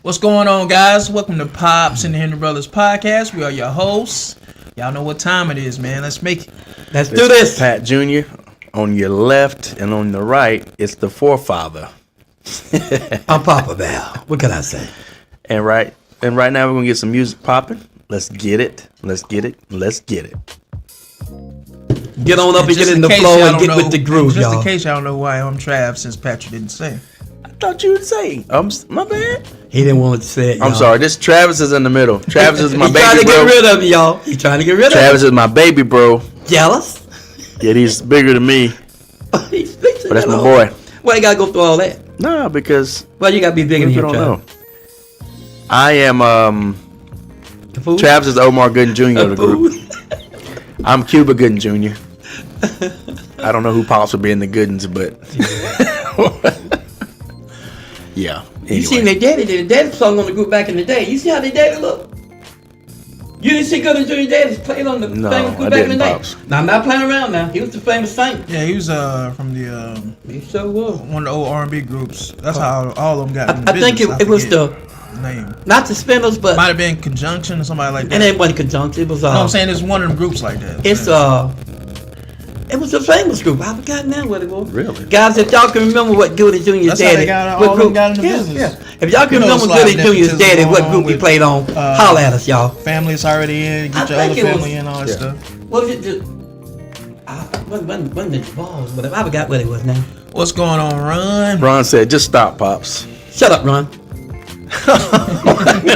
What's going on, guys? Welcome to Pops and the Henry Brothers podcast. We are your hosts. Y'all know what time it is, man. Let's make it. Let's do this. Pat Jr. On your left and on the right, it's the forefather. I'm Papa Val. What can I say? And right now we're gonna get some music popping. Let's get it. Let's get it. Let's get it. Get on up and Just get in the case flow y'all and don't get know- with the groove, Just y'all. in case y'all don't know why I'm Trav, since Patrick didn't say. I thought you would say. My bad. He didn't want to say it, y'all. I'm sorry. This Travis is in the middle. Travis is my He's trying baby to get bro. rid of me, y'all. He's trying to get rid of Travis is my baby bro. me. Jealous? Yet he's bigger than me. He's fixing But that's it my all. boy. Why you gotta go through all that? Nah, because Well, you gotta be bigger than you him, don't know. Travis. I am The fool? Travis is Omar Gooden Jr. of the group. I'm Cuba Gooden Jr. I don't know who Pops would be in the Goodens, but yeah. You seen Anyway. their daddy did a daddy song on the group back in the day. You see how their daddy look? You didn't see Good and Junior Daddy playing on the No, famous group I back in the didn't, day? Pops. Now, I'm not playing around now. He was the famous singer. Yeah, he was from the He sure was. one of the old R&B groups. That's how all of them got in I think business. it was forget the, name. not the Spindles, but, Might have been Conjunction or somebody like that. and it wasn't Conjunction. It was, You know what I'm saying? It's one of them groups like that. It was a famous group. I forgot now what it was. Really? Guys, if y'all can remember what Goody Junior's That's how daddy, they got all what of them group, got into yeah, business. yeah. If y'all can You know, remember slide Goody Junior's nepotism daddy, what going group on he with, played on, holla at us, y'all. Family's already in. Get I your other think it was- family in, all that Yeah. stuff. What was it? Wasn't the balls, but I forgot what it was now. What's going on, Ron? Ron said, just stop, Pops. Shut up, Ron.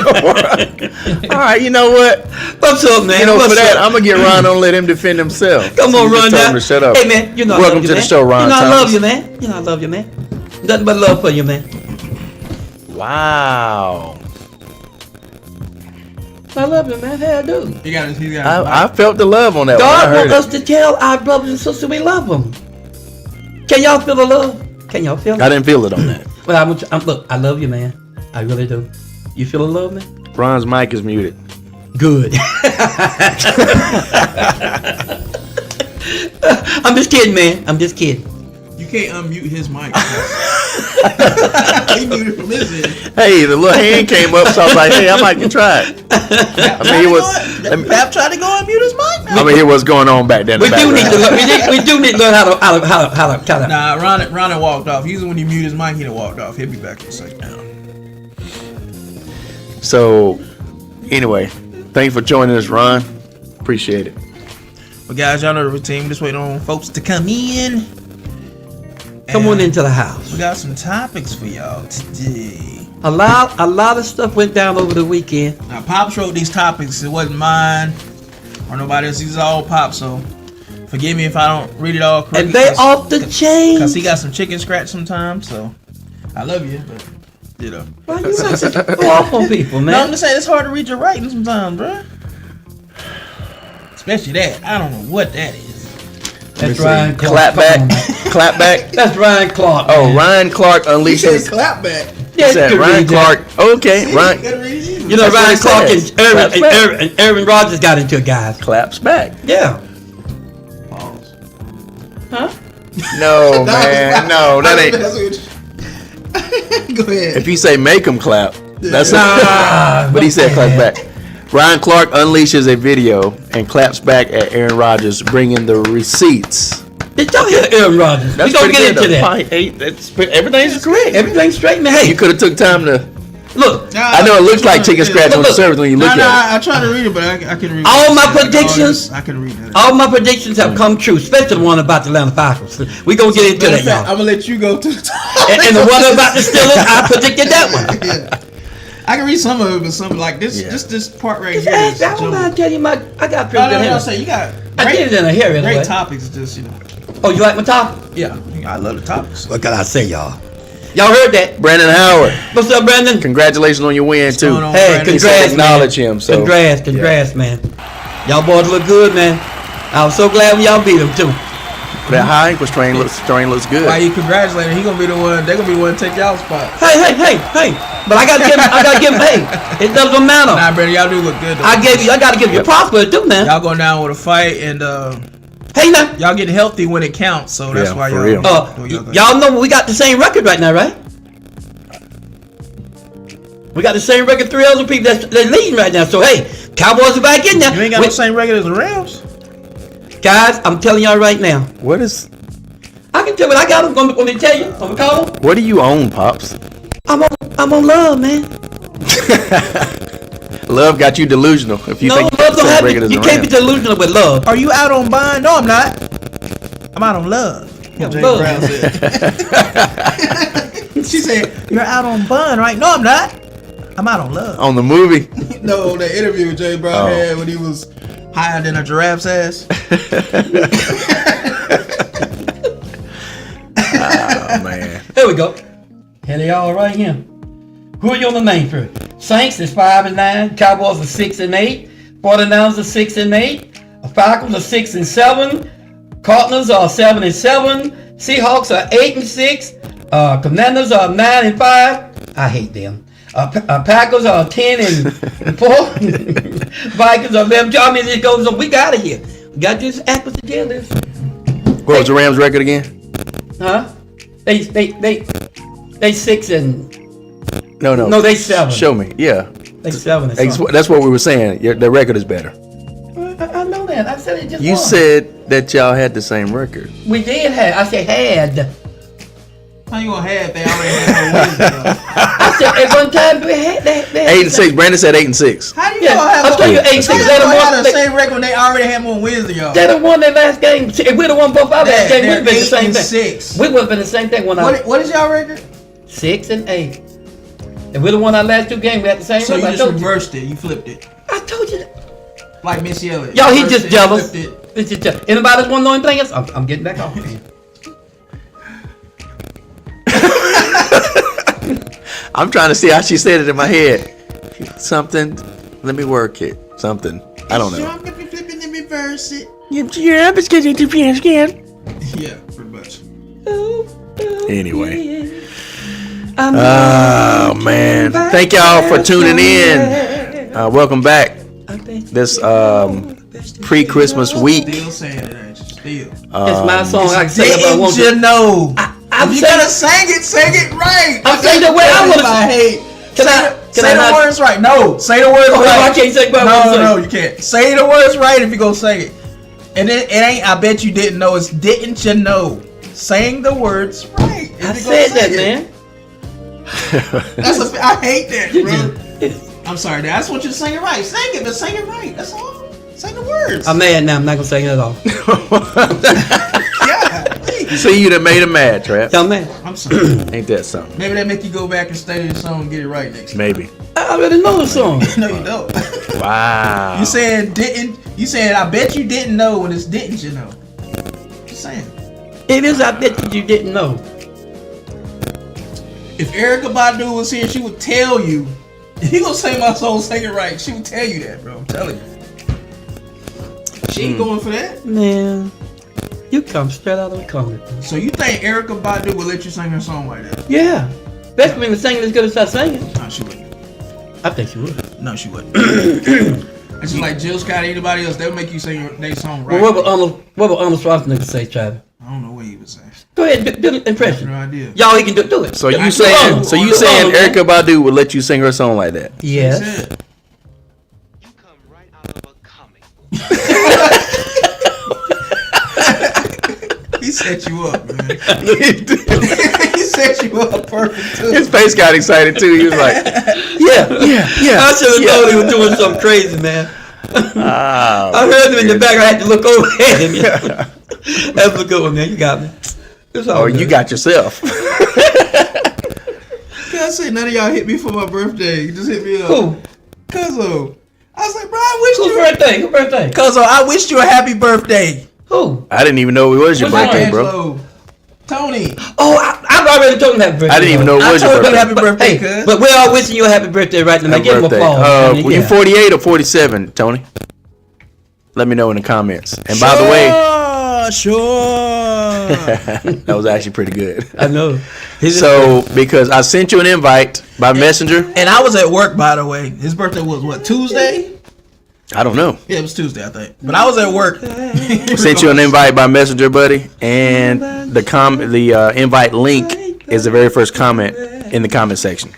All right, you know what? What's up, man? You know, What's for that, up? I'm going to get Ron on, let him defend himself. Come So on, you just Ron. told Now. him to shut up. Hey, man, you know I Welcome love you, to the man. show, Ron You know I Thomas. love you, man. You know I love you, man. Nothing but love for you, man. Wow. I love you, man. Hey, I do. He got his I felt the love on that one. I God heard wants us it. to tell our brothers and sisters we love them. Can y'all feel the love? Can y'all feel it? I didn't feel it on that. Well, look, I love you, man. I really do. You feel the love, man? Ron's mic is muted. Good. I'm just kidding, man. I'm just kidding. You can't unmute his mic. He muted from his end. Hey, the little hand came up, so I was like, hey, I might can try it. I mean, it was. Pap tried to go unmute his mic. I mean, hear what's going on back then. in We the do need to background. learn. We do need to learn how to. Nah, Ron walked off. Usually when you mute his mic, he done walked off. He'll be back in a second now. So, anyway, thanks for joining us, Ron. Appreciate it. But guys, y'all know the routine. We just waiting on folks to come in. Come on And into the house. We got some topics for y'all today. A lot of stuff went down over the weekend. Now, Pops wrote these topics. It wasn't mine or nobody else. These are all Pops, so forgive me if I don't read it all correctly. And they off the chain. Because he got some chicken scratch sometimes, so I love you, but, you know. Why you not such a go off on people, No, I'm man? just saying it's hard to read your writing sometimes, bruh. Especially that. I don't know what that is. That's Ryan Clark. Clap Come on, man. back. Clap back. That's Ryan Clark. Oh, man. Ryan Clark unleashes. clap back. Yeah, He said you can Ryan read that. Clark. Okay, Ryan You know, That's what Ryan it Clark says. and Claps back. Aaron Rodgers got into it, guys. claps back. Yeah. Pause. Huh? No, man, no, that ain't. Go ahead. If you say make him clap, that's Nah, But he said man. claps back. Ryan Clark unleashes a video and claps back at Aaron Rodgers, bringing the receipts. Did y'all hear Aaron Rodgers? We gonna get into that. Everything's correct. Everything's straight, man. Hey, You could have took time to. look. I know it looks like chicken scratch on the Look. surface when you look No, at it. I try to read it, but I can read All it. my Like predictions- I can read it. All my predictions have come true, especially the one about the Atlanta Falcons. We gonna get into Matter that, of fact, y'all. I'm gonna let you go to the top. And the one about the Steelers, I predicted that one. Yeah. I can read some of it, but some like this, Yeah. this part right Just here. ask Is me. I don't jumbled. mind telling you I got pretty No, good I'm hands. saying you got I did it great, in a hair anyway. great topics. Just Oh, you like my topic? yeah, I love the topics. What can I say, y'all? Y'all heard that? Brandon Howard, What's up, Brandon? congratulations on your win too. going on? Hey, Brandon? He said congrats, acknowledge man. him. So Congrats, man. Y'all boys look good, man. I was so glad when y'all beat them too. that high ankle strain looks good. Why you congratulating? He gonna be the one. They gonna be the one to take y'all spot. Hey. But I gotta give him. Hey, it doesn't matter. Nah, Brandon, y'all do look good. Though. I gotta give you props for it too, man. Y'all going down with a fight, and Hey now, y'all get healthy when it counts. So that's Yeah, why for y'all. real. doing y'all thing. y'all know we got the same record right now, right? We got the same record 3 other people that's leading right now. So hey, Cowboys are back in there. You ain't got no same record as the Rams. Guys, I'm telling y'all right now. What is? I can tell what I got. I'm gonna tell you. I'm gonna call them. What do you own, Pops? I'm on love, man. Love got you delusional. If you No, think love the don't same have record you. as You the can't be Rams. delusional with love. Are you out on bond? No, I'm not. I'm out on love. Yeah, James love. Brown said. She said, "You're out on bond, right?" No, I'm not. I'm out on love. On the movie. No, that interview James Brown had when he was higher than a giraffe's ass. Oh man. Here we go. Here they all right here. Who are you on the name for? Saints is 5-9. Cowboys are 6-8. 49ers are 6-8. Falcons are 6-7. Cardinals are 7-7. Seahawks are 8-6. Commanders are 9-5. I hate them. Packers are 10-4. Vikings are 11. I mean, it goes on. We got it here. We got to just act with the deal is. What was the Rams record again? Huh? They 6 and No, they 7. Show me. Yeah. They 7 and something. That's what we were saying. The record is better. I know that. I said it just You once. said that y'all had the same record. We did have. I said had. How you gonna have? They already had no wins. though. I said at one time we had that. 8-6. Brandon said 8-6. How you Yeah, gonna have? I'll tell you 8-6. How you They gonna have done the won- same record when they already had more wins than y'all? They done won their last game. See, if we'd have won both our last game, we'd have been the same thing. 8-6. We would have been the same thing when I What is y'all record? 6-8. If we'd have won our last 2 games, we had the same So you record. I just told you. reversed it. You flipped it. I told you that. Like Miss Elliott. Y'all, he Reversed just it, jealous. flipped it. It's just jealous. Anybody want to know anything else? I'm getting back off. I'm trying to see how she said it in my head. Something. Let me work it. Something. I don't know. I'm gonna be flipping and reverse it. Yeah, Yeah, pretty much. Anyway. Oh man. Thank y'all for tuning in. Welcome back. This pre-Christmas week. Still saying it, ain't you? Still. It's my song. I can say if I Didn't want you to. know? I'm If you saying- gotta sing it right. I'm saying the way I wanna- I hate. Can I Say the not- words right. No, say the words Oh, right. I can't say what I wanna No, say. you can't. Say the words right if you gonna sing it. And it ain't. I bet you didn't know. It's didn't you know? Saying the words right. if I you gonna said that, sing it. man. I hate that, You bro. just- I'm sorry, Dad. I just want you to sing it right. Sing it, but sing it right. That's all. Sing the words. I'm mad now. I'm not gonna sing it at all. Yeah, please. See, you done made him mad, Trap. Y'all mad? I'm sorry. Ain't that something? Maybe that make you go back and study the song and get it right next time. Maybe. I already know the song. No, you don't. Wow. You said didn't. You said I bet you didn't know when it's didn't you know. Just saying. It is. I bet you didn't know. If Erykah Badu was here, she would tell you. If you gonna say my song, sing it right. She would tell you that, bro. I'm telling you. She ain't going for that. Man, you come straight out of the comment. So you think Erykah Badu would let you sing her song like that? Yeah. Especially when the singing is good as start singing. No, she wouldn't. I think she would. No, she wouldn't. It's just like Jill Scott, anybody else, they'll make you sing their song right. Well, what would Arnold Schwarzenegger say, Travis? I don't know what he would say. Go ahead, do the No impression. idea. Y'all, he can do it. So you I saying? can't. So you Do saying Arnold, man. Erykah Badu would let you sing her song like that? Yes. He said. You come right out of a comic. He set you up, man. His He set you up perfect too. face got excited too. He was like, Yeah. "Yeah, I should have known he was doing something crazy, man. Ah, I heard him in the back. I had to look over at him. Yeah. That's a good one, man. You got me. It's all Oh, good. you got yourself. Can I say none of y'all hit me for my birthday? You just hit me up. Who? Cuzzo. I was like, bro, I wished Whose you. birthday? Whose birthday? Cuzzo, I wished you a happy birthday. Who? I didn't even know it was your What's birthday, that? bro. Angelo. Tony. Oh, I've already told him happy birthday. I didn't even know it I was your told him birthday. happy birthday, Hey, cuz. but we're all wishing you a happy birthday right now. Happy Give him birthday. applause. man. Were you Yeah. 48 or 47, Tony? Let me know in the comments. And by the way, Sure. that was actually pretty good. I know. So, because I sent you an invite by messenger, And I was at work, by the way. His birthday was what, Tuesday? I don't know. Yeah, it was Tuesday, I think. But I was at work. Sent you an invite by messenger, buddy, and the invite link is the very first comment in the comment section.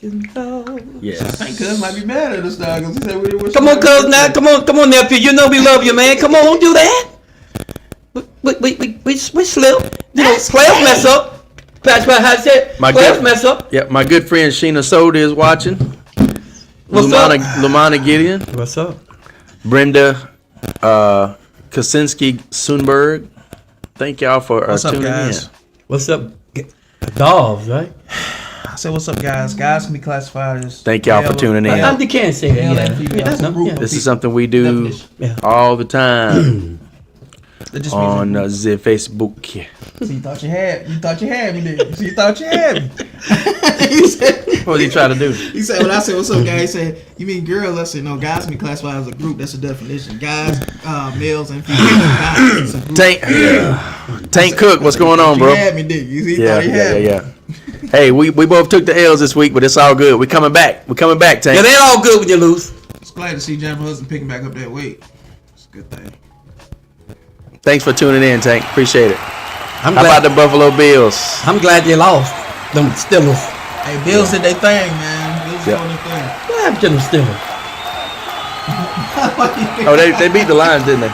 Yes. I think Cuz might be mad at us now because he said we didn't wish Come on, him cuz happy now. birthday. Come on, nephew. You know we love you, man. Come on, don't do that. We slip. You know, players mess up. That's what I said. My Players good- mess up. Yep, my good friend Sheena Soda is watching. What's Lumana Gideon, What's up? Brenda Kaczynski Sundberg. Thank y'all for What's up, tuning guys? in. What's up? Dogs, right? I said, what's up, guys? Guys can be classified as. Thank y'all for tuning in. You can't say Male that. and female. Yeah, That's a no, group yeah. of This is something we do Definition. Yeah. all the time That just on means the Facebook. so you thought you had me, didn't you? So you thought you had me. He said, What did he try to do? he said, when I said, what's up, guys? He said, you mean girls? I said, no, guys can be classified as a group. That's the definition. Guys, males, and females. Guys, it's a group. Tank Cook, what's going on, bro? You had me, didn't you? He Yeah, thought he had me. yeah. Hey, we both took the L's this week, but it's all good. We're coming back. We're coming back, Tank. Yeah, they all good when you lose. It's glad to see Jennifer Hudson picking back up that weight. It's a good thing. Thanks for tuning in, Tank. Appreciate it. I'm How about the Buffalo Bills? I'm glad they lost. Them Steelers. Hey, Bills did their thing, man. Bills Yeah. doing their thing. What happened to them Steelers? Oh, they beat the Lions, didn't they?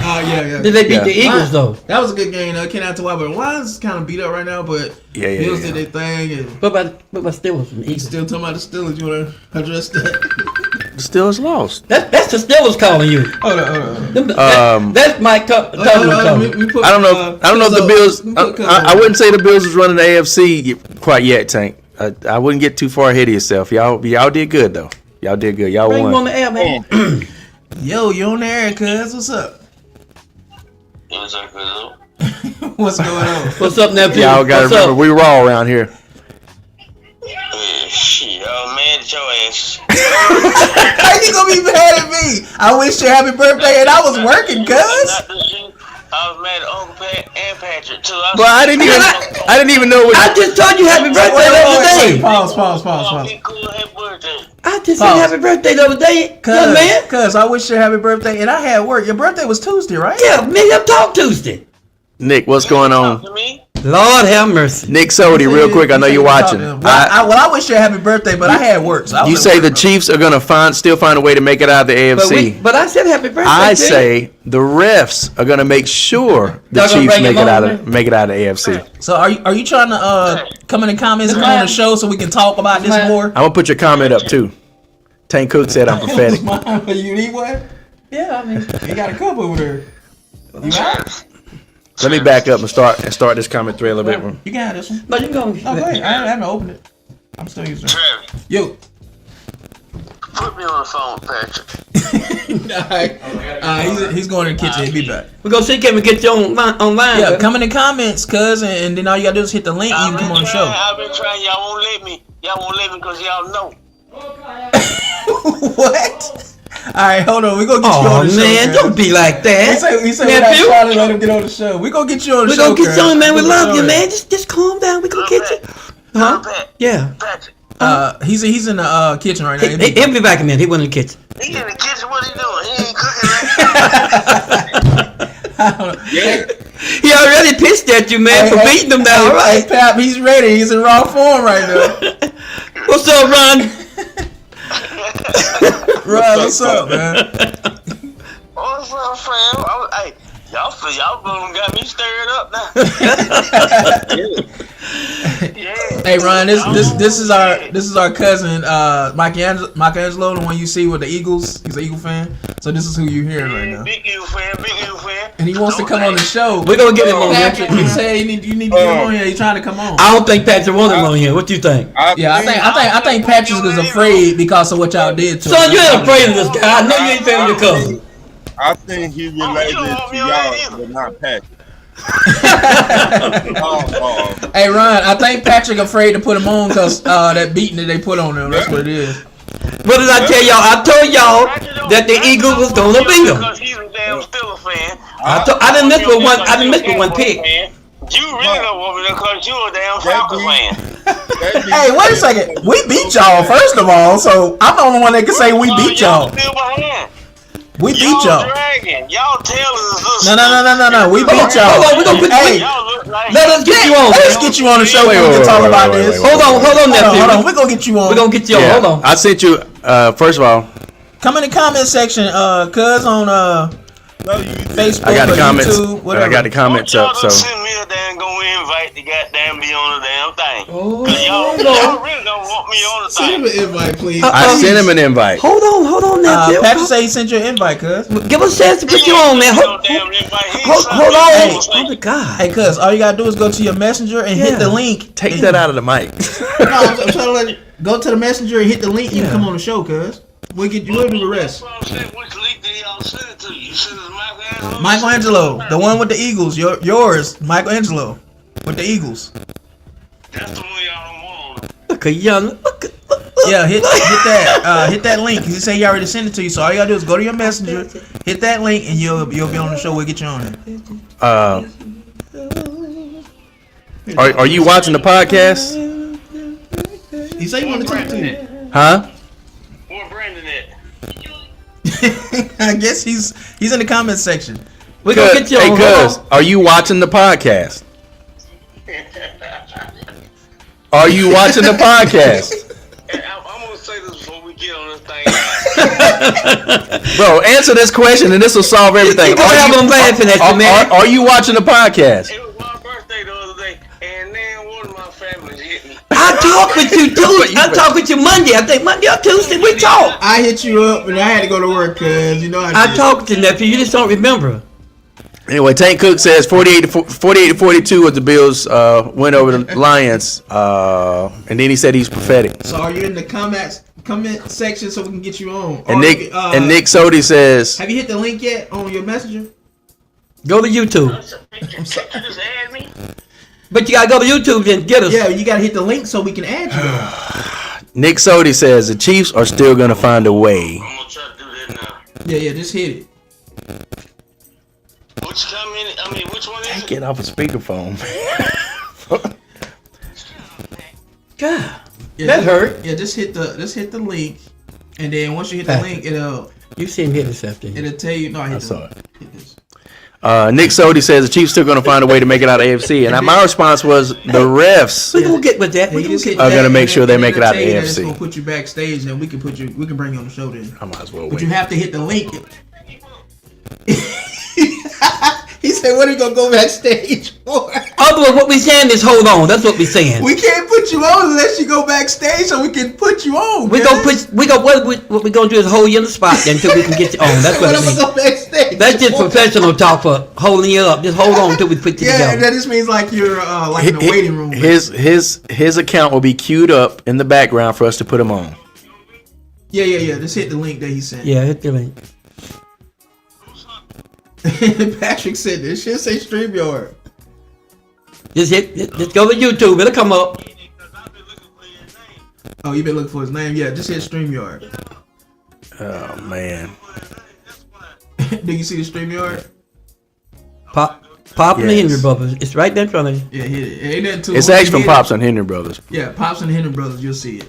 Yeah. Did they beat Yeah. the Eagles though? That was a good game, though. It came out to why, but the Lions kind of beat up right now, but Yeah. Bills did their thing, and What about Steelers and Eagles? still talking about the Steelers. You want to address that? The Steelers lost. That's the Steelers calling you. Hold on. That's Mike Tucker calling. I don't know. I don't know if the Bills. I wouldn't say the Bills was running the AFC quite yet, Tank. I wouldn't get too far ahead of yourself. Y'all did good though. Y'all did good. Y'all Bring him on won. the air, man. Yo, you on there, cuz? What's up? What's up, Grizzle? What's going on? What's up, nephew? Y'all gotta What's remember up? we raw around here. Shit, I'm mad at your ass. How you gonna be mad at me? I wish you happy birthday, and I was working, cuz. Not just you. I was mad at Uncle Pat and Patrick too. But I didn't even know what. I just told you happy birthday the other day. Pause. Be cool, happy birthday. I just said Pause. happy birthday the other day, young man. Cuz I wish you happy birthday, and I had work. Your birthday was Tuesday, right? Yeah, me up talk Tuesday. Nick, what's going on? To me? Lord have mercy. Nick Sodi, real quick. I know you're watching. Well, I wish you a happy birthday, but I had work. So I was You at say work, the though. Chiefs are gonna still find a way to make it out of the AFC. But I said happy birthday. I to you. say the refs are gonna make sure the Y'all gonna Chiefs bring make him it out on, of the AFC. So are you trying to come in the comments and come on the show so we can talk about this more? I'm gonna put your comment up too. Tank Cook said I'm pathetic. You need one? Yeah, I mean, You got a cup over there. You got it? Let me back up and start this comment thread a little bit. You got this one. no, you go. Oh, go ahead. I haven't opened it. I'm still using it. Travis, Yo. put me on the phone, Patrick. Alright. He's going to the kitchen. He'll be back. We're gonna see can we get you online. Yeah, baby. come in the comments, cuz, and then all you gotta do is hit the link and you can come on the show. I've been trying. Y'all won't let me. Y'all won't let me because y'all know. What? Alright, hold on. We're gonna get you Oh on the show. man, cuz. don't be like that. We say Nephew? we're not trying to let him get on the show. We're gonna get you on the We show. gonna get cuz. you on, man. We We're love gonna you, show man. Just calm down. We gonna get you. Huh? Pat, Yeah. Patrick, He's in the kitchen right now. He'll be back in a minute. He went in the kitchen. he in the kitchen. What he doing? He ain't cooking right. He already pissed at you, man, for beating him down. All Hey, right. Pap, he's ready. He's in raw form right now. What's up, Ron? Ron, what's up, man? What's up, fam? Hey, y'all got me stirred up now. Yeah. Hey, Ron, this is our cousin, Michelangelo, the one you see with the Eagles. He's an Eagle fan, so this is who you're hearing right now. Big U fan. And he wants to come on the show. We're gonna get him on here. Patrick, you said you need to get him on here. He's trying to come on. I don't think Patrick wanted him on here. What do you think? Yeah, I think Patrick is afraid because of what y'all did to him. Son, you ain't afraid of this guy. I know you ain't feeling your cousin. I think he related to y'all, but not Patrick. Hey, Ron, I think Patrick afraid to put him on because that beating that they put on him. That's what it is. What did I tell y'all? I told y'all that the Eagles was gonna beat him. Because he's a damn Steelers fan. I didn't miss but one pick. You really don't want me because you a damn Falcons fan. Hey, wait a second. We beat y'all, first of all, so I'm the only one that can say we beat y'all. Still behind. We beat Y'all y'all. dragging. Y'all tail is No. We beat y'all. Hold on, we gonna put Hey, Let us get you on. Let's get you on the show. We can talk about this. Hold on, nephew. Hold on. We're gonna get you on. We're gonna get you on. Yeah. Hold on. I sent you. First of all, Come in the comment section, cuz on Facebook I got the or comments. YouTube, whatever. I got the comments up. So send me a damn go invite to goddamn be on the damn thing. Oh, Cause y'all really don't want me on the Send him thing. an invite, please. I sent him an invite. Hold on, nephew. Patrick say he sent you an invite, cuz. Give us a chance to put you on, man. Hold on. Oh my God. Hey, cuz, all you gotta do is go to your messenger and hit the link. Take that out of the mic. No, I'm trying to let you go to the messenger and hit the link. You can come on the show, cuz. We'll do the rest. That's what I'm saying. Which link did y'all send it to? You sent it to Michelangelo? Michelangelo, the one with the Eagles. Yours, Michelangelo, with the Eagles. That's the one y'all don't want. Look at young. Look. Yeah, hit that. Hit that link. He say he already sent it to you. So all you gotta do is go to your messenger, hit that link, and you'll be on the show. We'll get you on it. Are you watching the podcast? He say he want to talk to you. Huh? Where Brandon at? I guess he's in the comments section. We're gonna get you on. Hey, cuz, are you watching the podcast? Are you watching the podcast? I'm gonna say this before we get on this thing. Bro, answer this question and this will solve everything. You gonna have them laughing at you, man. Are you watching the podcast? It was my birthday the other day, and then one of my families hit me. I talk with you Tuesday. I talk with you Monday. I think Monday or Tuesday we talk. I hit you up, and I had to go to work, cuz you know I I talk to nephew. You just don't remember. Anyway, Tank Cook says 48 to 42 with the Bills win over the Lions, and then he said he's prophetic. So are you in the comment section so we can get you on? And Or, Nick Sodi says, have you hit the link yet on your messenger? Go to YouTube. You just add me? But you gotta go to YouTube and get us. Yeah, you gotta hit the link so we can add you. Nick Sodi says the Chiefs are still gonna find a way. I'm gonna try to do that now. Yeah, just hit it. Which comment? I mean, which one is it? Get off a speakerphone. God, Yeah, that hurt. Yeah, just hit the link, and then once you hit the Hey. link, it'll You seen hit this after. tell you. No, I saw it. Hit this. Nick Sodi says the Chiefs still gonna find a way to make it out of AFC, and my response was the refs We gonna get with that. Yeah, We you gonna just get hit are that, gonna make and sure then they make it it'll out of tell you that It's AFC. gonna put you backstage, and we can bring you on the show then. I might as well But you wait. have to hit the link. He said, "What are you gonna go backstage for?" Otherwise, what we saying is hold on. That's what we saying. We can't put you on unless you go backstage, so we can put you on. We gonna put. We gonna what we gonna do is hold you in the spot until we can get you on. That's what What it am I means. go backstage? That's just for? professional talk for holding you up. Just hold on until we put you Yeah, together. that just means like you're like in the waiting room. His account will be queued up in the background for us to put him on. Yeah. Just hit the link that he sent. Yeah, hit the link. Patrick said this shit say StreamYard. Just go to YouTube. It'll come up. Oh, you been looking for his name? Yeah, just hit StreamYard. Oh man. Do you see the StreamYard? Pop and the Yes. Henry Brothers. It's right there in front of you. Yeah, hit it. Ain't nothing to It's it. Once actually you from hit Pops and Henry Brothers. it- Yeah, Pops and the Henry Brothers. You'll see it.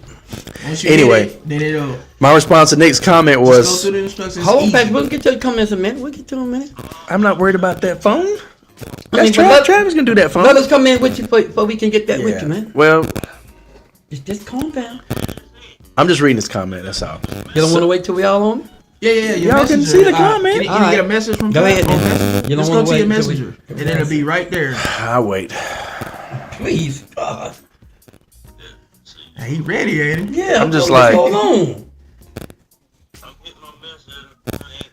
Once you Anyway. hit it, then it'll My response to Nick's comment just go was, through the instructions. Hold on, Easy. Patrick. We'll get to the comments in a minute. We'll get to them in a minute. "I'm not worried about that phone. I mean, That's but let- Travis can do that phone." Let us come in with you before we can get that with Yeah. you, man. Well, Just calm down. I'm just reading this comment. That's all. You don't want to wait till we all on? Yeah. Your Y'all can messenger. see the comment. Can you Alright. get a message from Go ahead, on then. Messenger? You don't Just wanna go to wait your until we- messenger, and it'll be right there. I'll wait. Please, God. Hey, he ready, ain't he? Yeah, I'm just so like- hold on. I'm hitting my message.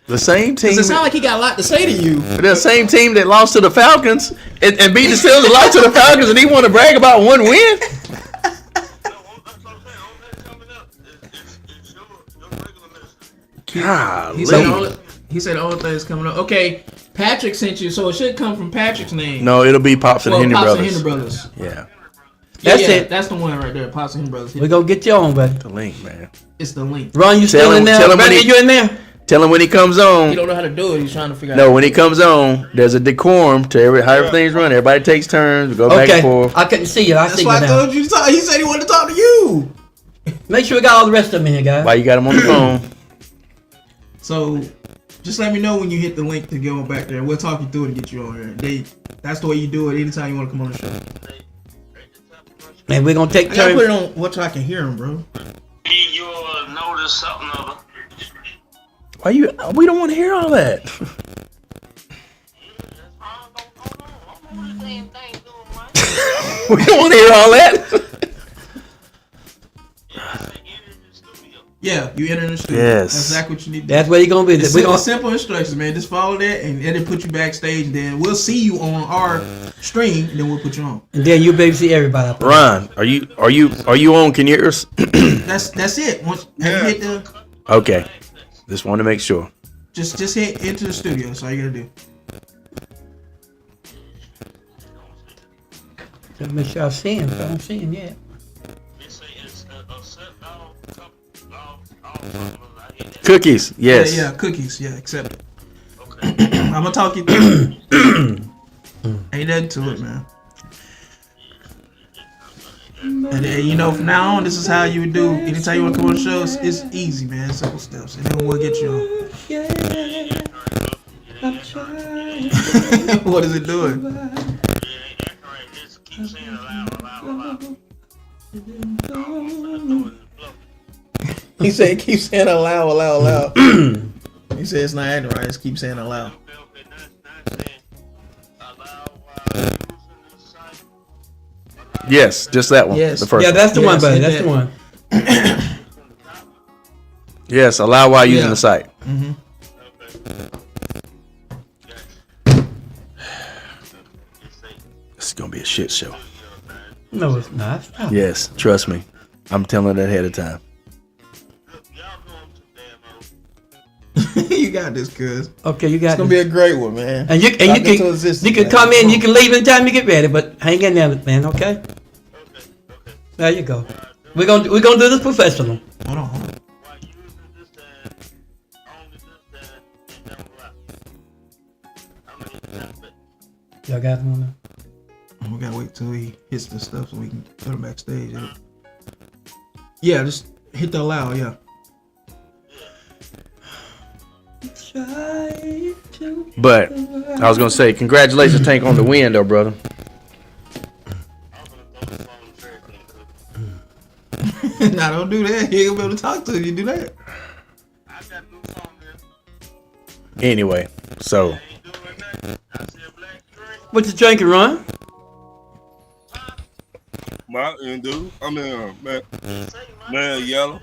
The same team. It sounds like he got a lot to say to you. The same team that lost to the Falcons and beat the Steelers and lost to the Falcons, and he want to brag about one win. No, that's what I'm saying. All that's coming up is your regular message. He said the only thing that's coming up. Okay, Patrick sent you, so it should come from Patrick's name. No, it'll be Pops and Well, Henry Pops Brothers. and Henry Brothers. Yeah, That's Yeah, it. That's the one right there. Pops and Henry Brothers. We're going to get you on, buddy. the link, man. It's the link. Ron, you still him- in there? tell him when Brandon, he- you in there? Tell him when he comes He on. don't know how to do it. He's trying to figure No, out. when he comes on, there's a decorum to how everything's run. Everybody takes turns, we go back Okay. and forth. I couldn't see you. I That's see why you I now. told you to talk. He said he wanted to talk to you. Make sure we got all the rest of them in here, guys. Why you got him on the phone? So, Just let me know when you hit the link to go back there. We'll talk you through it and get you on here. That's the way you do it anytime you want to come on the show. And we're gonna take I gotta put it turns. on what so I can hear him, bro. You'll notice something of it. Why you? We don't want to hear all that. We don't want to hear all that. Yeah, you enter in the studio. Yes. That's exactly what you need to do. That's where you're gonna be. It's We're simple, gonna, simple instructions, man. Just follow that, and it'll put you backstage. And then we'll see you on our stream, and then we'll put you on. and then you'll be able to see everybody. Up there. Ron, are you on? Can you hear us? That's it. Once have you hit the, Okay. Just want to make sure. just hit into the studio. That's all you gotta do. Just make sure I see him. I don't see him yet. Cookies, yes. Yeah, cookies. Yeah, accept it. I'm gonna talk you through. Ain't nothing to it, man. And then, you know, from now on, this is how you would do. Anytime you want to come on the show, it's easy, man. Simple steps, and then we'll get you on. What is it doing? He said, keep saying aloud. He said it's not acting right. Just keep saying aloud. Yes, just that one. Yes. The first Yeah, one. that's the one, Yes, buddy. hit That's that. the one. Yes, allow while using Yeah. the site. This is gonna be a shit show. No, it's not. Stop. Yes, trust me. I'm telling that ahead of time. You got this, cuz. Okay, you got It's gonna this. be a great one, man. And you Talk into can existence, you can man. come in, you can leave anytime you get ready, but hang in there, man. Okay. There you go. We're gonna do this professional. Hold on. Y'all got him on there. We gotta wait till he hits the stuff so we can put him backstage. Yeah, just hit the allow. Yeah. But I was gonna say, congratulations, Tank, on the win, though, brother. Nah, don't do that. He ain't gonna be able to talk to you. Do that. Anyway, so What you drinking, Ron? Mountain Dew. I mean, man, yellow.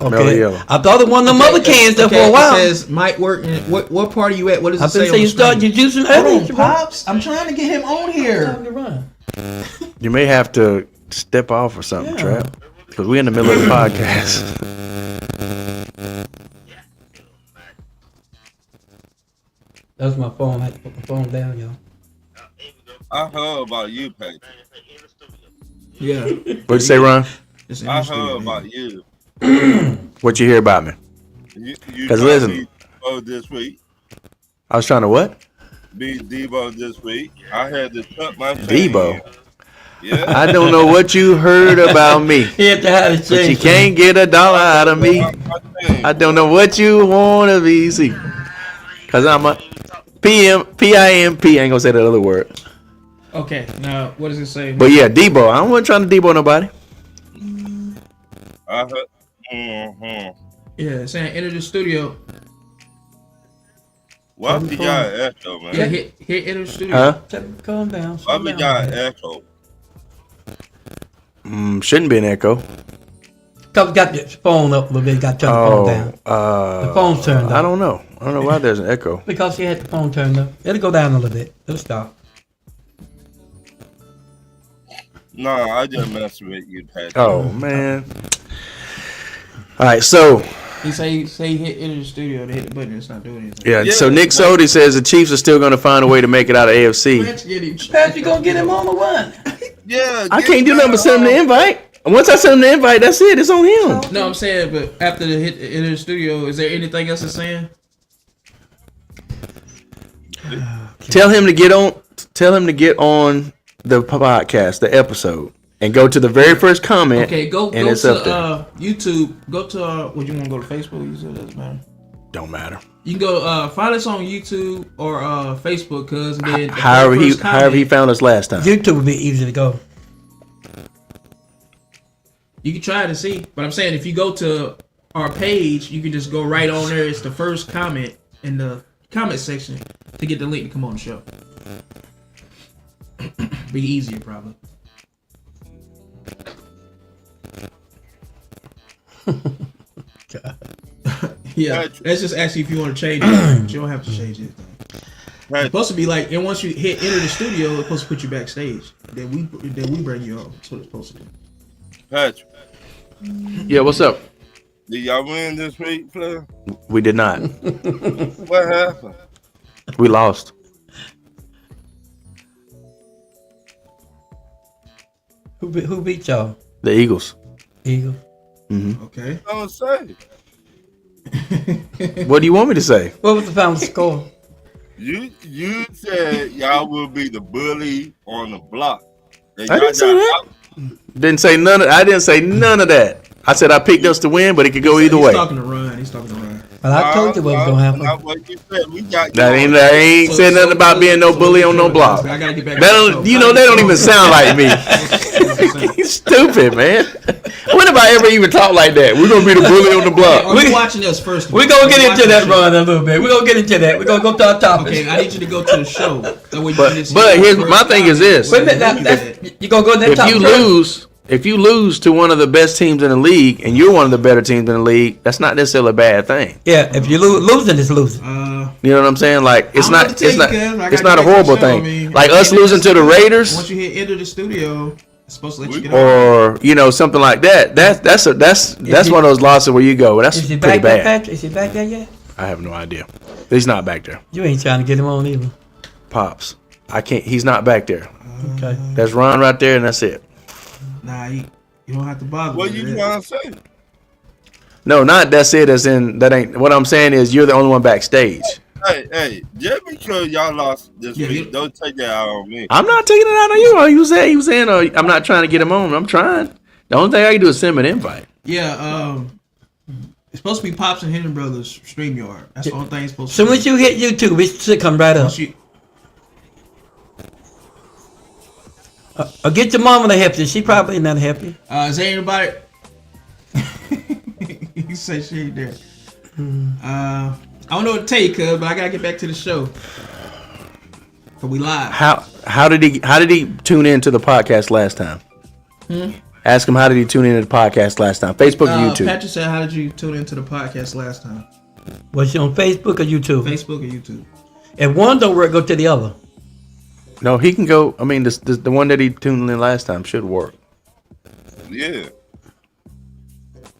Mellow Yellow. I thought it one of them other cans there for a It while. says might work. What part are you at? What does it I've say? been saying you start your juicing Hold early. on, Pops. I'm trying to get him on here. Run. you may have to step off or something, Yeah. Trap, because we're in the middle of the podcast. That was my phone. I had to put my phone down, y'all. I heard about you, Patrick. Yeah. What'd you say, Ron? It's in I the studio, heard man. about you. What'd you hear about me? You 'Cause tried listen. to beat Debo this week. I was trying to what? Beat Debo this week. I had to cut my Debo. Yeah. I don't know what you heard about me, He had to have it but you changed. can't get $1 out of me. I don't know what you want to be, see. Because I'm a PIMP. I ain't gonna say that other word. Okay. Now, what does it say? But yeah, Debo. I wasn't trying to Debo nobody. I heard. Mm-hmm. Yeah, it's saying enter the studio. Why we got echo, man? Yeah, hit enter the studio. Huh? Calm down. Why we got echo? Shouldn't be an echo. Cause got your phone up a little bit. Got to turn the phone down. The phone's turned I up. don't know. I don't know why there's an echo. Because he had the phone turned up. It'll go down a little bit. It'll stop. No, I just messing with you, Patrick. Oh man. All right, so He say hit enter the studio to hit the button. It's not doing anything. yeah, Yeah, so Nick Sodi says the Chiefs are still going to find a way to make it out of AFC. Let's get him. Pat, you gonna get him on the one? Yeah. I get can't do that nothing but send him the off. invite. Once I send him the invite, that's it. It's on him. No, I'm saying, but after the hit enter the studio, is there anything else it's saying? Tell him to get on. Tell him to get on the podcast, the episode, and go to the very first comment. Okay, go and go it's up there. to YouTube. Go to would you want to go to Facebook? You said it doesn't matter. Don't matter. You can go find us on YouTube or Facebook, cuz. However he found us last time. YouTube would be easy to go. You can try to see, but I'm saying if you go to our page, you can just go right on there. It's the first comment in the comment section to get the link to come on the show. Be easier, probably. Yeah, that's just actually if you want to change it. But you don't have to change it. It's supposed to be like, and once you hit enter the studio, it's supposed to put you backstage. Then we bring you on. That's what it's supposed to do. Patrick, Yeah, what's up? did y'all win this week, player? We did not. What happened? We lost. Who beat y'all? The Eagles. Eagles. Okay. Don't say. What do you want me to say? What was the final score? You said y'all will be the bully on the block. And I y'all didn't say got- that. I didn't say none of that. I said I picked us to win, but it could go either He's way. talking to Run. He's talking to Run. Well, I told you what was gonna happen. That's what you said. We got That ain't said nothing about being no bully on no block. I gotta get back. That don't, you know, they don't even sound like me. He's stupid, man. When have I ever even talked like that? We're gonna be the bully on the block. Are you watching us first? We're gonna get into that run a little bit. We're gonna get into that. We're gonna go to our topics. Okay, I need you to go to the show. That way you But can just here's hear my first thing is this. Wait a minute, you gonna go to that If topic you first? lose to one of the best teams in the league, and you're one of the better teams in the league, that's not necessarily a bad thing. Yeah, if you losing, it's losing. You know what I'm saying? Like it's I don't know not what to it's tell not you, cuz. I it's gotta not a get back to horrible the show. thing. I mean, Like once us you hit losing to the once Raiders you hit enter the studio, it's supposed to let you get on. or you know something like that. That's one of those losses where you go, that's Is he pretty back there, bad. Patrick? Is he back there yet? I have no idea. He's not back there. You ain't trying to get him on either. Pops. I can't. He's not back there. Okay. That's Ron right there, and that's it. Nah, you don't have to bother. What with you that. trying to say? No, not that's it. As in that ain't. What I'm saying is you're the only one backstage. Hey, just because y'all lost this Yeah, week, you- don't take that out on me. I'm not taking it out on you. He was saying, I'm not trying to get him on. I'm trying. The only thing I can do is send him an invite. Yeah, it's supposed to be Pops and Henry Brothers StreamYard. That's the only thing it's supposed to So be. once you hit YouTube, it should come right up. Once you- Or get your mama to help you. She probably not happy. is there anybody? You say she ain't there. I don't know what to tell you, cuz, but I gotta get back to the show. But we live. How did he tune in to the podcast last time? Ask him how did he tune in to the podcast last time? Facebook or YouTube? Patrick said, "How did you tune into the podcast last time? Was she on Facebook or YouTube? Facebook or YouTube?" If one don't work, go to the other. No, he can go. I mean, the one that he tuned in last time should work. Yeah.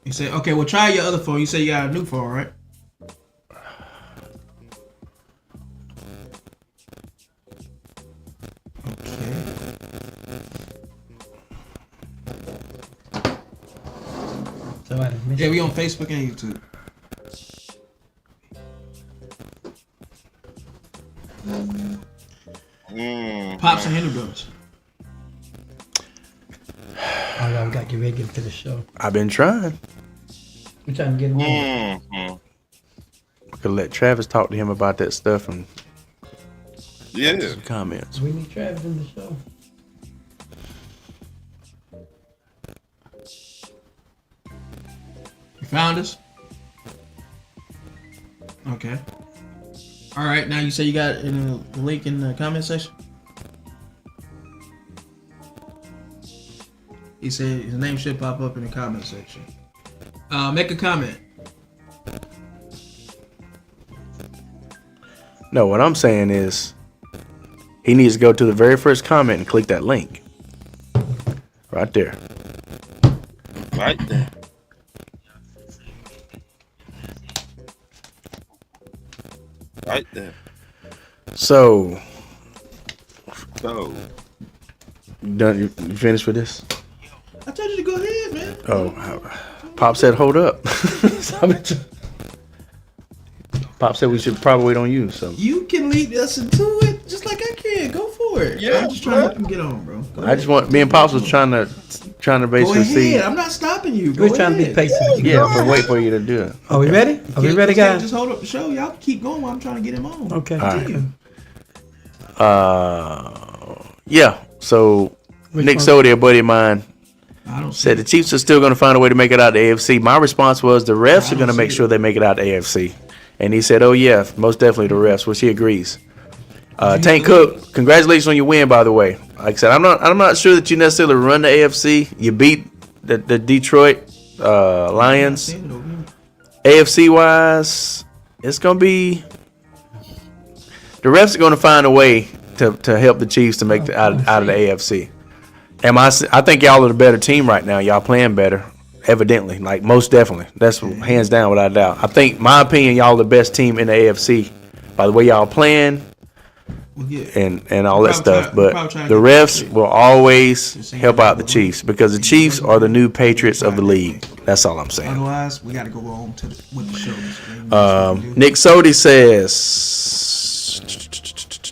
He said, "Okay, well, try your other phone. You say you got a new phone, right?" Somebody missed Yeah, we on Facebook and YouTube. Pops and Henry Brothers. Oh, y'all got to get ready to get to the show. I've been trying. We're trying to get him on. Mm-hmm. I could let Travis talk to him about that stuff and Yeah. comments. We need Travis in the show. You found us? Okay. All right. Now you say you got the link in the comment section. He said his name should pop up in the comment section. Make a comment. No, what I'm saying is he needs to go to the very first comment and click that link. Right there. Right there. Right there. So, So, done. You finished with this? I told you to go ahead, man. Oh, Pop said, hold up. Pop said we should probably wait on you. So You can lead us into it just like I can. Go for it. Yeah, I'm just trying to help him get on, bro. Go I just want me and Pops was trying trying to Go basically ahead. see. I'm not stopping you. Go We're trying to be ahead. patient. Yeah, but wait for you to do it. Are we ready? Are we ready, guys? Just hold up the show. Y'all keep going while I'm trying to get him on. Okay. right. Yeah. So Which Nick one? Sodi, a buddy of mine, I don't see said the it. Chiefs are still going to find a way to make it out to AFC. My response was the refs are going to see make it. sure they make it out to AFC. And he said, oh, yeah, most definitely the refs, which he agrees. Tank Cook, congratulations on your win, by the way. Like I said, I'm not sure that you necessarily run the AFC. You beat the Detroit Lions. Send it over here. AFC wise, it's going to be the refs are going to find a way to help the Chiefs to make out of the AFC. I think y'all are the better team right now. Y'all playing better, evidently. Like, most definitely. That's hands down without a doubt. I think, my opinion, y'all the best team in the AFC by the way y'all playing We'll get and all that Probably stuff. try- we'll But probably try to the get refs that. will always help out the Chiefs because the Chiefs are the new Patriots of the league. That's all I'm saying. Otherwise, we got to go on with the show. Nick Sodi says,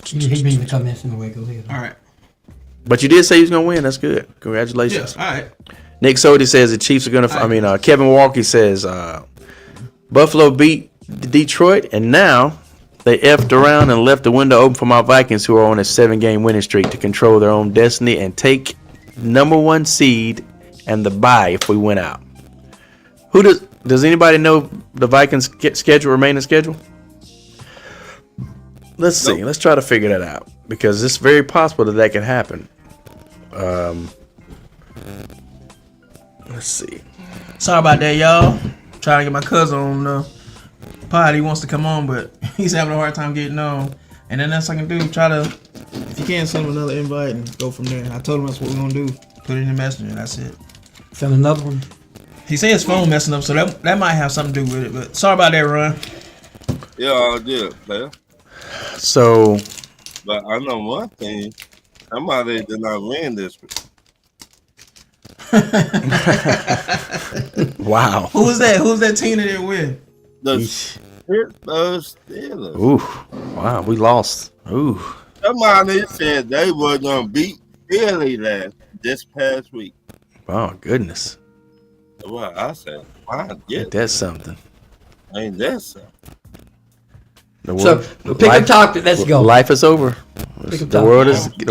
He reading the comments in the way. Go ahead. All right. but you did say he was going to win. That's good. Congratulations. Yes. All right. Nick Sodi says the Chiefs are going to. Kevin Walkie says Buffalo beat Detroit, and now they effed around and left the window open for my Vikings, who are on a 7-game winning streak, to control their own destiny and take number 1 seed and the bye if we win out. Who does anybody know the Vikings remaining schedule? Let's see. Nope. Let's try to figure that out because it's very possible that can happen. Let's see. Sorry about that, y'all. Trying to get my cousin on the pod. He wants to come on, but he's having a hard time getting on. And then that's what I can do. Try to, if you can, send him another invite and go from there. I told him that's what we're going to do. Put it in the messenger. That's it. Send another one. He said his phone messing up, so that might have something to do with it. But sorry about that, Ron. Yeah, I did, player. So, But I know one thing. Somebody did not win this week. wow. Who was that? Who's that team that didn't win? The Yeesh. Pittsburgh Steelers. Ooh. Wow. We lost. Ooh. Somebody said they were going to beat Philly this past week. Oh, goodness. Well, I said, fine, yeah, That's something. ain't that something? The So pick a topic. Let's go. Life is over. Pick a The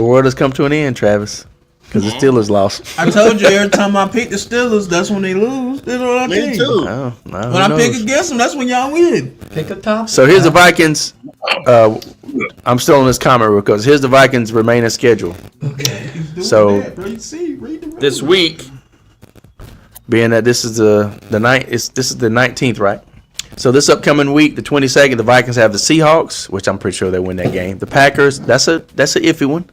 world has come to an end, Travis. Because the Steelers lost. I told you every time I pick the Steelers, that's when they lose. That's what I Me think. too. Oh, no, When who I pick knows? against them, that's when y'all win. Pick a topic. So here's the Vikings. I'm still on this comment because here's the Vikings remaining schedule. Okay. He's doing So- that, bro. You see, read the room. This week, being that this is the 19th, right? So this upcoming week, the 22nd, the Vikings have the Seahawks, which I'm pretty sure they win that game. The Packers, that's a iffy one.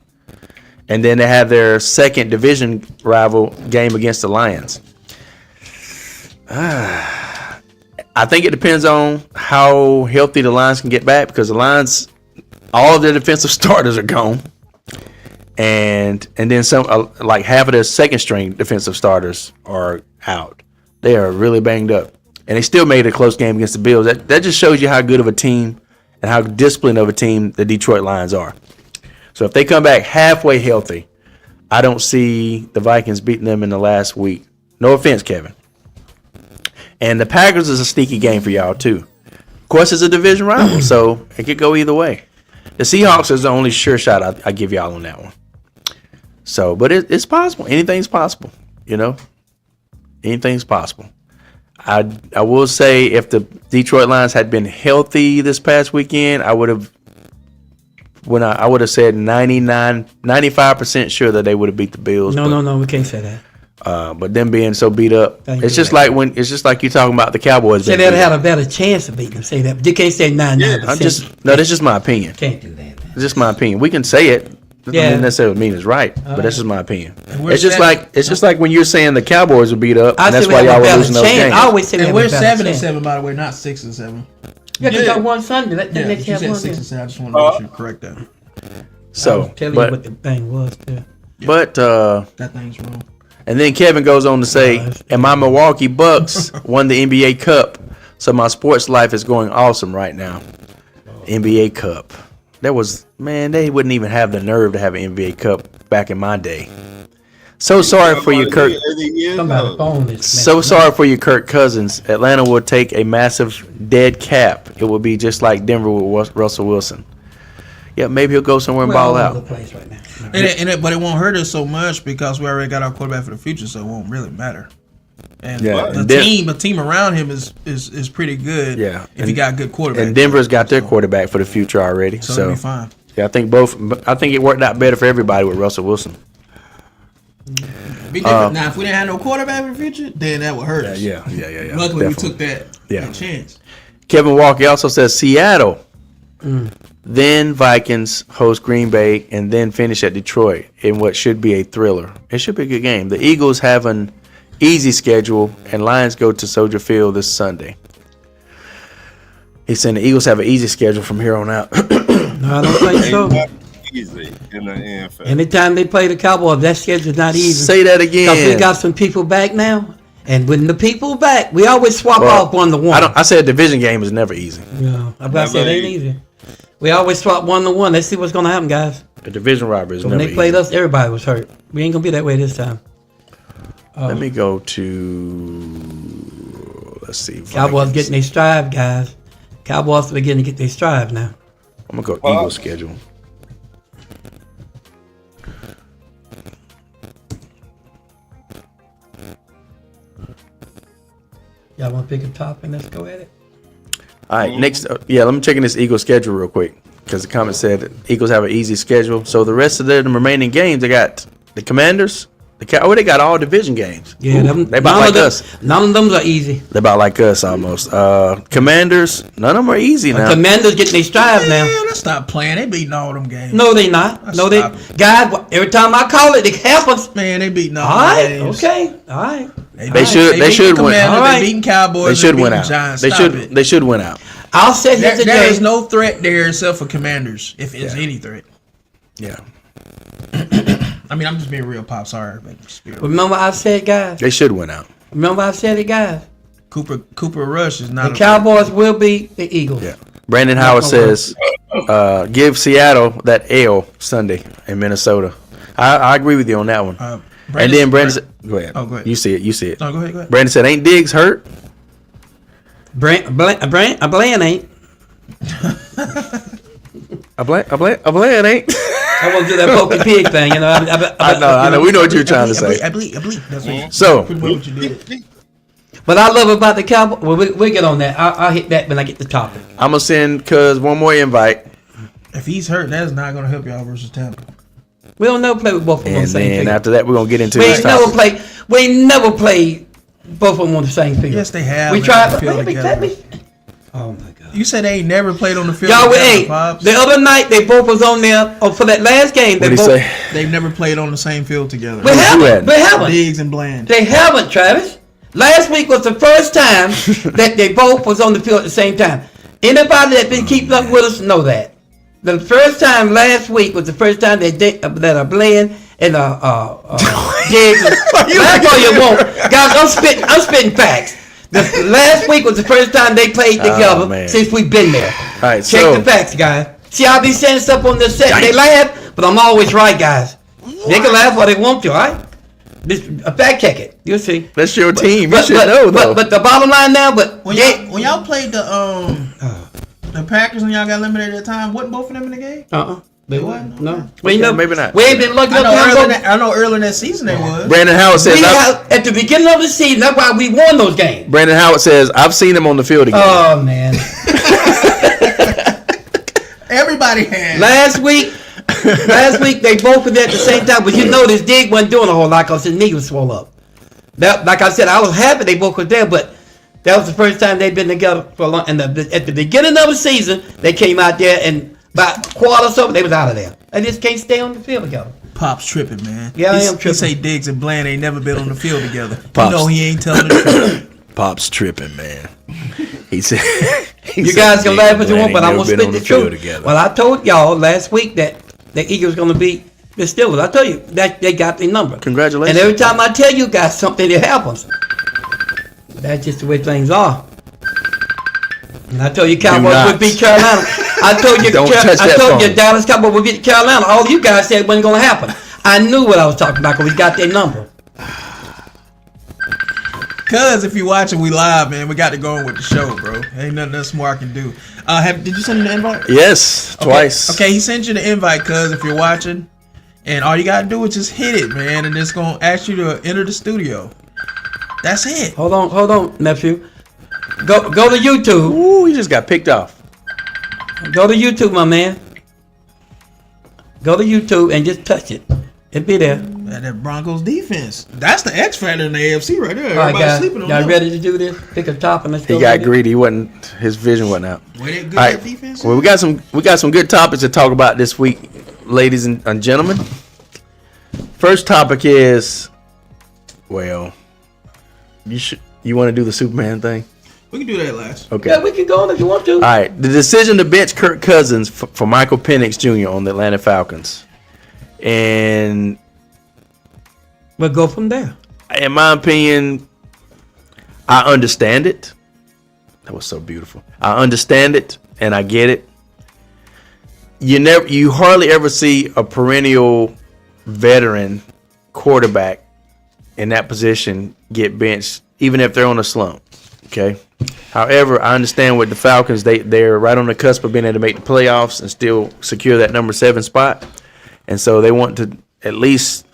And then they have their second division rival game against the Lions. I think it depends on how healthy the Lions can get back because the Lions, all of their defensive starters are gone. And then some, like half of their second string defensive starters are out. They are really banged up. And they still made a close game against the Bills. That just shows you how good of a team and how disciplined of a team the Detroit Lions are. So if they come back halfway healthy, I don't see the Vikings beating them in the last week. No offense, Kevin. And the Packers is a sneaky game for y'all, too. Of course, it's a division rival, so it could go either way. The Seahawks is the only sure shot I give y'all on that one. So, but it's possible. Anything's possible, you know? Anything's possible. I will say if the Detroit Lions had been healthy this past weekend, I would have said 95% sure that they would have beat the Bills. No, we can't say that. But them being so beat up, Thank it's you. just like you talking about the Cowboys. Say being they'd beat had up. a better chance of beating them. Say that. But you can't say 99%. That's just my opinion. Can't do that, man. It's just my opinion. We can say it. That Yeah. doesn't necessarily mean it's right, but that's just my opinion. where's It's just like when you're saying the Cowboys were beat up, and that's said why we y'all have a were better losing those chance. games. I always say we And have we're a better 7 chance. 7, by the way, not 6 and 7. Yeah, you Yeah. got one Sunday. Let Yeah, next you have said one. 6 then. and 7. I just want to make sure you correct that. So, Tell you but what the thing was. Too. That thing's wrong. and then Kevin goes on to say, and my Milwaukee Bucks won the NBA Cup, so my sports life is going awesome right now. NBA Cup. They wouldn't even have the nerve to have an NBA Cup back in my day. So sorry for you, Kirk. Somebody phone this. So sorry for you, Kirk Cousins. Atlanta will take a massive dead cap. It will be just like Denver with Russell Wilson. Yeah, maybe he'll go somewhere and ball out. Place right now. But it won't hurt us so much because we already got our quarterback for the future, so it won't really matter. And Yeah, the and team around him is pretty good. Yeah, if he got good quarterback. And Denver's got their quarterback for the future already. so it'll be fine. Yeah, I think it worked out better for everybody with Russell Wilson. Be different. Now, if we didn't have no quarterback for the future, then that would hurt us. Yeah. Luckily, Definitely. we took that chance. Kevin Walker also says Seattle, then Vikings host Green Bay, and then finish at Detroit in what should be a thriller. It should be a good game. The Eagles have an easy schedule, and Lions go to Soldier Field this Sunday. He's saying the Eagles have an easy schedule from here on out. No, I don't think so. Easy in the NFL. Anytime they play the Cowboys, that schedule's not easy. Say that again. Because we got some people back now, and when the people back, we always swap off 1-1. I said division game is never easy. Yeah, I'm about to say it ain't easy. We always swap 1-1. Let's see what's gonna happen, guys. A division robbery is When never they played easy. us, everybody was hurt. We ain't gonna be that way this time. Let me go to, let's see. Cowboys Vikings. getting their stride, guys. Cowboys are beginning to get their stride now. I'm gonna go Eagles schedule. Y'all want to pick a top and let's go at it? All right, next. Let me check in this Eagles schedule real quick because the comment said Eagles have an easy schedule. So the rest of the remaining games, they got the Commanders. They got all division games. Yeah, Ooh, they about like us. None of them are easy. They about like us almost. Commanders, none of them are easy now. Commanders getting their stride now. Man, let's stop playing. They beating all them games. No, they not. No, they. Stop. Guys, every time I call it, it happens. Man, they beating all All them right, games. okay, all right. They should beating win. Commanders, All right. They beating Cowboys. They should beating win out. Giants. They Stop should. it. They should win out. I'll sit here There today. is no threat there except for Commanders, if it's any threat. Yeah, I mean, I'm just being real, Pop. Sorry, but just be real. Remember I said, guys. they should win out. Remember I said it, guys. Cooper Rush is not The a Cowboys will beat the Eagles. Yeah. Brandon Howard says, give Seattle that L Sunday in Minnesota. I agree with you on that one. And then Brandon said, go ahead. Oh, go ahead. You see it. No, go ahead. Brandon said, ain't Diggs hurt? Bland ain't. I blame ain't. I want to do that pokey pig thing, you know. I know. We know what you're trying to say. I believe. That's what you, So, pretty much what you did. But I love about the Cowboys. Well, we'll get on that. I'll hit that when I get the topic. I'm going to send Cuz one more invite. If he's hurt, that is not going to help y'all versus Tampa. We don't never play with both of them on And the same then field. after that, we're going to get into We this ain't never topic. played. We ain't never played both of them on the same field. Yes, they have. We They tried. have to field Let me- together. Oh my God. You said they ain't never played on the field. Y'all, together, hey, Pops. the other night they both was on there. Oh, for that last game, they What do you both. say? They've never played on the same field together. We Who haven't. had? We haven't. Diggs and Bland. They haven't, Travis. Last week was the first time that they both was on the field at the same time. Anybody that been keeping up with us know that. The first time last week was the first time that Bland and Diggs. That's all you want, guys. I'm spitting facts. The last week was the first time they played together man. since we've been there. All right, Check so the facts, guys. See, I'll be saying stuff on the set. They laugh, but I'm always right, guys. They can laugh all they want to, all right? Fact check it. You'll see. That's your team. You should know, though. But the bottom line now, When y'all played the Packers and y'all got eliminated at the time, wasn't both of them in the game? They wasn't? No. We ain't Okay, never, maybe not. We ain't been lucky I enough to know earlier that season they was. Brandon Howard says, at the beginning of the season, that's why we won those games. Brandon Howard says, I've seen him on the field again. Oh, man. Everybody had. Last week, they both were there at the same time, but you notice Dig wasn't doing a whole lot because his knee was swole up. That, like I said, I was happy they both were there, but that was the first time they'd been together for a long. And at the beginning of the season, they came out there and about quarter or something, they was out of there. They just can't stay on the field together. Pop's tripping, man. Yeah, I am He tripping. say Diggs and Bland ain't never been on the field together. Pops. You know he ain't telling the truth. Pop's tripping, man. He said, You guys can laugh if you want, but I'm gonna spit the truth. Well, I told y'all last week that the Eagles gonna beat the Steelers. I tell you that they got their number. Congratulations. And every time I tell you guys something, it happens. That's just the way things are. And I told you Cowboys not. would beat Carolina. I told you Don't touch that I told you phone. Dallas Cowboys would beat Carolina. All you guys said it wasn't gonna happen. I knew what I was talking about because we got their number. Cuz if you watching, we live, man. We got to go on with the show, bro. Ain't nothing else more I can do. Did you send him the invite? Yes, twice. Okay, he sent you the invite, cuz if you're watching. And all you gotta do is just hit it, man, and it's gonna ask you to enter the studio. That's it. Hold on, nephew. Go to YouTube. Ooh, he just got picked off. Go to YouTube, my man. Go to YouTube and just touch it. It'll be there. That Broncos defense. That's the X factor in the AFC right there. All right, Everybody's guys. sleeping on Y'all them. ready to do this? Pick a top and let's go. He got with it. greedy. His vision wasn't out. Were they good All right. at defense? Well, we got some good topics to talk about this week, ladies and gentlemen. First topic is, well, you want to do the Superman thing? We can do that last. Okay. Yeah, we can go on if you want to. All right. The decision to bench Kirk Cousins for Michael Penix Jr. on the Atlanta Falcons, and We'll go from there. in my opinion, I understand it. That was so beautiful. I understand it and I get it. You hardly ever see a perennial veteran quarterback in that position get benched, even if they're on a slump. Okay. However, I understand with the Falcons, they're right on the cusp of being able to make the playoffs and still secure that number 7 spot, and so they want to at least,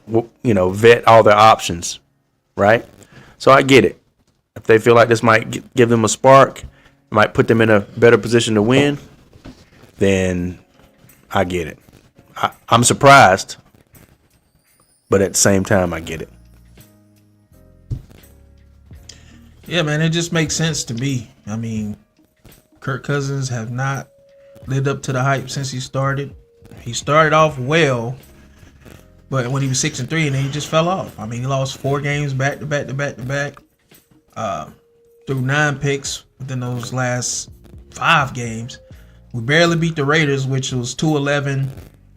vet all their options, right? So I get it. If they feel like this might give them a spark, might put them in a better position to win, then I get it. I'm surprised, but at the same time, I get it. Yeah, man, it just makes sense to me. I mean, Kirk Cousins have not lived up to the hype since he started. He started off well, but when he was 6-3, and then he just fell off. I mean, he lost 4 games back to back. Threw 9 picks within those last 5 games. We barely beat the Raiders, which was 2-11,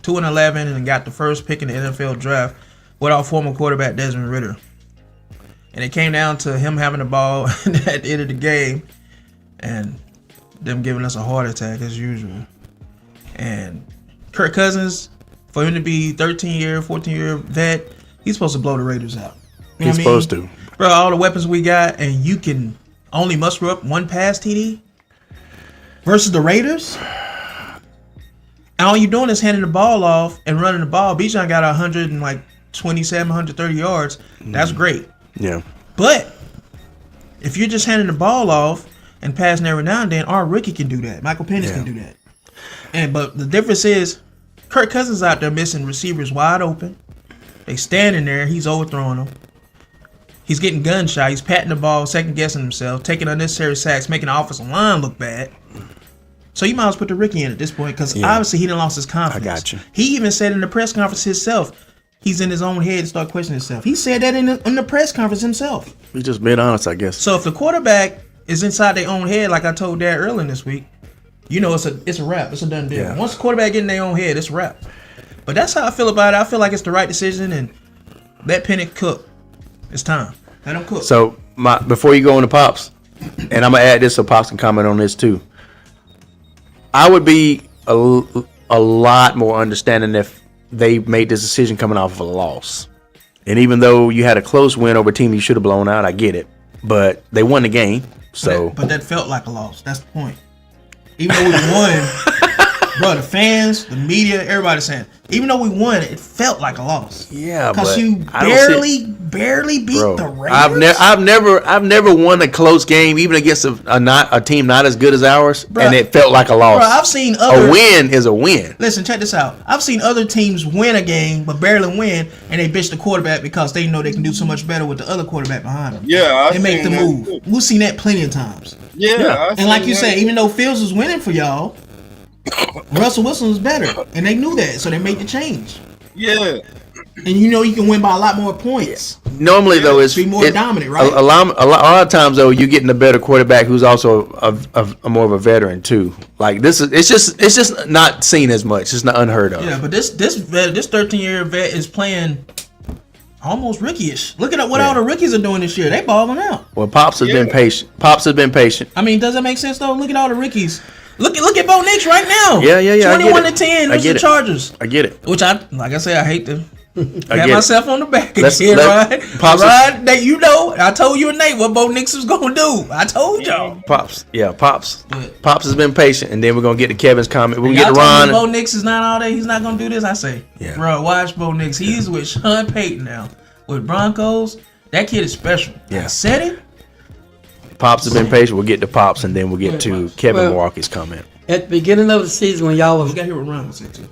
and got the first pick in the NFL draft without former quarterback Desmond Ridder. And it came down to him having the ball at the end of the game and them giving us a heart attack as usual. And Kirk Cousins, for him to be 13-year, 14-year vet, he's supposed to blow the Raiders out. You know He's what I mean? supposed to. Bro, all the weapons we got, and you can only muster up 1 pass TD versus the Raiders? And all you're doing is handing the ball off and running the ball. Bijan got 127, 130 yards. That's great. Yeah. But if you're just handing the ball off and passing every now and then, our rookie can do that. Michael Penix can do that. But the difference is Kirk Cousins out there missing receivers wide open. They standing there. He's overthrowing them. He's getting gun shy. He's patting the ball, second guessing himself, taking unnecessary sacks, making the offensive line look bad. So you might as well put the rookie in at this point because obviously he done lost his confidence. I got you. He even said in the press conference himself, he's in his own head to start questioning himself. He said that in the press conference himself. He's just being honest, I guess. So if the quarterback is inside their own head, like I told Dad earlier this week, it's a wrap. It's a done deal. Yeah. Once the quarterback get in their own head, it's a wrap. But that's how I feel about it. I feel like it's the right decision, and let Penix cook. It's time. Let him cook. So before you go on to Pops, and I'm gonna add this so Pops can comment on this too. I would be a lot more understanding if they made this decision coming off of a loss. And even though you had a close win over a team you should have blown out, I get it. But they won the game, so. But that felt like a loss. That's the point. Even though we won, bro, the fans, the media, everybody saying, even though we won, it felt like a loss. Yeah, because but you I don't see- barely beat Bro, the Raiders. I've never won a close game, even against a team not as good as ours, Bro, and it felt like a loss. Bro, I've seen other. A win is a win. Listen, check this out. I've seen other teams win a game but barely win, and they bitch the quarterback because they know they can do so much better with the other quarterback behind them. Yeah, They make the move. We've seen that plenty of times. Yeah, And like you said, even though Fields was winning for y'all, Russell Wilson was better, and they knew that, so they made the change. yeah, And you can win by a lot more points. Normally, though, it's Be more dominant, right? A lot of times, though, you're getting a better quarterback who's also a more of a veteran too. Like this is, it's just not seen as much. It's not unheard of. Yeah, but this 13-year vet is playing almost rookie-ish. Look at what all the rookies are doing this year. They balling out. Well, Pops has been patient. Pops has been patient. I mean, does that make sense though? Look at all the rookies. Look at Bo Nix right now. Yeah. I get 21 it. to 10 I was get the it. Chargers. I get it. Which like I said, I hate to I pat get it. myself on the back Let's- again, let- right? Pops- Right, that you know, I told you and Nate what Bo Nix was gonna do. I told y'all. Pops. Yeah, Pops. But- Pops has been patient, and then we're gonna get to Kevin's comment. We're gonna Y'all get to told me Ron. Bo Nix is not all that. He's not gonna do this. I say, Yeah. bro, watch Bo Nix. He's with Sean Payton now. With Broncos, that kid is special. Yeah. I said it. Pops has been patient. We'll get to Pops, and then we'll get to Kevin Well- Milwaukee's comment. At the beginning of the season, when y'all was We got to hear what Ron said too.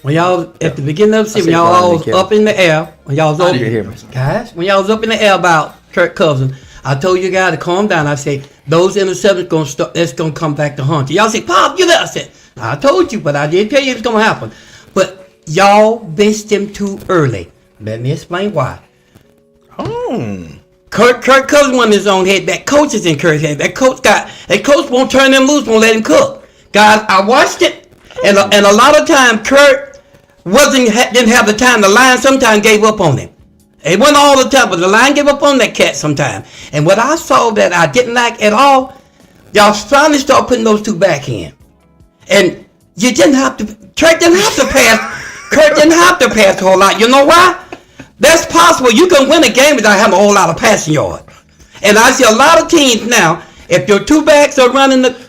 When y'all at the beginning of the season, said y'all Brian all and was Kevin. up in the air. When y'all was I up, didn't hear him. guys, when y'all was up in the air about Kirk Cousins, I told you guys to calm down. I said those interceptions gonna start. That's gonna come back to haunt you. Y'all say, Pop, you there? I said, I told you, but I didn't tell you it was gonna happen. But y'all benched him too early. Let me explain why. Oh. Kirk Cousins won his own head. That coach is in Kirk's head. That coach won't turn him loose, won't let him cook. Guys, I watched it, and a lot of time Kirk didn't have the time. The line sometimes gave up on him. It wasn't all the time, but the line gave up on that cat sometimes. And what I saw that I didn't like at all, y'all finally start putting those two back in. And you didn't have to. Kirk didn't have to pass. Kirk didn't have to pass a whole lot. You know why? That's possible. You can win a game without having a whole lot of passing yard. And I see a lot of teams now, if your two backs are running the...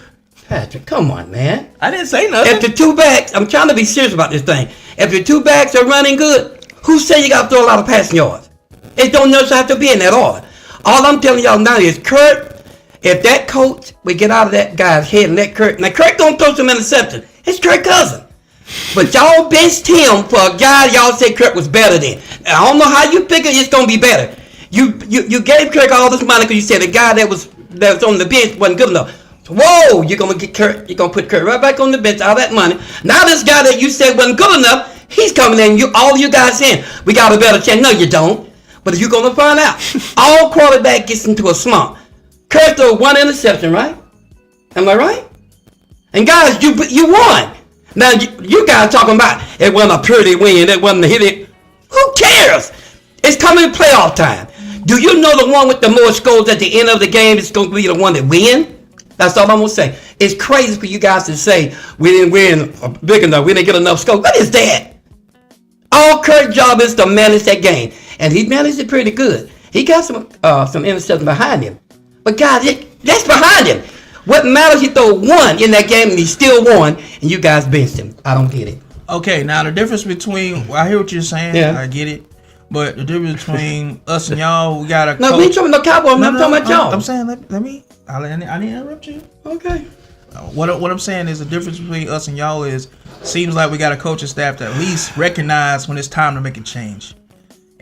Patrick, come on, man. I didn't say nothing. If the two backs... I'm trying to be serious about this thing. If your two backs are running good, who say you got to throw a lot of passing yards? It don't necessarily have to be in that order. All I'm telling y'all now is Kirk, if that coach would get out of that guy's head and let Kirk... Now, Kirk gonna throw some interceptions. It's Kirk Cousins. But y'all benched him for a guy y'all said Kirk was better than. I don't know how you figure it's gonna be better. You gave Kirk all this money because you said the guy that was on the bench wasn't good enough. Whoa, you're gonna get Kirk. You're gonna put Kirk right back on the bench. All that money. Now this guy that you said wasn't good enough, he's coming in. All you guys saying we got a better chance. No, you don't. But you're gonna find out. All quarterback gets into a slump. Kirk threw one interception, right? Am I right? And guys, you won. Now, you guys talking about it wasn't a pretty win, it wasn't a hit. Who cares? It's coming playoff time. Do you know the one with the more scores at the end of the game is going to be the one that win? That's all I'm going to say. It's crazy for you guys to say we didn't win big enough, we didn't get enough scores. What is that? All Kirk's job is to manage that game. And he managed it pretty good. He got some interceptions behind him. But guys, that's behind him. What matters, he threw one in that game and he still won, and you guys benched him. I don't get it. Okay, now the difference between I hear what you're saying. Yeah. I get it. But the difference between us and y'all, we got a No, we ain't talking about Cowboys. I'm talking about y'all. I'm saying let me. I didn't interrupt you. Okay. What I'm saying is the difference between us and y'all is seems like we got a coaching staff that at least recognize when it's time to make a change,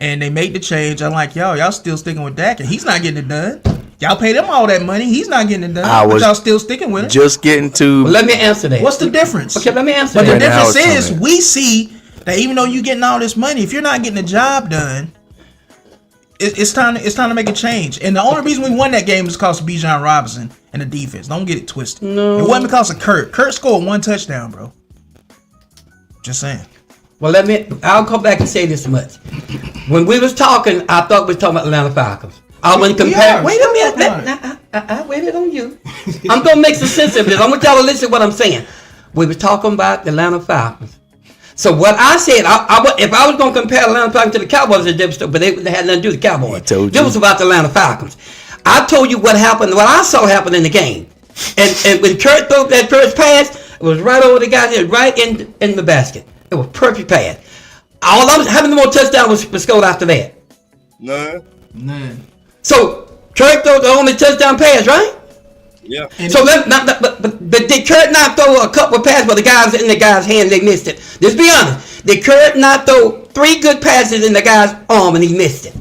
and they make the change. Unlike y'all still sticking with Dak, and he's not getting it done. Y'all paid him all that money. He's not getting it done. I But was y'all still sticking with it. Just getting to. Well, let me answer that. What's the difference? Okay, let me answer But the that. Brandon difference Howard's is coming. we see that even though you're getting all this money, if you're not getting the job done, it's time to make a change. And the only reason we won that game is because of Bijan Robinson and the defense. Don't get it twisted. No. It wasn't because of Kurt. Kurt scored one touchdown, bro. Just saying. Well, I'll come back and say this much. When we was talking, I thought we was talking about Atlanta Falcons. I want to We compare. are. Wait a minute. I waited on you. I'm going to make some sense of this. I want y'all to listen to what I'm saying. We were talking about the Atlanta Falcons. So what I said, if I was going to compare Atlanta Falcons to the Cowboys, it's a different story, but they had nothing to do with the Cowboys. I told This you. was about the Atlanta Falcons. I told you what happened, what I saw happen in the game. And when Kurt threw that first pass, it was right over the guy's head, right in the basket. It was perfect pass. All I'm having the more touchdowns was scored after that. None. So Kurt threw the only touchdown pass, right? Yeah. So but did Kurt not throw a couple of passes, but the guys in the guy's hand they missed it? Just be honest. Did Kurt not throw 3 good passes in the guy's arm and he missed it?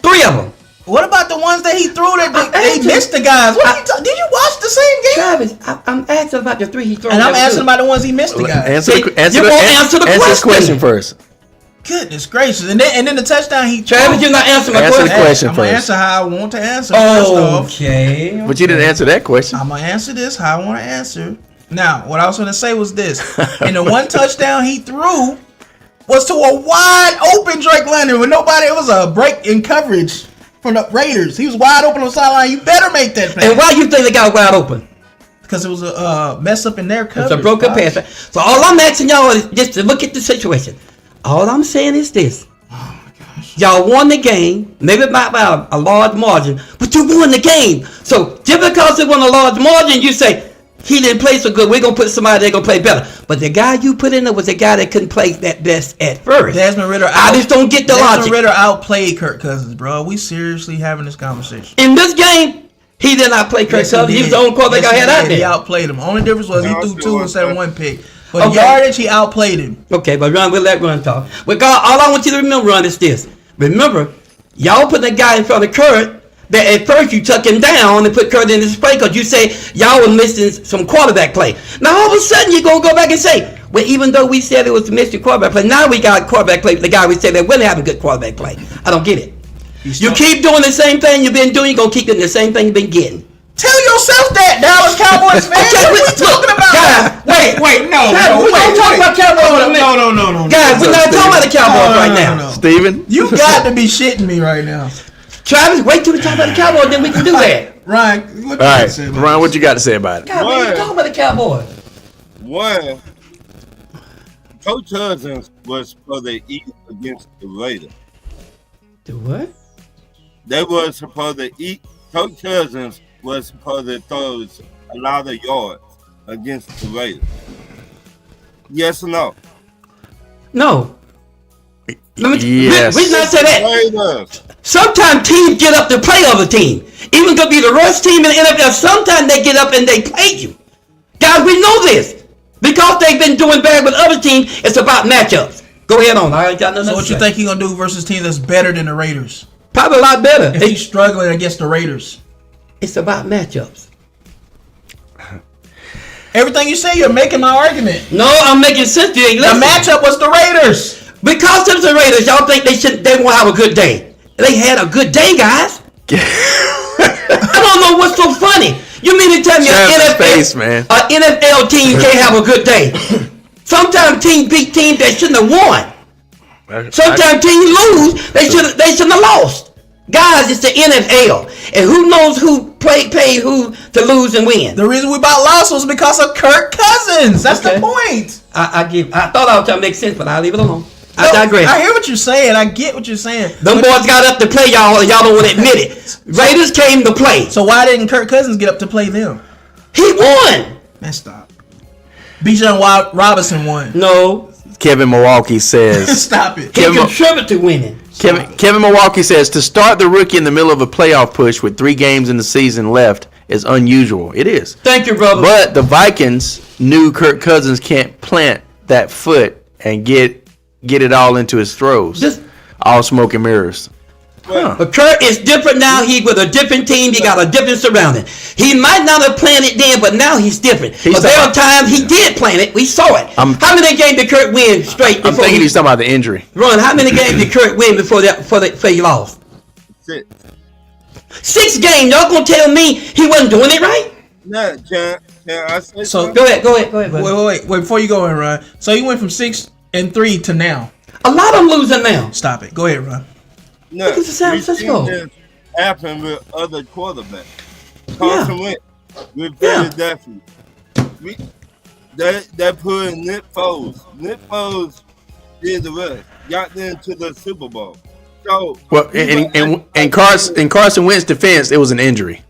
3 of them. What about the ones that he threw that I they answered- missed the guys? Did you watch the same game? Travis, I'm asking about the 3 he threw. And I'm asking about the ones he missed the guys. Answer See, you won't answer the this question. question first. Goodness gracious. And then the touchdown he Travis, threw. you're not answering my Answer the question. question I'm gonna first. answer how I want to answer. First off, Okay. But you didn't answer that question. I'm gonna answer this how I want to answer. Now, what I was gonna say was this: and the one touchdown he threw was to a wide open Drake London with nobody. It was a break in coverage from the Raiders. He was wide open on the sideline. You better make that play And why you think they got wide open? because it was a mess up in their coverage. It's a broken Pops. pass. So all I'm asking y'all is just to look at the situation. All I'm saying is this. Y'all won the game, maybe by a large margin, but you won the game. So just because they won a large margin, you say, he didn't play so good, we're going to put somebody that's going to play better. But the guy you put in there was the guy that couldn't play that best at first. Desmond Ritter. I just don't get the Desmond logic. Ritter outplayed Kirk Cousins, bro. Are we seriously having this conversation? In this game, he did not play Kirk Yes, he Cousins. He was did. the only quarterback Yes, I had he out did. there. He outplayed him. Only difference was he Yeah, threw I 2 feel instead of like 1 pick. But Okay. yardage, he outplayed him. Okay, but Ron, we'll let Ron talk. But God, all I want you to remember, Ron, is this. Remember, y'all put that guy in front of Kurt that at first you took him down and put Kurt in his play because you say y'all were missing some quarterback play. Now all of a sudden you're going to go back and say, well, even though we said it was missing quarterback play, now we got quarterback play. The guy we said that wouldn't have a good quarterback play. I don't get it. You keep doing the same thing you've been doing, you're going to keep getting the same thing you've been getting. Tell yourself that, Dallas Cowboys fan. Okay, What are we look, talking about? guys, wait, no, Guys, no, we're wait, gonna talk wait. about Cowboys in a minute. No. Guys, we're not talking about the Cowboys right now. No. Steven? You got to be shitting me right now. Travis, wait till we talk about the Cowboys, then we can do that. Ryan, what All you got to right, say about Ron, this? what you got to say about it? God, we ain't talking about the Cowboys. One, Coach Cousins was supposed to eat against the Raiders. Do what? They were supposed to eat. Coach Cousins was supposed to throw a lot of yards against the Raiders. Yes or no? No. Let me, Yes. reason I say that, Raiders. sometimes teams get up to play other team. Even could be the worst team in the NFL, sometimes they get up and they play you. Guys, we know this. Because they've been doing bad with other teams, it's about matchups. Go ahead on. I ain't got nothing So to what you say. think he gonna do versus a team that's better than the Raiders? Probably a lot better. If he's struggling against the Raiders, It's about matchups. everything you say, you're making my argument. No, I'm making sense to you. The Listen. matchup was the Raiders. Because of the Raiders, y'all think they won't have a good day. They had a good day, guys. I don't know what's so funny. You mean to tell me Travis' face, man. an NFL team can't have a good day? Sometimes teams beat teams that shouldn't have won. Sometimes teams lose, they shouldn't have lost. Guys, it's the NFL. And who knows who paid who to lose and win? The reason we bought lost was because of Kirk Cousins. That's Okay. the point. I thought I was trying to make sense, but I'll leave it alone. I No, digress. I hear what you're saying. I get what you're saying. Them boys got up to play, y'all, and y'all don't want to admit it. Raiders came to play. So why didn't Kirk Cousins get up to play them? He won. Man, stop. Bijan Robinson won. No, Kevin Milwaukee says. Stop it. he Kevin- contributed to winning. Kevin Milwaukee says to start the rookie in the middle of a playoff push with 3 games in the season left is unusual. It is. Thank you, brother. But the Vikings knew Kirk Cousins can't plant that foot and get it all into his throws. Just- All smoke and mirrors. But Kurt is different now. He with a different team. He got a different surrounding. He might not have planned it then, but now he's different. But there are times he did plan it. We saw it. How many games did Kurt win straight I'm before thinking he he's talking about the injury. run? How many games did Kurt win before he lost? 6. 6 games. Y'all gonna tell me he wasn't doing it right? Now, can I say So- something? Go ahead. Buddy. Wait. Before you go in, Ryan. So you went from 6-3 to now. A lot of them losing now. Stop it. Go ahead, Ryan. No, Look at the San we've seen Francisco. this happen with other quarterbacks. Carson Wentz with Yeah. Philadelphia. They put in Nick Foles. Nick Foles did the rest. Got them to the Super Bowl. So Well, in Carson Wentz's defense, it was an injury.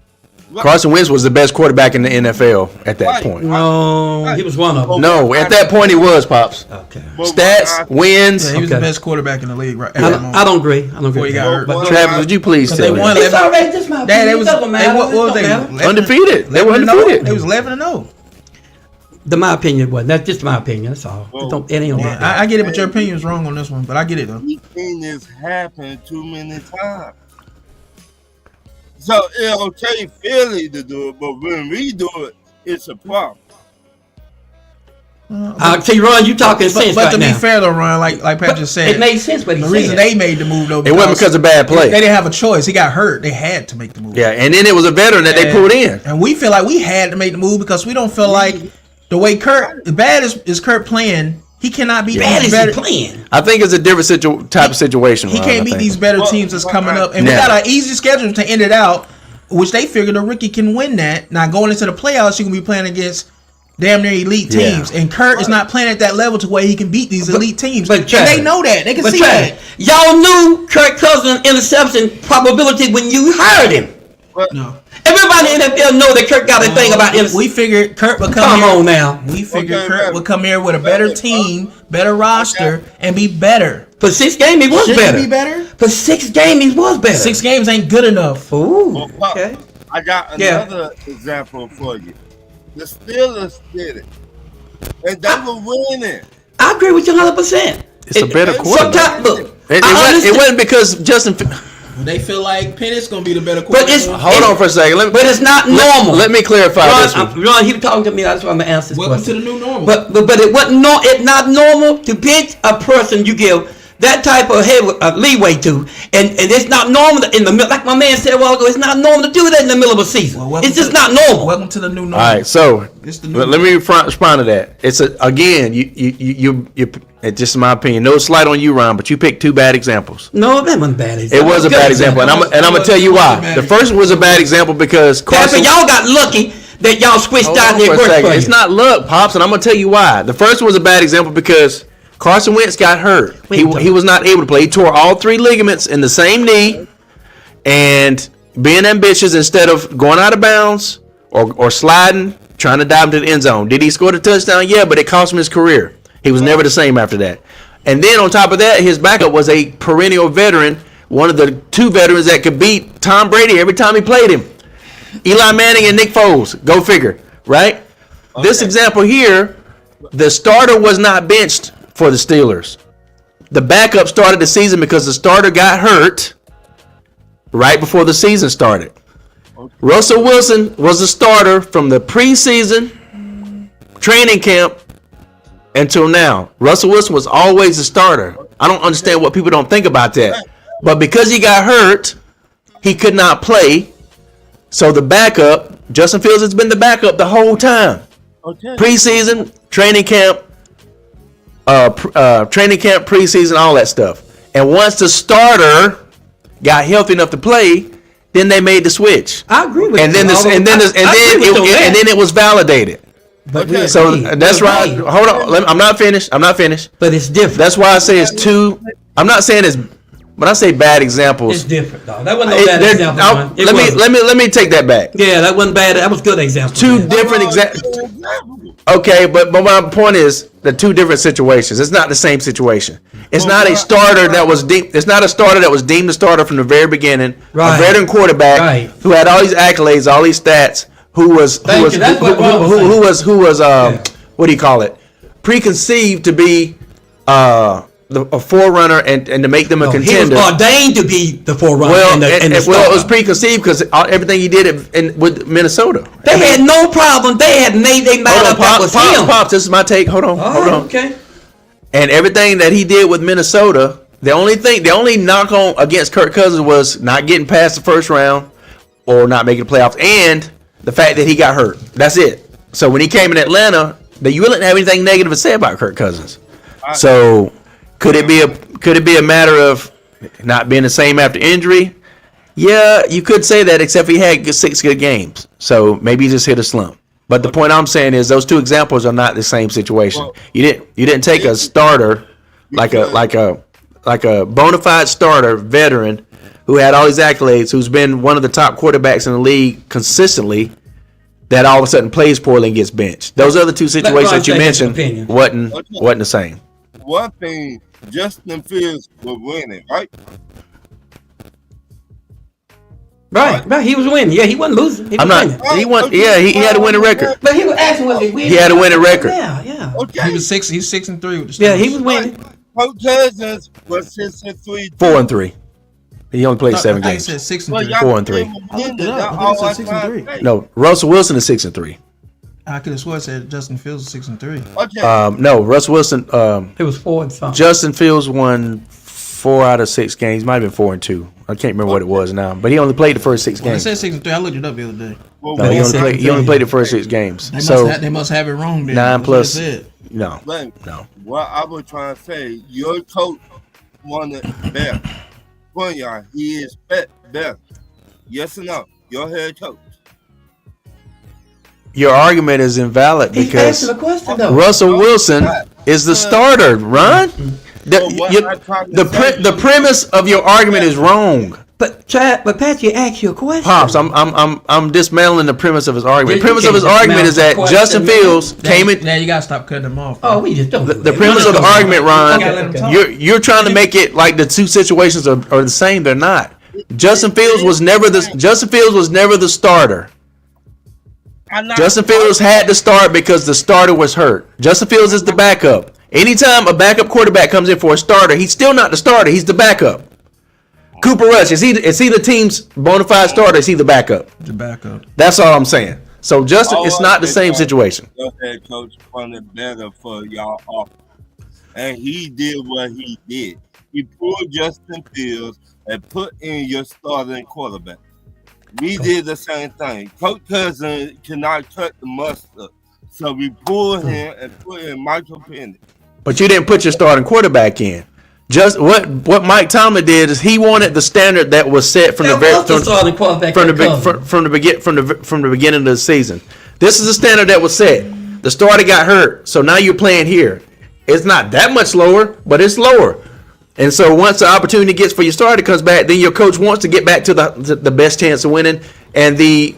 Carson Wentz was the best quarterback in the NFL at that Right. point. No, he was one of them. No, at that point he was, Pops. Okay. Stats, wins. Yeah, he was Okay. the best quarterback in the league right at I that moment. don't agree. I don't Before agree. he got hurt. Well, Travis, would you please Because tell they won me? It's all right. This my Dad, opinion. they It was doesn't matter. what was It they? don't matter. Undefeated. They were 11-0? undefeated. It was 11-0. My opinion was that's just my opinion. That's all. It ain't Yeah, about that. I get it, but your opinion is wrong on this one. But I get it though. we've seen this happen too many times. So it's okay Philly to do it, but when we do it, it's a problem. I'll tell you, Ron, you talking sense But right to now. be fair though, Ryan, like Pat just said, It made sense what he the said. reason they made the move though, It wasn't because of bad they play. didn't have a choice. He got hurt. They had to make the move. Yeah, and then it was a veteran that they And- pulled in. And we feel like we had to make the move because we don't feel like the way Kurt, as bad as Kurt playing, he cannot beat Bad these is he better. playing? I think it's a different type of situation. He Ron, can't I beat think. these better Well, teams that's coming up, and we Yeah. got an easy schedule to end it out. which they figured a rookie can win that. Now going into the playoffs, you can be playing against damn near elite teams, and Kurt is not playing at that level to where he can beat these elite teams. But and Travis, they know that. They can see Travis, that. y'all knew Kirk Cousins interception probability when you hired him. No. Everybody in the NFL know that Kirk got a thing about interception. We figured Kurt would come Come here. on now. We figured Okay, Kurt man. would come here with a better team, better roster, and be better. For 6 games, he was Shouldn't better. he be better? For 6 games, he was better. 6 games ain't good enough. Ooh. Well, Pop, Okay. I got Yeah. another example for you. The Steelers did it, and they were winning. I agree with you 100%. It's a better quarterback. Sometimes, look, It I wasn't, understand- it wasn't because Justin. They feel like Pennett's gonna be the better But quarterback. it's Hold on for a second. but it's not normal. Let me clarify this one. Ron, he was talking to me. That's why I'm gonna answer this Welcome question. to the new normal. But it wasn't it's not normal to pitch a person you give that type of leeway to, and it's not normal in the middle. Like my man said a while ago, it's not normal to do that in the middle of a season. Well, welcome It's just to- not normal. Welcome to the new normal. All right, so It's the new let me respond to that. It's again, you it's just my opinion. No slight on you, Ron, but you picked 2 bad examples. No, that wasn't bad. It was a Good bad example, and I'm gonna tell you why. The first one was a bad example because Pastor, Carson. y'all got lucky that y'all switched Hold out on and it for a worked second. for It's you. not luck, pops, and I'm gonna tell you why. The first one was a bad example because Carson Wentz got hurt. He was not able to play. He tore all 3 ligaments in the same knee, and being ambitious instead of going out of bounds or sliding, trying to dive into the end zone. Did he score the touchdown? Yeah, but it cost him his career. He was never the same after that. And then on top of that, his backup was a perennial veteran, one of the 2 veterans that could beat Tom Brady every time he played him. Eli Manning and Nick Foles. Go figure, right? This example here, the starter was not benched for the Steelers. The backup started the season because the starter got hurt right before the season started. Russell Wilson was the starter from the preseason training camp until now. Russell Wilson was always the starter. I don't understand what people don't think about that. But because he got hurt, he could not play. So the backup, Justin Fields has been the backup the whole time. Okay. Preseason, training camp, preseason, all that stuff. And once the starter got healthy enough to play, then they made the switch. I agree with And you. then it was validated. But Okay. So hey, that's but right. hey, Hold on. I'm not finished. But it's different. That's why I say it's 2. I'm not saying it's. When I say bad It's examples, different, though. That wasn't no bad there- example. I'll- man. It let wasn't. me take that back. Yeah, that wasn't bad. That was good example. 2 man. different examples. Okay, but my point is the 2 different situations. It's not the same situation. It's not a starter that was deemed. It's not a starter that was deemed a starter from the very beginning. Right. A veteran quarterback Right. who had all these accolades, all these stats. Who was Thank you. That's what Ron was saying. who was what do you call it? Preconceived to be a forerunner and to make them a He was contender. ordained to be the forerunner. Well, and the it was starter. preconceived because everything he did with Minnesota. They had no problem. They made Hold up on, that was him. Pops, this is my take. Hold on. Okay. And everything that he did with Minnesota, the only knock on against Kirk Cousins was not getting past the first round or not making the playoffs, and the fact that he got hurt. That's it. So when he came in Atlanta, you wouldn't have anything negative to say about Kirk Cousins. So could it be a matter of not being the same after injury? Yeah, you could say that, except he had 6 good games. So maybe he just hit a slump. But the point I'm saying is those 2 examples are not the same situation. You didn't take a starter like a bona fide starter veteran who had all these accolades, who's been one of the top quarterbacks in the league consistently, that all of a sudden plays poorly and gets benched. Those other 2 situations Ron that you say his mentioned opinion. wasn't the same. One thing, Justin Fields was winning, right? Right. He was winning. Yeah, he wasn't losing. He was I'm not. winning. He won. Yeah, he had a winning record. But he was asking was he winning? He had a winning record. Yeah. Okay. He was 6-3 with the Yeah, Steelers. he was winning. Coach Cousins was 6-3. 4-3. He only played 7 I games. said 6-3. Well, y'all 4-3. still I looked it winning. up. Y'all I think it always said trying to 6-3. say. No, Russell Wilson is 6-3. I could have sworn it said Justin Fields was 6-3. Okay. No, Russell Wilson. It was 4 and something. Justin Fields won 4 out of 6 games. Might have been 4-2. I can't remember what it was now. But he only played the first 6 When it games. said 6-3, I looked it up the other day. Well, No, he Well, only played the first 6 games. They must have it wrong then. 9 That's what plus. it said. No. no. What I was trying to say, your coach wanted better. For y'all, he is better. Yes or no? your head coach. Your argument is invalid He's because answering the question though. Russell Wilson is the starter, Ron. The premise of your argument is wrong. But Pat, you asked you a question. Pops, I'm dismantling the premise of his argument. The You premise of his can't argument is that dismantle the Justin question, Fields came in. Now you gotta stop cutting them off. Oh, we just don't. do The that. premise of the argument, Ron, gotta let him talk. you're trying to make it like the two situations are the same. They're not. Justin Fields was never the starter. Justin Fields had to start because the starter was hurt. Justin Fields is the backup. Anytime a backup quarterback comes in for a starter, he's still not the starter. He's the backup. Cooper Rush, is he the team's bona fide starter? Is he the backup? The backup. That's all I'm saying. So Justin, it's not the same situation. Your head coach wanted better for y'all offense, and he did what he did. He pulled Justin Fields and put in your starting quarterback. We did the same thing. Coach Cousins cannot cut the mustard, so we pulled him and put in Michael Penix. But you didn't put your starting quarterback in. Just what Mike Tomlin did is he wanted the standard that was set from the beginning of the season. This is the standard that was set. The starter got hurt, so now you're playing here. It's not that much lower, but it's lower. And so once the opportunity gets for your starter comes back, then your coach wants to get back to the best chance of winning and the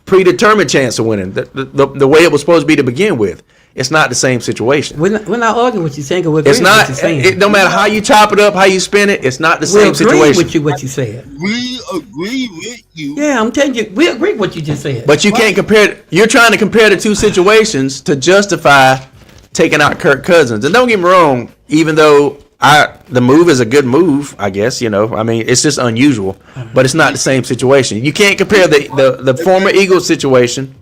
predetermined chance of winning, the way it was supposed to be to begin with. It's not the same situation. We're not arguing what you're saying. We're It's agreeing not. with what you're saying. It no matter how you chop it up, how you spin it, it's not the We're same agreeing situation. with you what you said. We agree with you. Yeah, I'm telling you, we agree with what you just said. But you can't compare. You're trying to compare the two situations to justify taking out Kirk Cousins. And don't get me wrong. Even though the move is a good move, I guess I mean, it's just unusual, but it's not the same situation. You can't compare the former Eagles situation.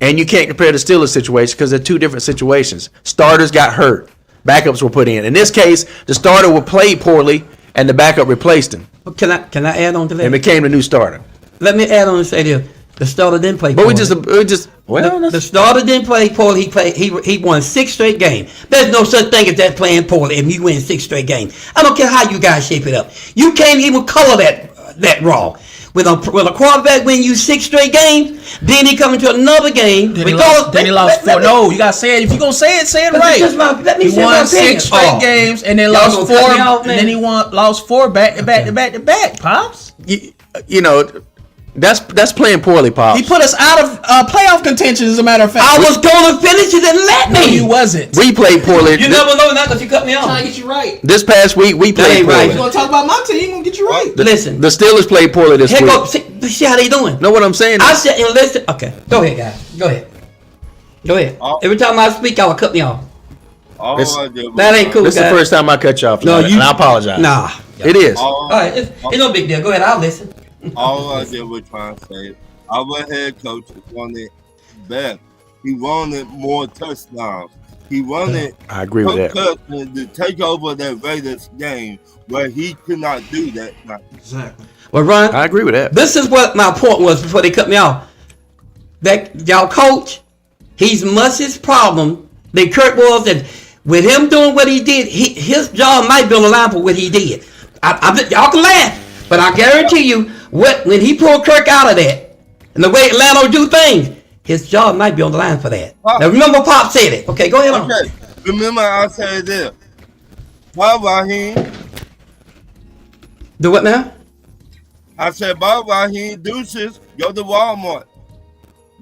And you can't compare the Steelers situation because they're two different situations. Starters got hurt. Backups were put in. In this case, the starter would play poorly and the backup replaced him Can I add on to that? and became the new starter. Let me add on and say this. The starter didn't play But poorly. the The starter didn't play poorly. He won 6 straight games. There's no such thing as that playing poorly if you win 6 straight games. I don't care how you guys shape it up. You can't even color that raw. When a quarterback win you 6 straight games, then he come into another game. Then he lost 4. No, you gotta say it. If you're gonna say it right. Let me He say my won opinion. 6 straight games and then Y'all lost gonna 4. cut me off, And man? then he lost 4 back to back. Pops. That's playing poorly, Pops. He put us out of playoff contention. As a matter of fact, I was going to finish it and let No, me. you wasn't. We played poorly. You never know that because you cut me off. Trying to get you right. This past week, we played ain't right. You poorly. gonna talk about my team? You gonna get you right. Listen. The Steelers played poorly this Here week. go. See how they doing. Know what I'm saying? I said and listen. Okay, go ahead, guys. Go ahead. Every time I speak, y'all will cut me off. All It's- I did was That ain't cool, This is the guys. first time I cut you off. No, tonight, and I apologize. Nah. It is. All right, it's no big deal. Go ahead. I'll listen. All I did was trying to say, our head coach wanted better. He wanted more touchdowns. He wanted I agree with that. Cousins to take over that Raiders game where he could not do that. Exactly. Well, Ron, I agree with that. this is what my point was before they cut me off. That y'all coach, he's Musk's problem. That Kurt was that with him doing what he did, his job might be on the line for what he did. Y'all can laugh, but I guarantee you, when he pulled Kirk out of that, and the way Atlanta do things, his job might be on the line for that. Now remember, Pop said it. Okay, go ahead on. Okay, remember I said this. Bob Raheem. Do what now? I said, Bob Raheem, deuces, go to Walmart.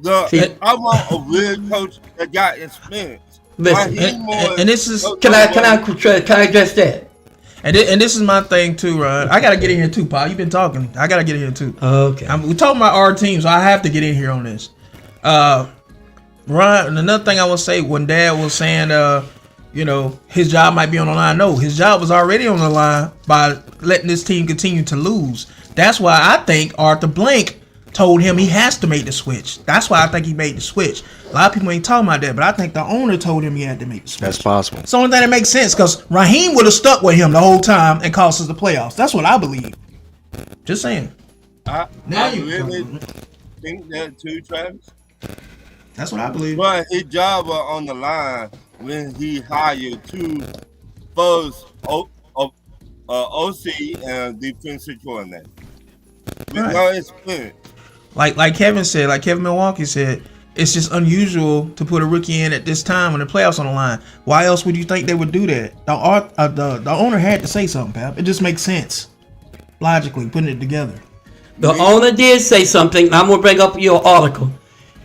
I want a real coach that got experience. Listen, and this is Can I address that? and this is my thing too, Ron. I gotta get in here too, Paul. You've been talking. I gotta get in here too. Okay. We're talking about our team, so I have to get in here on this. Ron, another thing I will say, when Dad was saying, his job might be on the line. No, his job was already on the line by letting this team continue to lose. That's why I think Arthur Blank told him he has to make the switch. That's why I think he made the switch. A lot of people ain't talking about that, but I think the owner told him he had to make the switch. That's possible. It's the only thing that makes sense, because Raheem would have stuck with him the whole time and cost us the playoffs. That's what I believe. Just saying. I you- really think that too, Travis. That's what I believe. But his job was on the line when he hired 2 first OC and defensive coordinator. With no experience. Like Kevin said, like Kevin Milwaukee said, it's just unusual to put a rookie in at this time when the playoffs on the line. Why else would you think they would do that? The owner had to say something, Pap. It just makes sense, logically, putting it together. The owner did say something, and I'm going to bring up your article.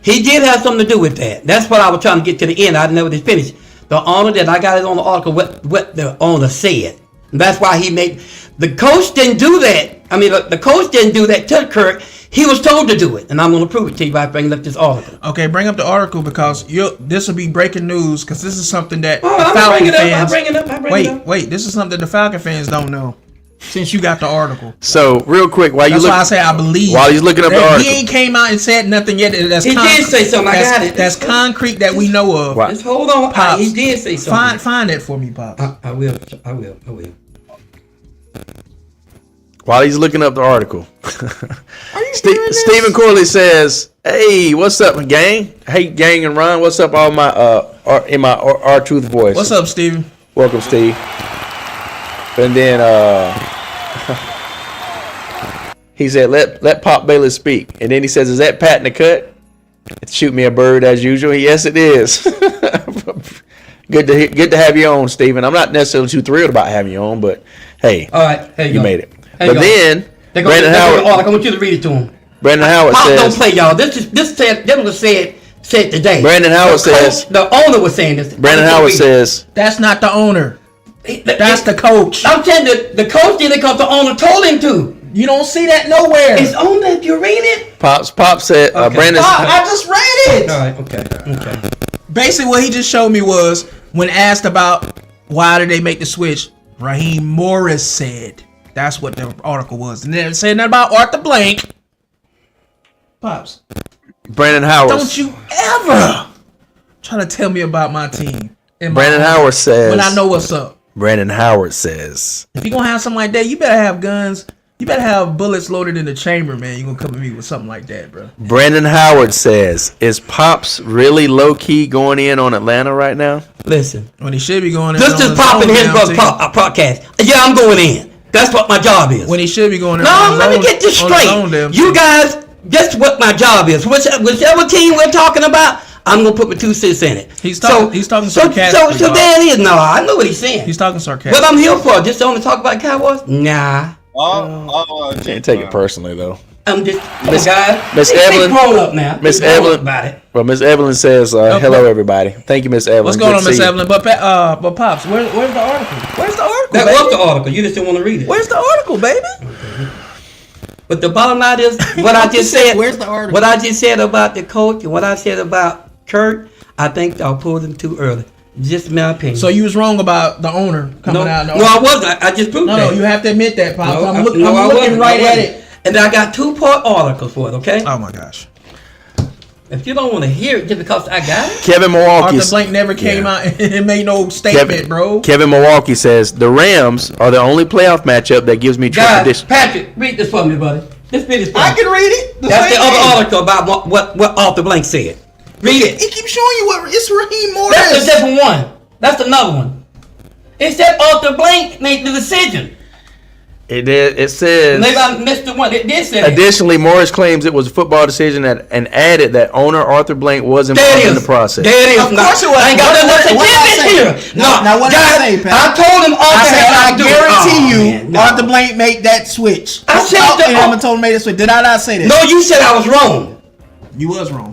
He did have something to do with that. That's what I was trying to get to the end. I never did finish. The owner, that I got it on the article, what the owner said. And that's why he made... The coach didn't do that. I mean, the coach didn't do that to Kirk. He was told to do it. And I'm going to prove it to you by bringing up this article. Okay, bring up the article because this will be breaking news because this is something that Oh, the I'm Falcon bringing it up. fans... I'm bringing it up. Wait, this is something the Falcon fans don't know since you got the article. So real quick, while That's why I say I believe. while he's looking up the He article, ain't came out and said nothing yet. That's He did say something. I got it. That's concrete that we know of. Wow. Just hold on. Pops, He did say something. Find that for me, Pops. I will. while he's looking up the article, Are you hearing this? Stephen Corley says, "Hey, what's up, gang? Hey, gang and Ron, what's up? All my in my R-Truth voice. What's up, Steven? Welcome, Steve." And then he said, "Let Pop Bailey speak." And then he says, "Is that Pat in the cut? Shoot me a bird as usual." Yes, it is. Good to have you on, Stephen. I'm not necessarily too thrilled about having you on, but hey, All right. Here you go. made it. There you But go. then They go Brandon the Howard, article. I want you to read it to him. Brandon Howard Pop don't says, play, y'all. This was said today. Brandon Howard says, the owner was saying this. Brandon Howard says, That's not the owner. That's the coach. I'm telling you, the coach did it because the owner told him to. You don't see that nowhere. It's on there if you read it. Pop said, Okay. Brandon. I just read it. All right. Okay. Basically, what he just showed me was when asked about why did they make the switch, Raheem Morris said. That's what the article was. And then saying that about Arthur Blank. Pops, Brandon Howard. don't you ever try to tell me about my team. and my Brandon own Howard says. when I know what's up. Brandon Howard says. If you're gonna have something like that, you better have guns. You better have bullets loaded in the chamber, man. You're gonna come at me with something like that, bro. Brandon Howard says, "Is Pops really low key going in on Atlanta right now?" Listen. When he should be going in. This on just his popping own his damn brother's team. podcast. Yeah, I'm going in. That's what my job is. When he should be going in. No, on his let me own- get this on his own straight. damn You team. guys, that's what my job is. Whichever team we're talking about, I'm gonna put my 2 cents in it. He's talking So sarcastically, so Bob. there it is. No, I know what he's saying. He's talking sarcastic. What I'm here for? Just only talk about Cowboys? Nah. Can't take it personally though. I'm just Miss- guys. Miss they Evelyn- grown up now. Miss They grown Evelyn- up about it. Well, Miss Evelyn says, "Hello, everybody. Thank you, Miss Evelyn. What's going Good on, to Miss see you." Evelyn? But Pops, where's the article? Where's the article? That baby? was the article. You just didn't want to read it. Where's the article, baby? But the bottom line is what I just said. Where's the article? What I just said about the coach and what I said about Kurt, I think I pulled him too early. Just my opinion. So you was wrong about the owner coming no, out. no, I wasn't. I just proved No, that. you have to admit that, Pops. No, I'm I looking wasn't. right I at wasn't. it. And I got 2-part articles for it. Okay. Oh my gosh. If you don't want to hear it just because I got it, Kevin Milwaukee. Arthur Blank never came out and made no statement, bro. Kevin Milwaukee says the Rams are the only playoff matchup that gives me guys, tradition. Patrick, read this for me, buddy. Just read this for I me. can read it. That's the same other thing. article about what Arthur Blank said. Read it. He keeps showing you what it's Raheem Morris. That's a different one. That's another one. It said Arthur Blank made the decision. It says. Maybe I missed the one. It did say that. Additionally, Morris claims it was a football decision and added that owner Arthur Blank was There involved it in is. the process. There it is. Of course it was. I ain't got nothing to What I say say? here. Now, what did I guys, say, Pat? I told him Arthur I said, had I to do it. guarantee Oh, you, man, no. Arthur Blank made that switch. I said that- and told him made that switch. Did I not say that? No, you said I was wrong. You was wrong.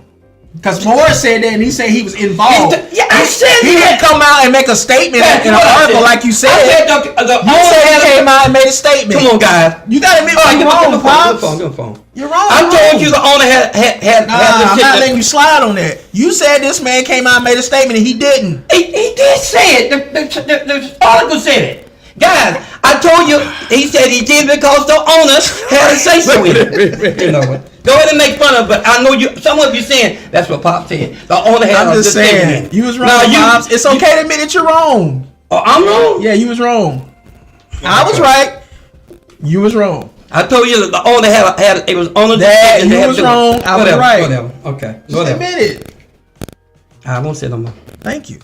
Because Morris said that and he said he was involved. Yeah, I said He that. didn't come out and make a statement That's in an what I article said. like you said. I said the You said he came out and made a statement. Come on, guys. You gotta admit All right, you're give wrong, me the phone. Pops. Give me the phone. You're wrong. I told you the owner had Nah, I'm the not letting you slide on that. You said this man came out and made a statement and he didn't. He did say it. The article said it. Guys, I told you, he said he did because the owner had a say so in it. You know what? Go ahead and make fun of it, but I know you. Some of you saying that's what Pop said. The owner had I'm a just decision in saying. it. You was wrong, Now, Pops. It's okay to admit that you're wrong. Oh, I'm wrong. Yeah, you was wrong. I was right. You was wrong. I told you that the owner had it was owner Dad, decision. you They had was to do it. wrong. I was Whatever, right. Whatever. Okay. Just Whatever. admit it. I won't say no more. Thank you.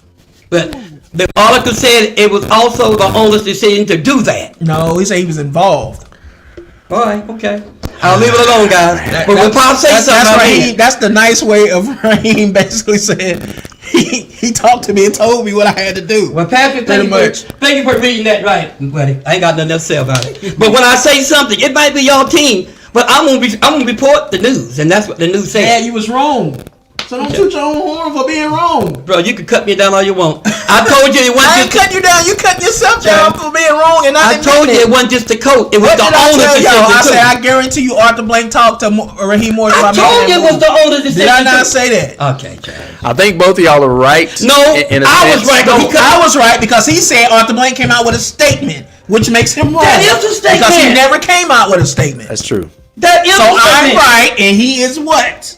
But the article said it was also the owner's decision to do that. No, he said he was involved. All right, okay. I'll leave it alone, guys. But when Pop says something, that's I Raheem. mean, That's the nice way of Raheem basically saying he talked to me and told me what I had to do. well, Patrick, Pretty much. thank you for reading that right, buddy. I ain't got nothing else to say about it. But when I say something, it might be your team, but I'm gonna report the news, and that's what the news says. Yeah, you was wrong. So don't toot your own horn for being wrong. Bro, you can cut me down all you want. I told you it wasn't I ain't just. cut you down. You cut yourself down for being wrong, and I told you it wasn't just the coach. It was What the did I owner tell that y'all? I said said I guarantee you Arthur Blank talked to Raheem Morris I about told you it was the owner that said. Did I not say that? Okay, Chad. I think both of y'all are right. No, in a I was sense. right. No, He cut- I was right because he said Arthur Blank came out with a statement, which makes him wrong. That is a statement. Because he never came out with a statement. That's true. That is So a I'm statement. right, and he is what?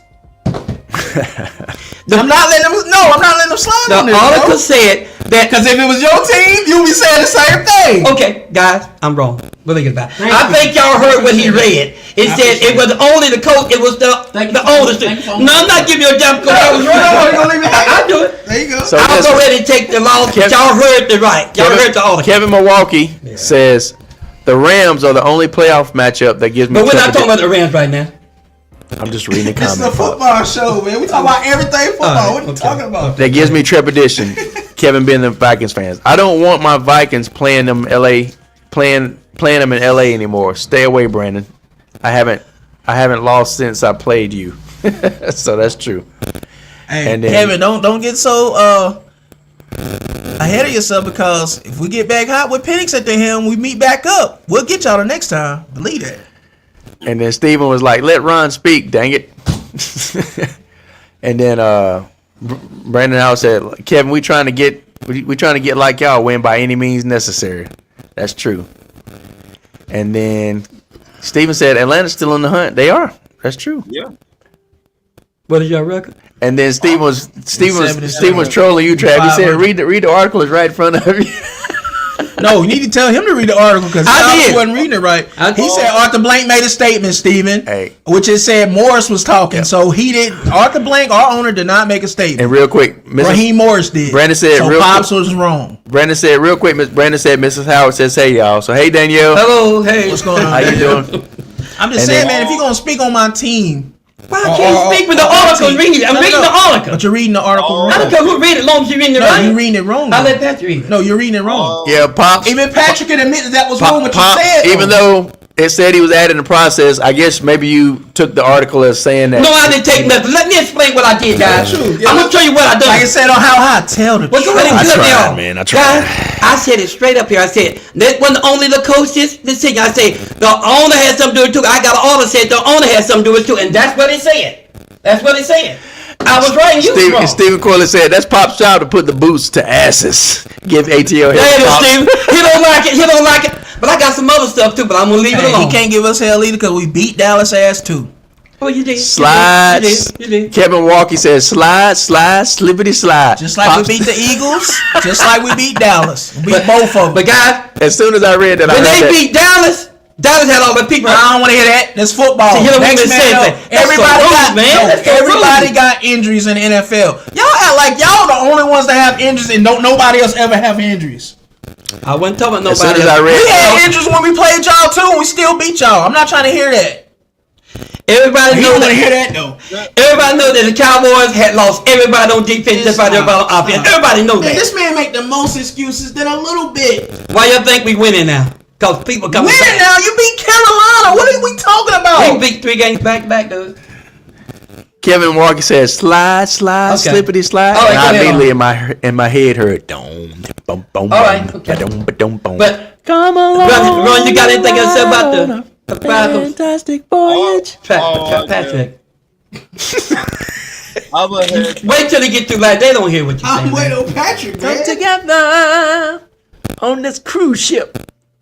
I'm not letting him. No, I'm not letting him slide The on this. article said that. Because if it was your team, you'd be saying the same thing. Okay, guys, I'm wrong. We'll think about it. Thank I you. think y'all heard what he read. It I said it appreciate was only the coach. It was the Thank you owner. for- thank you for- No, I'm not giving you a damn coach. I was No, right. you gonna leave it hanging? I'll do it. There you go. So I'll listen, go ahead and take the loss. Kevin- Y'all heard the right. Y'all heard the article. Kevin Milwaukee says the Rams are the only playoff matchup that gives me. But we're not talking trepidation. about the Rams right now. I'm just reading the This is a comment. football show, man. We talk about everything football. All right, What are you okay. talking about? That gives me trepidation. Kevin being the Vikings fans. I don't want my Vikings playing them playing them in LA anymore. Stay away, Brandon. I haven't lost since I played you. So that's true. Hey, And then- Kevin, don't get so ahead of yourself, because if we get back hot with Penix at the helm, we meet back up. We'll get y'all the next time. Believe that. And then Steven was like, "Let Ron speak, dang it." And then Brandon House said, "Kevin, we trying to get like y'all, win by any means necessary." That's true. And then Steven said, "Atlanta's still in the hunt." They are. That's true. Yeah. What is your record? And then Steven was 77. trolling you, Trav. He said, 500. read the article. It's right in front of you." No, you need to tell him to read the article, because I he did. wasn't reading it right. I He did. said Arthur Blank made a statement, Steven, Hey. which it said Morris was talking. So he did. Arthur Blank, our owner, did not make a statement. And real quick, Raheem Morris did. Brandon said so real Pops was wrong. Brandon said real quick. Brandon said, "Mrs. Howard says, hey y'all." So hey Danielle, Hello, hey. What's going on? how you doing? I'm And just saying, then- man, if you're going to speak on my team. Why can't you speak with the article? I'm reading the article. But you're reading the article Oh. I don't wrong. care who read it, as long as you're reading it No, right. you're reading it wrong. I'll though. let Patrick read it. No, you're reading it wrong. Yeah, Pops. Even Patrick can admit that was wrong what you Pop, said. even though it said he was adding the process, I guess maybe you took the article as saying that. No, I didn't take nothing. Let me explain what I did, guys. True. Yeah, I'm gonna show you what I done. Like I said on How High, tell the Well, go truth. ahead and I cut me tried, off. man, I tried. Guys, I said it straight up here. I said that wasn't only the coaches. This thing I said the owner had something to do with it too. I got an order said the owner had something to do with it too, and that's what it said. That's what it said. I was right and you was wrong. Stephen Corley said that's Pop's job to put the boots to asses. Give ATL There his it is, props. Steve. He don't like it. He don't like it. But I got some other stuff too. But I'm gonna leave it Hey, alone. he can't give us hell either, because we beat Dallas ass too. Oh, you did. Slides. You did. Kevin Walkie says slide, slippity slide. Just like Pops- we beat the Eagles, just like we beat Dallas. We beat both of them. But guys, As soon as I read that, I when heard they that. beat Dallas, Dallas had all the people. I don't want to hear that. That's football. See, you don't Next even man say up. that. That's Everybody so rude, got man. no, That's so everybody rude. got injuries in the NFL. Y'all act like y'all the only ones that have injuries, and don't nobody else ever have injuries. I wasn't talking about As soon nobody as I else. read We had that, injuries when we played y'all too, and we still beat y'all. I'm not trying to hear that. Everybody You know don't want to hear that. that though. Everybody know that the Cowboys had lost everybody on defense, just like everybody on offense. Everybody know Man, that. this man make the most excuses than a little bit. Why y'all think we winning now? Cause people coming Winning back. now, you beat Carolina. What are we talking We about? beat 3 games back to back, dude. Kevin Walkie says slide, Okay. slippity slide. All right, and go I ahead immediately on. in my head heard dom, boom, boom, All right, boom, okay. ba-dum, ba-dum, boom. But Come along, Ron, you got anything else to say about the Falcons? fantastic voyage. Patrick. I would have Wait till they get through like they don't hear what you're saying. I'm waiting on Patrick, Come man. together on this cruise ship.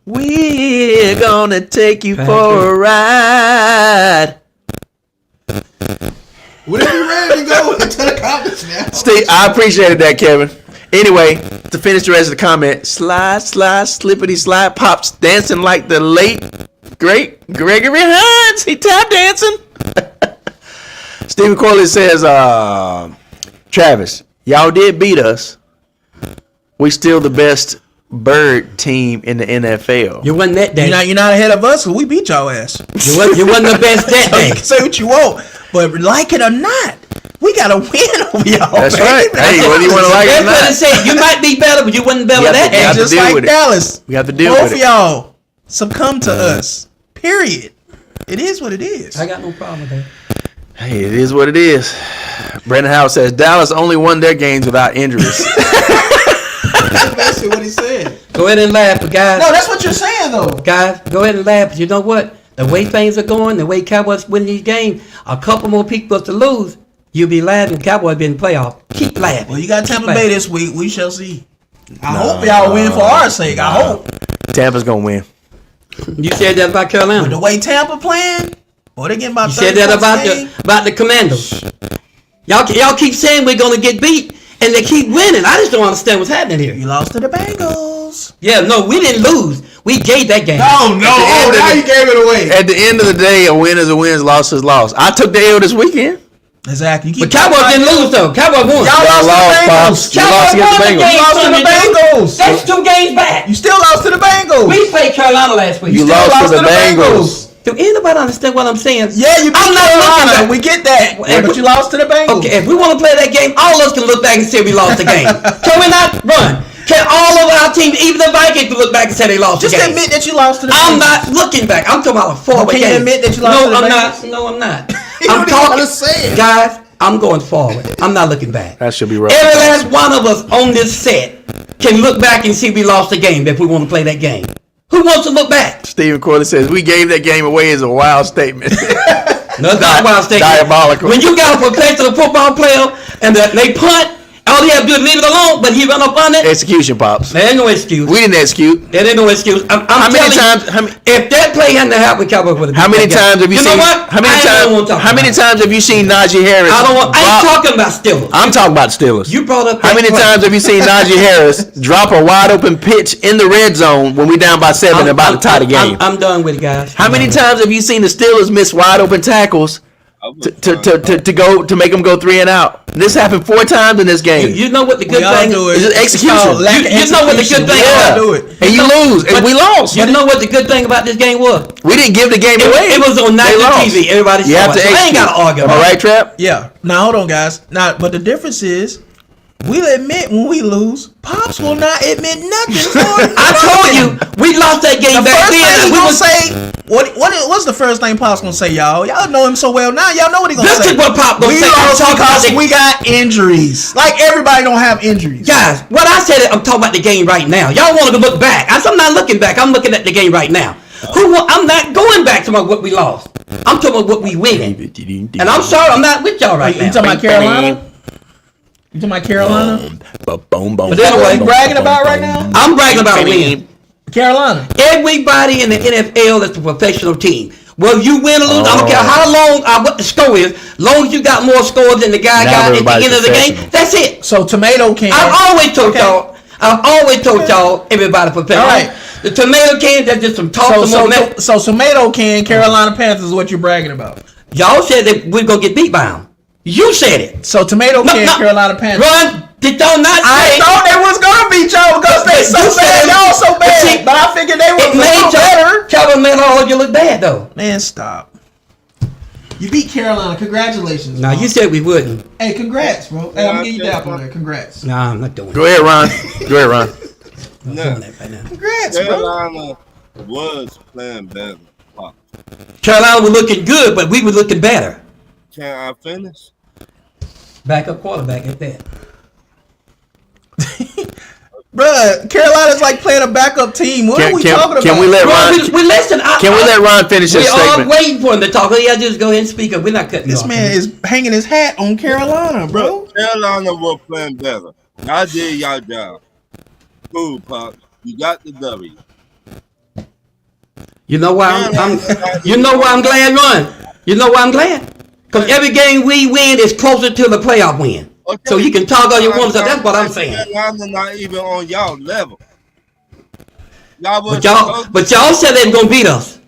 We're gonna take you Patrick. for a ride. Whenever you're ready to go into the comments now. Steve, I appreciated that, Kevin. Anyway, to finish the rest of the comment, slide, slippity slide, Pops dancing like the late, great Gregory Hines. He tap dancing. Stephen Corley says, Travis, y'all did beat us. We still the best bird team in the NFL. You wasn't that day. You're not ahead of us, 'cause we beat y'all ass. You wasn't the best that So you day. can say what you want, but like it or not, we got to win over y'all. That's baby. right. Hey, whether you want to like it or That's what I not, said. You might be better, but you wasn't better You that have to- day. you have And to just deal like with it. Dallas, we have to deal both with of it. y'all succumb to us. Period. It is what it is. I got no problem with that. Hey, it is what it is. Brandon Howard says Dallas only won their games without injuries. That's basically what he said. Go ahead and laugh, but guys. No, that's what you're saying though. Guys, go ahead and laugh. But you know what? The way things are going, the way Cowboys win these games, a couple more people to lose, you'll be laughing. Cowboys been in the playoff. Keep laughing. Well, you got Tampa Keep Bay laughing. this week. We shall see. I hope y'all win for our sake. I hope. Tampa's gonna win. You said that about But the Carolina. way Tampa playing, boy, they getting about You 30 said that points a about game. the Commandos. Y'all keep saying we're gonna get beat, and they keep winning. I just don't understand what's happening here. You lost to the Bengals. Yeah, no, we didn't lose. We gave that game. Oh no! end of Now the- you gave it away. At the end of the day, a win is a win, loss is loss. I took the L this weekend. Exactly. You But Cowboys didn't lose though. Cowboys won. Y'all Y'all lost lost, to the Pops. Bengals. You lost against the Bengals. You lost to the Bengals. That's 2 games back. You still lost to the Bengals. We played Carolina last week. You still lost to the Bengals. Do anybody understand what I'm saying? Yeah, you beat I'm not looking Carolina. back. We get that. Well, But you lost to the Bengals. Okay, if we want to play that game, all of us can look back and say we lost the game. Can we not run? Can all of our team, even the Vikings, can look back and say they lost Just the game? admit that you lost to the I'm Bengals. not looking back. I'm talking about a forward Can you game. admit that you lost no, to the I'm Bengals? not. No, I'm not. You I'm don't even talking. wanna say it. Guys, I'm going forward. I'm not looking back. That should be rough. Every last one of us on this set can look back and see we lost the game if we want to play that game. Who wants to look back? Stephen Corley says we gave that game away as a wild statement. No, it's not a wild statement. Diabolical. When you got a professional football player and they punt, all you have to do is leave it alone, but he run up on it. Execution, Pops. There ain't no excuse. We didn't execute. There ain't no excuse. I'm How many telling times? you, if that play hadn't happened, Cowboys would have. How many times have you You seen? know what? How many I don't want to times? talk How many about it. times have you seen Najee Harris? I don't want. I ain't drop- talking about Steelers. I'm talking about Steelers. You brought up. How that many play. times have you seen Najee Harris drop a wide open pitch in the red zone when we down by 7 and about to tie the game? I'm done with it, guys. How many times have you seen the Steelers miss wide open tackles to make them go 3 and out? This happened 4 times in this game. You know what the good We all thing do is? it. It's an execution. It's called lack of You know what the good execution. thing We all is? do it. And you lose, and we lost. You know what the good thing about this game was? We didn't give the game away. It was on They national lost. TV. Everybody You saw have it. to So I ain't execute. got to argue Am about I it. right, Trap? Yeah. Now hold on, guys. Now, but the difference is, we'll admit when we lose. Pops will not admit nothing. I told you we lost that game The back first thing then. he We gonna was, say, what's the first thing Pop's gonna say, y'all? Y'all know him so well now. Y'all know what he gonna This say. is what Pop gonna we say. I'm lost talking about because the- we got injuries. Like everybody don't have injuries. guys, what I said, I'm talking about the game right now. Y'all want to look back. I'm not looking back. I'm looking at the game right now. I'm not going back to what we lost. I'm talking about what we winning. And I'm sorry, I'm not with y'all right You now. talking about Carolina? You talking about Carolina? But That's what you bragging about right now? I'm bragging about winning. Carolina. Everybody in the NFL is a professional team. Well, you win or lose, I don't care how long what the score is. Long as you got more scores than the guy Now got at the everybody's end of the game, professional. that's it. So tomato can. I've always told Okay. y'all. Everybody professional. All right. The tomato can, that's just some talk. So tomato can Carolina Panthers is what you're bragging about. Y'all said that we're gonna get beat by them. You said it. So tomato No, can no. Carolina Panthers. Run. Did y'all not I say? thought they was gonna beat y'all because they so You said bad. Y'all so but bad. see, But I figured they It were made so better. y'all made all of you look bad though. Man, stop. You beat Carolina. Congratulations. Now bro. you said we wouldn't. Hey, congrats, bro. Hey, I'm gonna give you that on there. Congrats. Nah, I'm not doing Go it. ahead, Ron. Go ahead, Ron. I'm No. doing that right now. Congrats, bro. Carolina was playing better. Pop. Carolina was looking good, but we were looking better. Can I finish? Backup quarterback at that. Bruh, Carolina's like playing a backup team. What are we talking about? Can we let Bro, Ron? we listen. Can we let Ron finish his We all statement? waiting for him to talk. Yeah, just go ahead and speak up. We're not cutting This you off. man is hanging his hat on Carolina, bro. Carolina was playing better. Y'all did y'all job. Cool, Pop. You got the W. You know why you know why I'm glad, Ron? You know why I'm glad? Because every game we win is closer to the playoff win. Okay. So you can talk all you want. So that's what I'm saying. Carolina not even on y'all level. Y'all was But y'all said they was gonna beat us.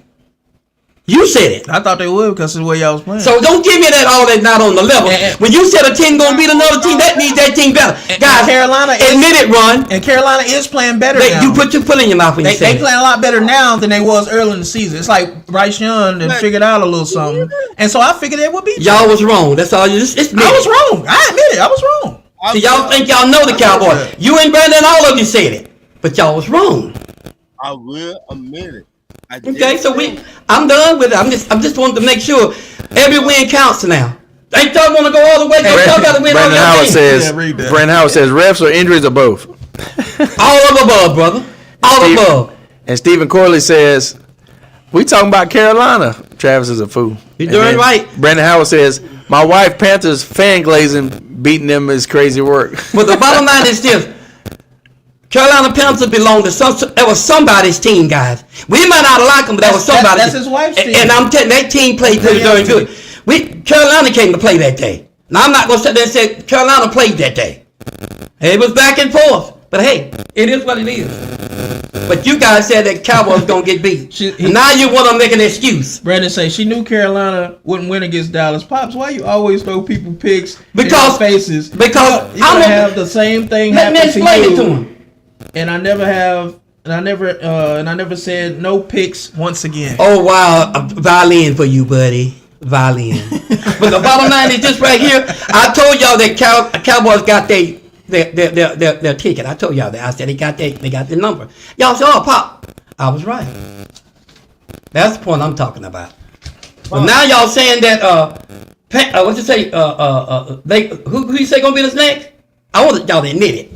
You said it. I thought they would because of the way y'all was playing. So don't give me that all that not on the level. When you said a team gonna beat another team, that means that team better. Guys, Carolina admit it, Ron. And Carolina is playing better now. You put your foot in your mouth when you They said playing a lot better now than they was early in the season. It's like Bryce Young and figured out a little something, and so I figured they would beat y'all was wrong. That's all. It's I was wrong. I admit it. I was wrong. See, y'all think y'all know the Cowboys. You and Brandon, all of you said it, but y'all was wrong. I will admit it. Okay, so I'm done with it. I'm just wanting to make sure every win counts now. Ain't y'all want to go all the way? Y'all got to win all Brandon your Howard games. says. read that. Brandon Howard says refs or injuries or both. All of above, brother. All Steve- above. And Stephen Corley says, "We talking about Carolina." Travis is a fool. You're And doing then right. Brandon Howard says, "My wife Panthers fan glazing beating them is crazy work." But the bottom line is this. Carolina Panthers belong to that was somebody's team, guys. We might not like them, but that was somebody's. That's his wife's team. And I'm telling that team played pretty darn good. Carolina came to play that day. Now I'm not gonna sit there and say Carolina played that day. It was back and forth. But hey, it is what it is. But you guys said that Cowboys gonna get beat. Now you want to make an excuse. Brandon say she knew Carolina wouldn't win against Dallas. Pops, why you always throw people picks Because- in their faces? because you gonna have the same thing Let me happen to explain you. it to him. And I never have, and I never said no picks once again. Oh wow, a violin for you, buddy. Violin. But the bottom line is this right here. I told y'all that Cowboys got their ticket. I told y'all that. I said they got the number. Y'all said, "Oh, Pop, I was right." That's the point I'm talking about. But now y'all saying that what you say? Who you say gonna beat us next? I want y'all to admit it.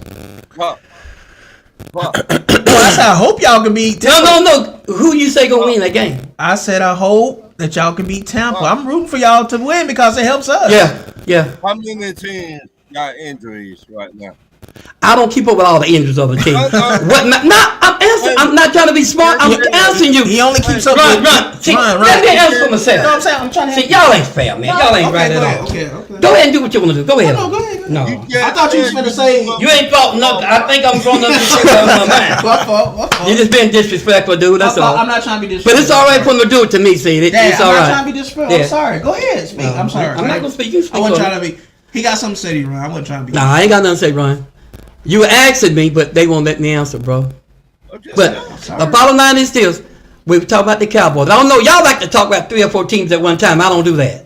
Well, I said I hope y'all can beat Tampa. No. Who you say gonna win that game? I said I hope that y'all can beat Tampa. I'm rooting for y'all to win because it helps us. Yeah. How many teams got injuries right now? I don't keep up with all the injuries of the team. What? I'm answering. I'm not trying to be smart. I'm answering you. He only keeps up Run. with See, Run. let me answer for myself. You know what I'm saying? I'm trying to See, y'all ain't fair, man. Y'all ain't right at all. Okay. Go ahead and do what you want to do. Go ahead. No, go ahead. No. I thought you was finna say. You ain't thought nothing. I think I'm grown up to shit out of my mind. My fault. You just being disrespectful, dude. That's all. I'm not trying to be But disrespectful. it's all right for them to do it to me, see. It's all I'm not right. trying to be disrespectful. Yeah. I'm sorry. Go ahead. Speak. I'm sorry. I'm not gonna speak. You speak. I wasn't on trying it. to be. He got something to say to you, Ron. I wasn't trying to be. Nah, I ain't got nothing to say, Ryan. You were asking me, but they won't let me answer, bro. But the bottom line is this. We were talking about the Cowboys. I don't know. Y'all like to talk about 3 or 4 teams at one time. I don't do that.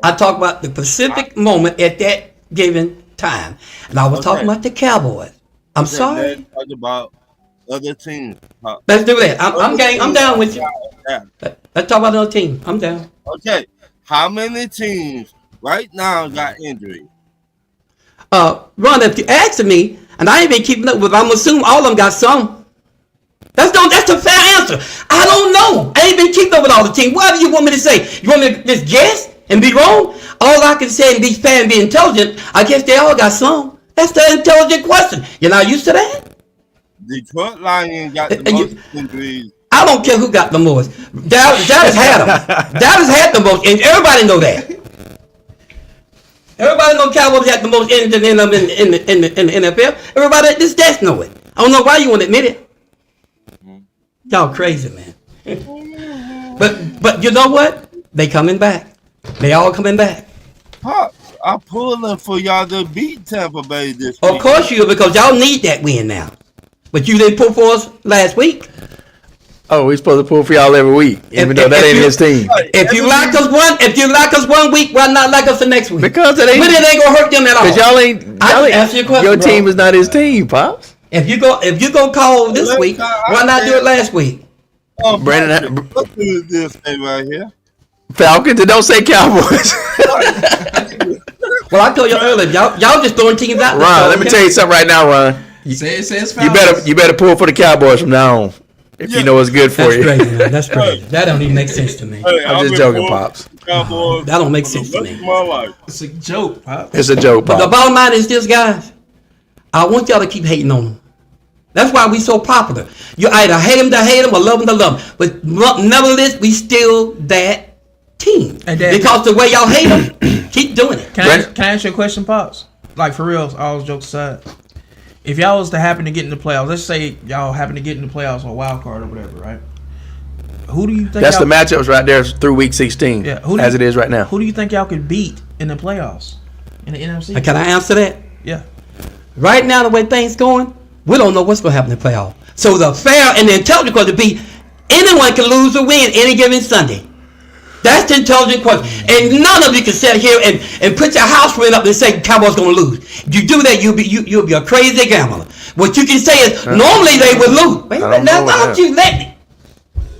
I talk about the specific moment at that given time. And I was talking about the Cowboys. I'm sorry. Let's talk about other teams. Let's do that. I'm game. I'm down with you. Yeah. Let's talk about another team. I'm down. Okay. How many teams right now got injuries? Ron, if you asking me, and I ain't been keeping up with, I'm assuming all of them got some. That's a fair answer. I don't know. I ain't been keeping up with all the teams. What do you want me to say? You want me to just guess and be wrong? All I can say and be fair and be intelligent, I guess they all got some. That's the intelligent question. You're not used to that? Detroit Lions got the And most injuries. I don't care who got the most. Dallas had them. Dallas had the most, and everybody know that. Everybody know Cowboys had the most injuries in the NFL. Everybody at this desk know it. I don't know why you want to admit it. Y'all crazy, man. But you know what? They coming back. They all coming back. Pops, I'm pulling for y'all to beat Tampa Bay this week. Of course you, because y'all need that win now. But you didn't pull for us last week. Oh, we supposed to pull for y'all every week, even though that ain't his team. If you like us one week, why not like us the next week? Because it ain't. But it ain't gonna hurt them at all. Because y'all ain't. Answer your question, Your bro. team is not his team, pops. If you go call this week, why not do it last week? Oh, Brandon- Look at this thing right here. Falcons, and don't say Cowboys. Well, I told you earlier, y'all just throwing teams out. Ron, let me tell you something right now, Ron. It says You better pull for the Cowboys from now on. If you know what's good for That's you. crazy, man. That's crazy. That don't even make sense to me. Hey, I'm I've just been joking, pulling Pops. for the Cowboys That don't make for the sense to rest me. of my life. It's a joke, Pop. It's a joke, But the Pops. bottom line is this, guys. I want y'all to keep hating on them. That's why we so popular. You either hate them or love them to love them. But nevertheless, we still that team. And that- Because the way y'all hate them, keep doing it. Can I ask you a question, Pops? Like, for real, all jokes aside. If y'all was to happen to get in the playoffs, let's say y'all happen to get in the playoffs or wild card or whatever, right? Who do you think? That's the y'all- matchups right there through week 16, Yeah, as it is right now. Who do you think y'all could beat in the playoffs in the NFC? Can I answer that? Yeah. Right now, the way things going, we don't know what's going to happen in the playoff. So the fair and the intelligent question to be, anyone can lose or win any given Sunday. That's the intelligent question. And none of you can sit here and put your house rent up and say Cowboys going to lose. If you do that, you'll be a crazy gambler. What you can say is, normally they would lose. Wait a minute, now don't you let me.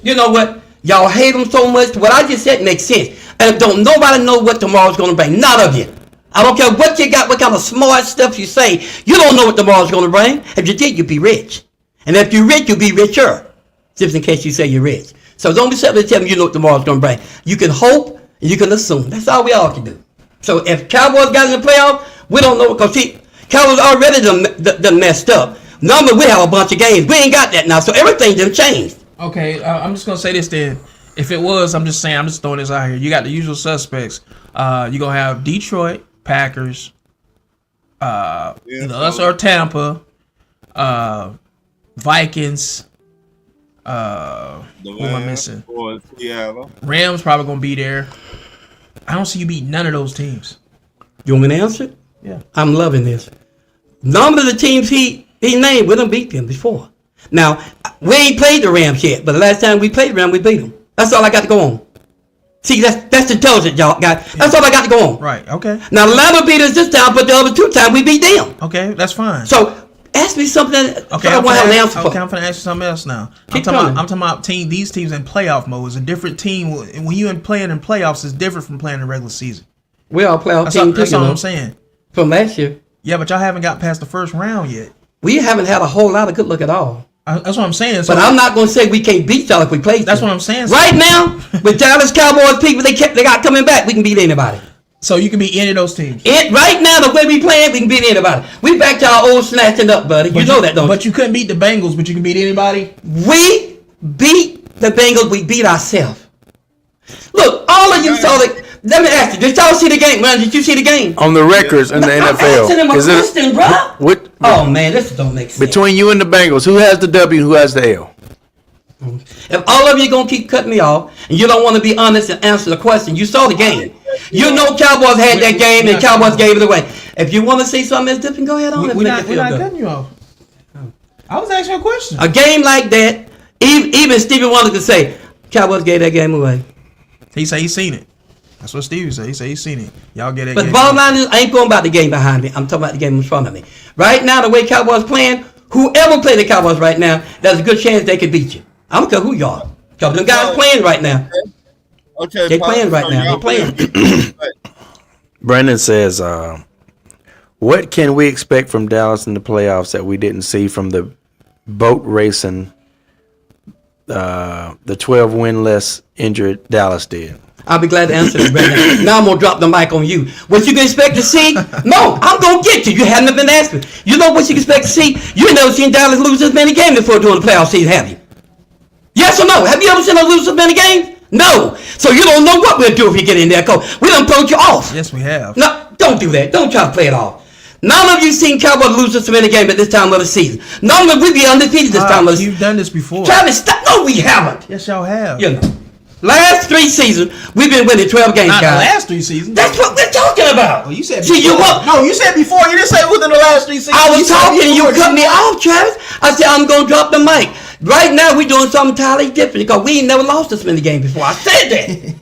You know what? Y'all hate them so much. What I just said makes sense. And don't nobody know what tomorrow's going to bring. None of you. I don't care what you got, what kind of smart stuff you say. You don't know what tomorrow's going to bring. If you did, you'd be rich. And if you're rich, you'll be richer. Just in case you say you're rich. So don't be sitting there telling me you know what tomorrow's going to bring. You can hope and you can assume. That's all we all can do. So if Cowboys got in the playoff, we don't know. Because see, Cowboys already done messed up. Number, we have a bunch of games. We ain't got that now. So everything done changed. Okay, I'm just gonna say this then. If it was, I'm just throwing this out here. You got the usual suspects. You're gonna have Detroit, Packers, either us or Tampa, Vikings. Who am I missing? Or Seattle. Rams probably gonna be there. I don't see you beat none of those teams. You want me to answer it? Yeah. I'm loving this. None of the teams he named, we done beat them before. Now, we ain't played the Rams yet, but the last time we played the Rams, we beat them. That's all I got to go on. See, that's intelligent, y'all guys. That's all I got to go on. Right. Okay. Now, Atlanta beat us this time, but the other two times we beat them. Okay, that's fine. So, ask me something that Okay, I want to have an answer for. I'm gonna ask you something else now. I'm Keep talking coming. about these teams in playoff mode. It's a different team. When you playing in playoffs, it's different from playing in regular season. We all play our That's team all, that's too, all you know, I'm saying. from last year. Yeah, but y'all haven't got past the first round yet. We haven't had a whole lot of good look at all. That's what I'm saying. So But I'm not going to say we can't beat y'all if we play. That's them. what I'm saying. Right now, with Dallas Cowboys people, they got coming back. We can beat anybody. So you can beat any of those teams. Right now, the way we playing, we can beat anybody. We back to our old snatching up, buddy. You know that, don't But you couldn't beat the Bengals, but you can beat anybody. We beat the Bengals. We beat ourselves. Look, all of you saw the. Let me ask you. Did y'all see the game, man? Did you see the game? On the records in the I'm NFL, asking him a question, bro. what Oh man, this don't make sense. between you and the Bengals? Who has the W? Who has the L? If all of you gonna keep cutting me off and you don't want to be honest and answer the question, you saw the game. You know Cowboys had that game and Cowboys gave it away. If you want to say something that's different, go ahead on and We're make not it feel good. cutting you off. I was asking you a question. A game like that, even Stevie Wonder could say, Cowboys gave that game away. He said he's seen it. That's what Stevie said. He said he's seen it. Y'all get it. But the bottom line is, I ain't going about the game behind me. I'm talking about the game in front of me. Right now, the way Cowboys playing, whoever play the Cowboys right now, there's a good chance they could beat you. I don't care who you are. Because them guys playing right now. Okay, They playing right now. They playing. Brandon says, "What can we expect from Dallas in the playoffs that we didn't see from the boat racing, the 12 winless injured Dallas did?" I'll be glad to answer that, Brandon. Now I'm going to drop the mic on you. What you can expect to see? No, I'm going to get you. You haven't been asking. You know what you can expect to see? You ain't never seen Dallas lose this many games before during the playoff season, have you? Yes or no? Have you ever seen us lose this many games? No. So you don't know what we'll do if you get in there, coach. We done told you off. Yes, we have. No, don't do that. Don't try to play it off. None of you seen Cowboys lose this many games at this time of the season. None of us we be undefeated this time of the season. You've done this before. Travis, stop. No, we haven't. Yes, y'all have. You know. Last 3 seasons, we've been winning 12 games, Not the guys. last 3 seasons. That's what we're talking about. Oh, you said See, you before. what? No, you said before. You didn't say within the last 3 seasons. I was said talking, you before. cut me off, Travis. I said, I'm going to drop the mic. Right now, we're doing something entirely different because we ain't never lost this many games before. I said that.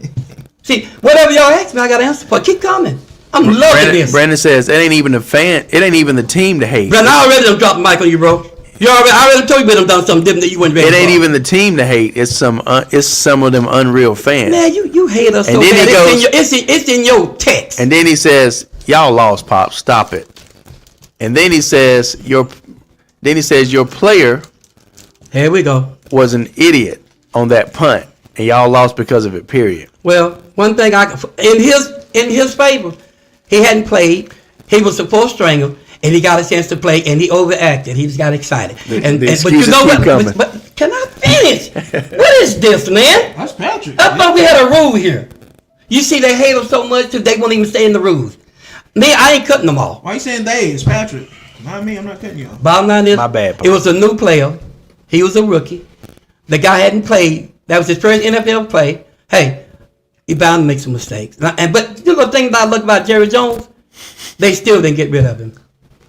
See, whatever y'all ask me, I got to answer for. Keep coming. I'm loving this. Brandon says, "It ain't even the fan. It ain't even the team to hate. Brandon, I already done dropped the mic on you, bro. I already told you we done done something different that you weren't ready It ain't for. even the team to hate. It's some of them unreal fans." Man, you hate us And so then bad. he goes- It's in your text. And then he says, "Y'all lost, Pop. Stop it." And then he says, your player Here we go. was an idiot on that punt, and y'all lost because of it. Period. Well, one thing in his favor, he hadn't played. He was the fourth stringer, and he got a chance to play, and he overacted. He just got excited. The But you excuses know keep what? coming. But can I finish? What is this, man? That's Patrick. I thought we had a rule here. You see, they hate him so much that they won't even stay in the rules. Me, I ain't cutting them off. Why you saying they? It's Patrick. Not me. I'm not cutting you off. Bottom line is, My bad, Pop. it was a new player. He was a rookie. The guy hadn't played That was his first NFL play. Hey, he bound to make some mistakes. But you know the thing that I look about Jerry Jones? They still didn't get rid of him.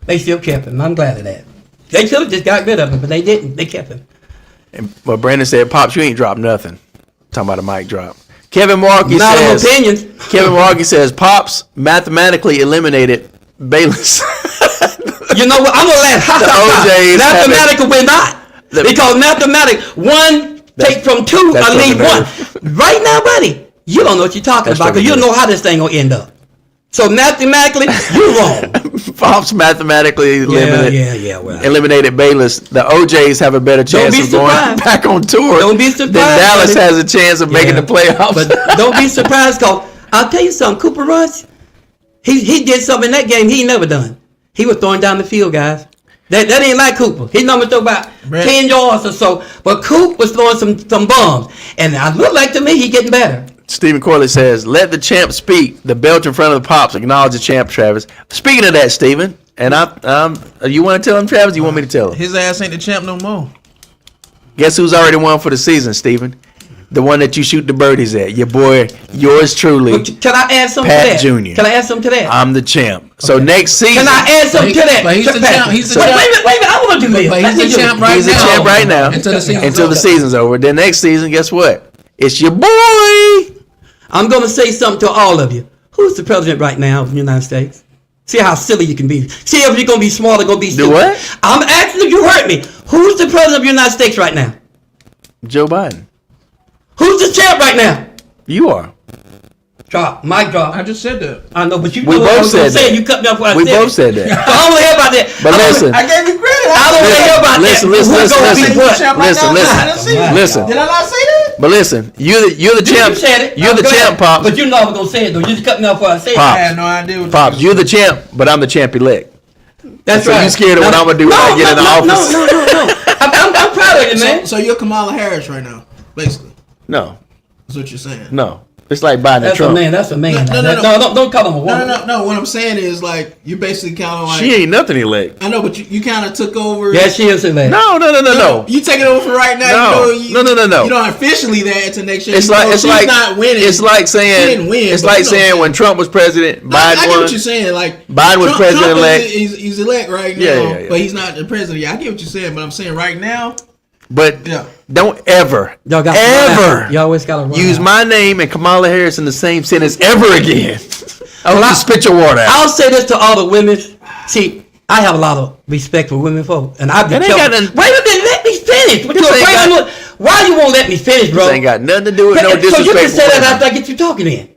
They still kept him. I'm glad of that. They should have just got rid of him, but they didn't. They kept him. But Brandon said, "Pops, you ain't dropped nothing." Talking about a mic drop. Kevin Markey Not says, opinions. Kevin Markey says, "Pops mathematically eliminated Bayless." You know what? I'm gonna laugh. The OJs Mathematical, we're not. Because mathematics, one take from two that's or leave from one. Right now, buddy, you don't know what you're talking That's about because you from don't know how this thing gonna end up. So mathematically, you're wrong. Pops mathematically eliminated Bayless. The OJs have a better chance be of going surprised. back on tour. Don't be surprised, Then Dallas buddy. has a chance of making the playoffs. But don't be surprised, cause I'll tell you something. Cooper Rush, he did something in that game he ain't never done. He was throwing down the field, guys. That ain't like Cooper. He normally throw about 10 yards or so, but Coop was throwing some bombs, and I look like to me he getting better. Stephen Corley says, "Let the champ speak. The belt in front of the Pops. Acknowledge the champ, Travis." Speaking of that, Stephen, and you want to tell him, Travis? Or you want me to tell him? His ass ain't the champ no more. Guess who's already won for the season, Stephen? The one that you shoot the birdies at. Your boy, yours truly, But can I add something Pat to that? Jr. Can I add something to that? I'm the champ. So next season, Can I add something to that? But he's the champ. He's the wait, champ. wait a minute. I want to do this. But Let me he's do the it. champ right he's the now. champ right now. Until the season's over. Then next season, guess what? It's your boy. I'm going to say something to all of you. Who's the president right now of the United States? See how silly you can be. See if you're going to be smart or going to be stupid. what? I'm asking if you heard me. Who's the president of the United States right now? Joe Biden. Who's the champ right now? You are. Drop. Mic drop. I just said that. I know, but you We know what I both was going to said say. that. You cut me off what I We said. both said that. So I don't want to hear about that. But listen. I gave you credit. I don't want to hear about Listen, that. listen, Who's listen, gonna be listen. what? Listen. Did I not say that? But listen, you're the champ. You said it. You're the Go ahead. champ, Pops. But you know I was going to say it, though. You just cut me off what I said. Pops. I had no idea what Pops, you're the champ, but I'm the champ elect. That's So right. you scared of what I'm gonna do when I get in the office? No. I'm proud of you, man. So you're Kamala Harris right now, basically. No, That's what you're saying. no. It's like Biden and That's a Trump. man. That's a man. No. Don't call him a woman. No. What I'm saying is like you basically kind of like. She ain't nothing elect. I know, but you kind of took over. Yeah, she is a man. No. You take it over for right now. No. You know, No. You don't officially that until next year. It's You know like she's not winning. It's like She saying didn't win, it's but like you know what I'm saying saying. when Trump was president, I Biden get won. what you're saying. Like Biden was president-elect. He's elect right now, Yeah. but he's not the president. Yeah, I get what you're saying, but I'm saying right now. But Yeah. don't ever, Y'all got ever You always got to use my name and Kamala Harris in the same sentence ever again. I'll spit your water out. I'll say this to all the women. See, I have a lot of respect for women folk, and I've been That ain't got careful. nothing- Wait a minute, let me finish. What This you ain't afraid got- of? Why you won't let me finish, bro? This ain't got nothing to do with no So disrespect. you can say for that women. after I get you talking in.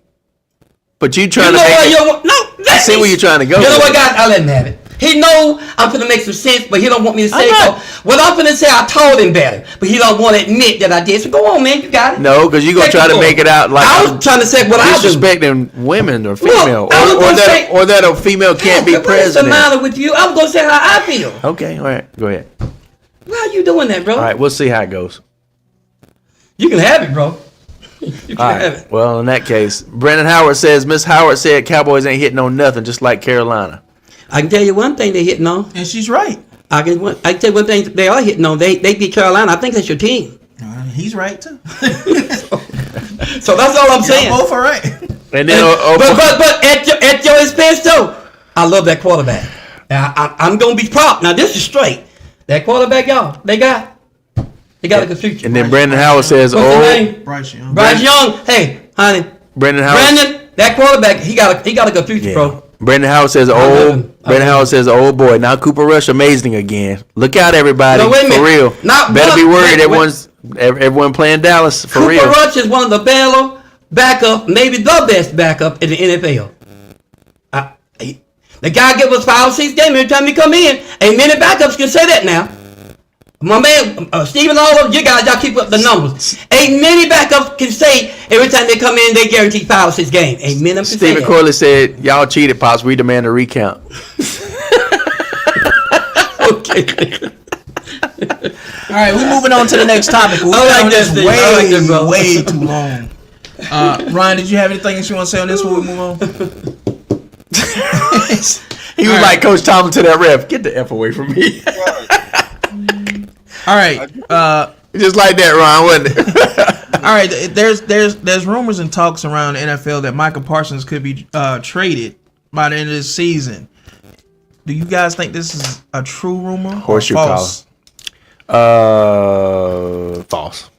But you You trying know to what? make it, No, I see where you're trying to go. You know with what, it. guys? I'll let him have it. He know I'm finna make some sense, but he don't want me to say I'm so. not- What I'm finna say, I told him better, but he don't want to admit that I did. So go on, man, you got it. No, because you're gonna Take try to the make floor. it out like I I'm was trying to say what I do. disrespecting women or female, I was gonna say- or that a female can't be What's the president. matter with you? I'm gonna say how I feel. Okay, all right, go ahead. Why are you doing that, bro? All right, we'll see how it goes. You can have it, bro. You can All have right. it. Well, in that case, Brandon Howard says Miss Howard said Cowboys ain't hitting on nothing, just like Carolina. I can tell you one thing they're hitting on. And she's right. I can tell you one thing they are hitting on. They beat Carolina. I think that's your team. He's right too. So that's all I'm saying. Y'all both are right. And then, But at your expense though, I love that quarterback. I'm gonna be proud. Now this is straight. That quarterback, y'all, they got a good future. and then Brandon Howard says, What's his "Oh, name? Bryce Young. Bryce Young. Hey, honey, Brandon Howard." Brandon, that quarterback, he got a good future, Yeah. bro. Brandon Howard says, love "Oh, him. Brandon Howard says, oh boy, now Cooper Rush amazing again. Look out, everybody, No, wait a for minute. real. Not Better one- be worried. wait. Everyone playing Dallas for Cooper real. Rush is one of the better backup, maybe the best backup in the NFL. The guy gives us 5 or 6 games every time he come in. Ain't many backups can say that now. My man, Steven, all of you guys, y'all keep up the numbers. Ain't many backups can say every time they come in, they guarantee 5 or 6 games. Ain't many of them can say Stephen that. Corley said, "Y'all cheated, Pops. We demand a recount." Okay. All right, we're moving on to the next topic. We're I like on that, this Steve. I like that, bro. way too long. Ryan, did you have anything that you want to say on this before we move on? He was All like right. Coach Tomlin to that ref, "Get the F away from me." All right. Just like that, Ron, wasn't it? all right. There's rumors and talks around the NFL that Michael Parsons could be traded by the end of this season. Do you guys think this is a true rumor or Horseshoe false? False.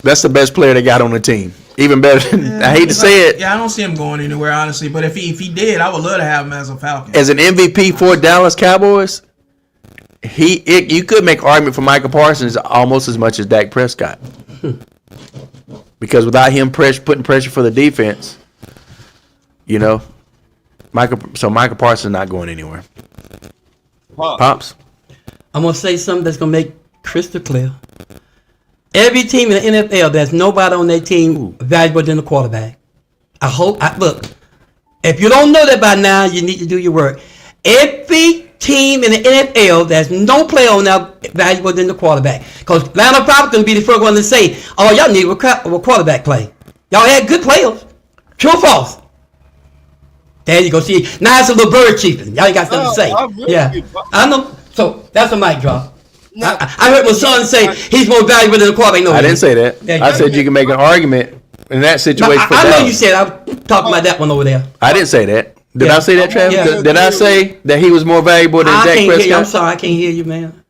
That's the best player they got on the team. Even better than, I hate to say it. Yeah, I don't see him going anywhere, honestly. But if he did, I would love to have him as a Falcon. As an MVP for Dallas Cowboys, you could make an argument for Michael Parsons almost as much as Dak Prescott. Because without him putting pressure for the defense, Michael Parsons is not going anywhere. Pops? I'm gonna say something that's gonna make crystal clear. Every team in the NFL, there's nobody on their team valuable than the quarterback. Look, if you don't know that by now, you need to do your work. Every team in the NFL, there's no player on there valuable than the quarterback. Because Atlanta Falcons be the first one to say, "Oh, y'all need a quarterback play. Y'all had good players." True or false? There you go. See, now it's a little bird cheaping. Y'all ain't got something to say. Yeah, I know. So that's a mic drop. I heard my son say he's more valuable than the quarterback. No, I didn't say that. I said you can make an argument in that situation. I know you said. I was talking about that one over there. I didn't say that. Did I say that, Travis? Yeah. Did I say that he was more valuable than Dak I can't Prescott? hear you. I'm sorry, I can't hear you, man.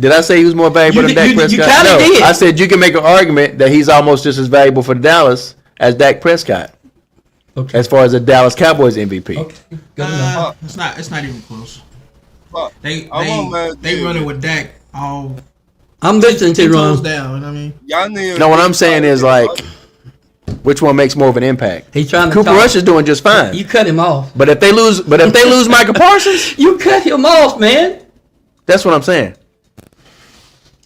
Did I say he was more valuable than Dak Prescott? You kind of did. I said you can make an argument that he's almost just as valuable for Dallas as Dak Prescott. Okay. As far as the Dallas Cowboys MVP. Okay. Good enough. It's not even close. Fuck. They running running with Dak all I'm listening to you, close Ron. down. You know what I mean? Y'all need. No, what I'm saying is like, which one makes more of an impact? He's trying to Cooper talk. Rush is doing just fine. You cut him off. But if they lose Michael Parsons, You cut him off, man. that's what I'm saying.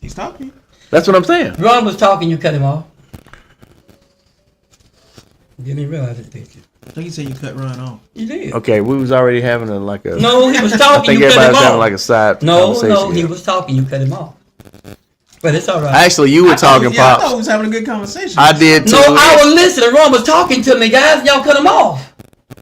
He's talking. That's what I'm saying. Ron was talking, you cut him off. Didn't even realize it, did you? I think he said you cut Ron off. You did. Okay, we was already having a. No, he was I talking, think you cut everybody him was having off. like a side No, conversation. he here. was talking, you cut him off. But it's all right. Actually, you were talking, I thought Pops. we was having a good conversation. I did too. No, I was listening. Ron was talking to me, guys. Y'all cut him off.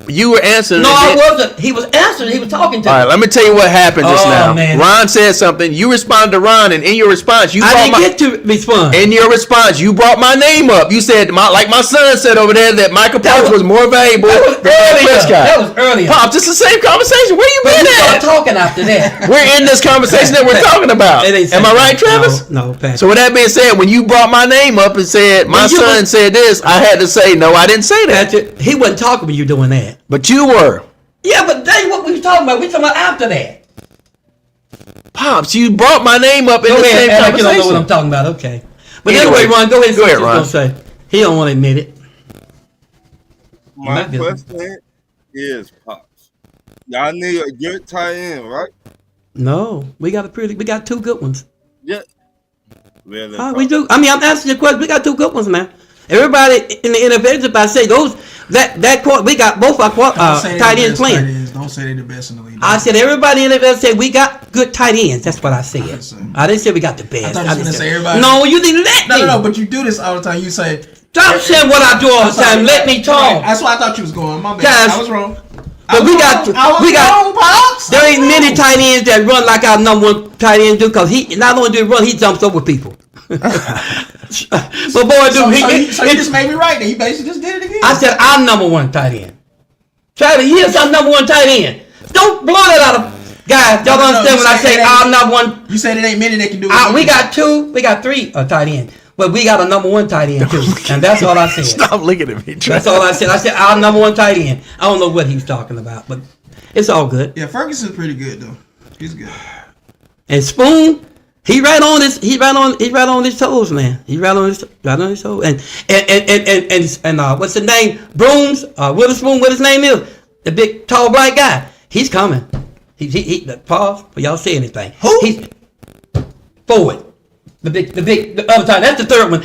You were answering. No, I it. wasn't. He was answering. He was talking to All right, me. let me tell you what happened just Oh, now. man. Ron said something. You responded to Ron, and in your response, I didn't get to respond. in your response, you brought my name up. You said, like my son said over there, that Michael Parsons was more valuable That was than Dak earlier. Prescott. That was earlier. Pops, it's the same conversation. Where you But been we started at? talking after that. We're in this conversation that we're talking about. It ain't Am I saying right, that. Travis? No, Patrick. So with that being said, when you brought my name up and said my When you son was- said this, I had to say no, I didn't say that. Patrick, he wasn't talking when you doing that. But you were. Yeah, but that ain't what we was talking about. We talking about after that. Pops, you brought my name up in Go the ahead, same act like you don't know what I'm conversation. talking about. Okay. But Anyway, anyway, Ron, go ahead and go see ahead, what Ron. you're going to say. He don't want to admit it. My Might be. question is, Pops. Y'all need a good tight end, right? No, we got two good ones. Yeah. Really, We do. I mean, I'm asking you a question. We got two good ones, man. Everybody in the NFL is about to say we got both our tight ends playing. Don't say they're the best in the league. I said everybody in the NFL said we got good tight ends. That's what I said. I didn't say we got the best. I thought you was just gonna said- say everybody. No, you didn't let me. No. But you do this all the time. You say. Stop saying what I do all the time. Let me talk. That's why I thought you was going. My bad. Guys, I was wrong. But we got wrong, Pops. there ain't many tight ends that run like our number one tight end do, because he not only do he run, he jumps over people. But boy, dude, So you just made me right there. You basically just did it again. I said our number one tight end. Travis, here's our number one tight end. Don't blow that out of guys. Y'all No, understand you when I said say it our ain't- number one? You said it ain't many that can do it. We got three tight end, but we got a number one tight end too, and that's all I said. Stop looking at me, That's Travis. all I said. I said our number one tight end. I don't know what he was talking about, but it's all good. Yeah, Ferguson's pretty good though. He's good. And Spoon, he right on his toes, man. He right on his toes. And what's his name? Brooms, Witherspoon, what his name is? The big tall black guy. He's coming. He pause for y'all say anything. Who? He's forward. The other time. That's the third one.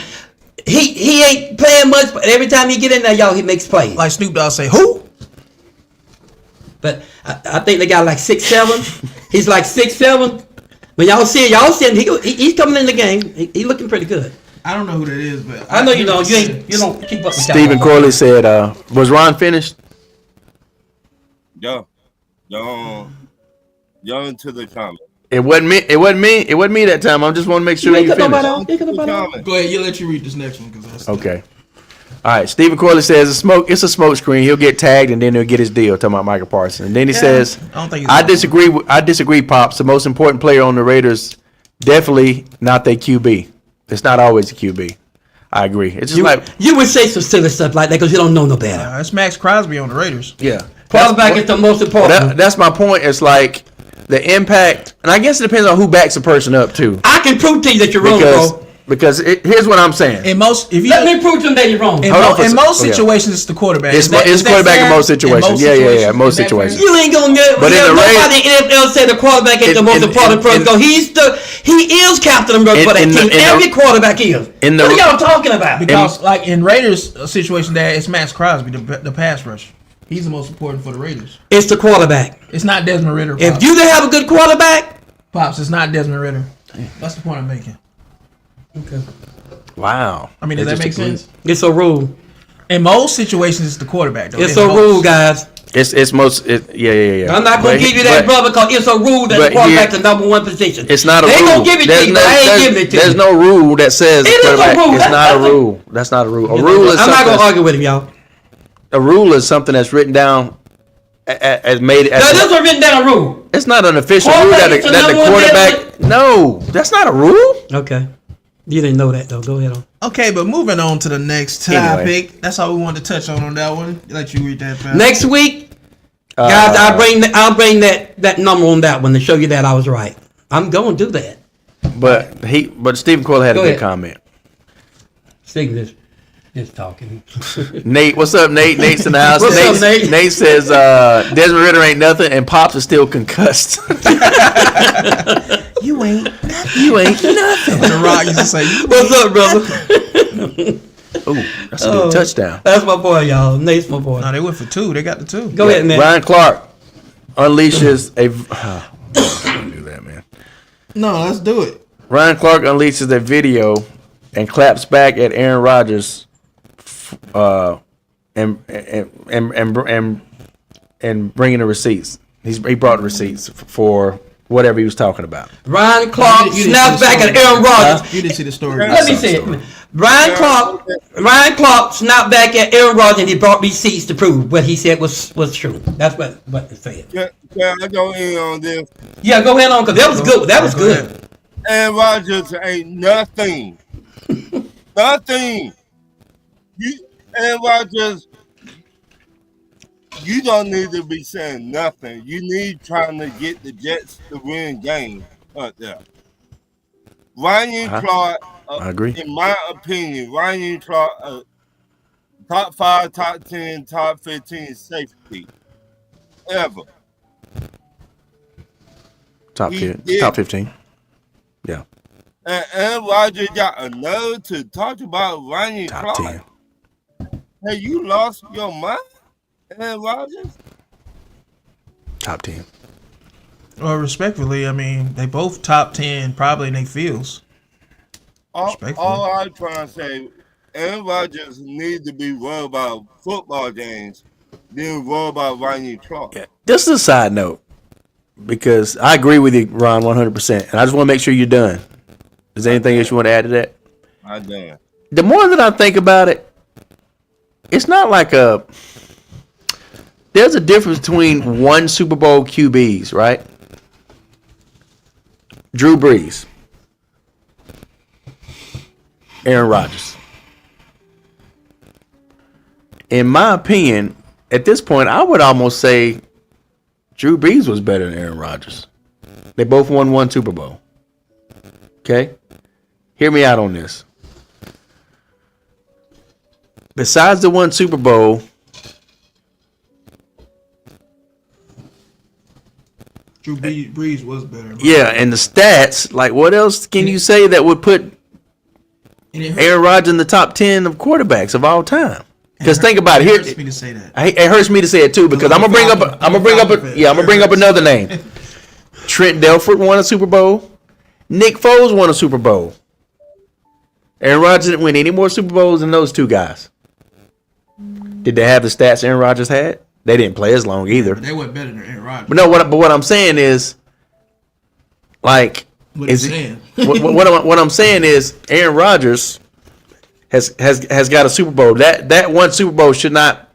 He ain't playing much, but every time he get in there, y'all, he makes plays. Like Snoop Dogg say, who? But I think they got like 6'7". He's like 6'7". When y'all see him, he's coming in the game. He looking pretty good. I don't know who that is, but I know you don't. You don't keep up with Stephen that. Corley said, was Ron finished? Yo, into the comment. It wasn't me. It wasn't me. It wasn't me that time. I just want to make sure that you Nobody finish. else. You cut nobody else. Comment. Go ahead. You let you read this next one because that's Okay. All right. Stephen Corley says it's a smoke screen. He'll get tagged and then he'll get his deal. Talking about Michael Parsons. And then he says, I don't think it's I disagree. I disagree, Pops. The most important player on the Raiders, definitely not their QB. It's not always a QB. I agree. It's just You would say some silly stuff like that because you don't know no better. It's Max Crosby on the Raiders. yeah. Quarterback is the most important. That's my point. It's like the impact, and I guess it depends on who backs a person up too. I can prove to you that you're wrong, bro. Because here's what I'm saying. In most, if you Let me prove to you that you're wrong. in, Hold on for a in sec- most okay. situations, it's the quarterback. It's Is that quarterback in fair? most situations. Yeah. Most Is that fair? situations. You ain't gonna get. But in the nobody in the NFL said the quarterback ain't the most important person. So he is captain for that team. Every quarterback is. What are y'all talking about? Because like in Raiders situation, there it's Max Crosby, the pass rusher. He's the most important for the Raiders. It's the quarterback. It's not Desmond Ritter. Pops. If you didn't have a good quarterback, Pops, it's not Desmond Ritter. That's the point I'm making. okay. Wow. I mean, does It that just make agrees. sense? It's a rule. In most situations, it's the quarterback. Though. It's In a most. rule, guys. It's most. Yeah. I'm not gonna But- give you that, but brother, because it's a rule that the but quarterback's here- the number one position. It's not a they rule. Gonna give it to you, but I ain't giving it to There's you. no rule that says It is a quarterback. rule. It's That's not a nothing. rule. That's not a rule. A rule is I'm not something. gonna argue with him, y'all. A rule is something that's written down as made. As Now, this was written down a rule. it's not an official rule Quarterback that is the the number one quarterback. No, that's not a rule. Okay. You didn't know that, though. Go ahead on. Okay, but moving on to the next topic. Anyway. That's all we wanted to touch on that one. Let you read that. Fast. Next week, guys, I'll bring that number on that one to show you that I was right. I'm going to do that. But Stephen Corley had Go a good ahead. comment. Signature is talking. Nate, what's up, Nate? Nate's in the house. What's up, Nate? Nate says Desmond Ritter ain't nothing, and Pops is still concussed. You ain't. You ain't nothing. The Rock used to say, What's up, brother? Ooh, that's a good touchdown. That's my boy, y'all. Nate's my boy. No, they went for 2. They got the 2. Go ahead, man. Ryan Clark unleashes a. Don't do that, man. No, let's do it. Ryan Clark unleashes a video and claps back at Aaron Rodgers, and bringing the receipts. He brought the receipts for whatever he was talking about. Ryan Clark You didn't snaps see the back at story. Aaron Rodgers. You didn't see the story. Let me say it. Ryan Clark snapped back at Aaron Rodgers and he brought receipts to prove what he said was true. That's what it said. Can I go in on this? Yeah, go ahead on, because that was good. That was Go good. ahead. Aaron Rodgers ain't nothing. Nothing. Aaron Rodgers, you don't need to be saying nothing. You need trying to get the Jets to win games out there. Ryan Clark, I agree. in my opinion, Ryan Clark, top 5, top 10, top 15 safety ever. Top He 10, did. top 15. Yeah, And Aaron Rodgers got another to talk about Ryan top Clark. 10, Hey, you lost your mind, Aaron Rodgers? top 10. Well, respectfully, I mean, they both top 10 probably in their fields. All Respectfully. I'm trying to say, Aaron Rodgers needs to be worried about football games than worried about Ryan Clark. Yeah. This is a side note because I agree with you, Ron, 100%. And I just want to make sure you're done. Is there anything else you want to add to that? I done. The more that I think about it, it's not like there's a difference between one Super Bowl QBs, right? Drew Brees, Aaron Rodgers. In my opinion, at this point, I would almost say Drew Brees was better than Aaron Rodgers. They both won one Super Bowl. Okay? Hear me out on this. Besides the one Super Bowl, Drew Brees was better. yeah, and the stats, like what else can you say that would put And it Aaron Rodgers in the top 10 of quarterbacks of all time? Because think about it. It Here, hurts me to say that. it hurts me to say it too because I'm gonna bring up another name. Trent Dilfer won a Super Bowl. Nick Foles won a Super Bowl. Aaron Rodgers didn't win any more Super Bowls than those two guys. Did they have the stats Aaron Rodgers had? They didn't play as long either. They weren't better than Aaron Rodgers. But no, what I'm saying is, Like, What is you it? saying? What I'm saying is Aaron Rodgers has got a Super Bowl. That one Super Bowl should not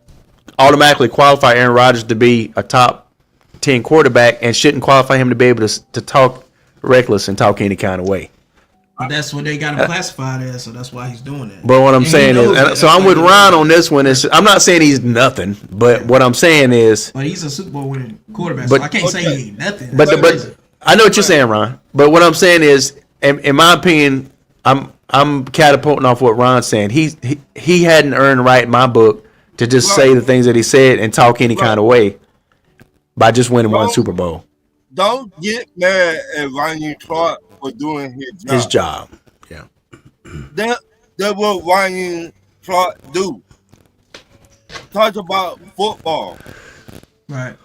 automatically qualify Aaron Rodgers to be a top 10 quarterback, and shouldn't qualify him to be able to talk reckless and talk any kind of way. But that's what they got him classified as, so that's why he's doing that. But what I'm And he saying knows is, that. and so That's I'm why with he Ryan knows on this one. I'm not saying he's nothing, but what I'm saying is, But he's a Super Bowl winning quarterback, But- so I can't say he ain't nothing. but That's crazy. I know what you're saying, Ron. But what I'm saying is, in my opinion, I'm catapulting off what Ron's saying. He hadn't earned the right in my book to just say the things that he said and talk any kind of way by just winning one Super Bowl. Don't get mad at Ryan Clark for doing his job. His job. Yeah. That's what Ryan Clark do. Talk about football. Right.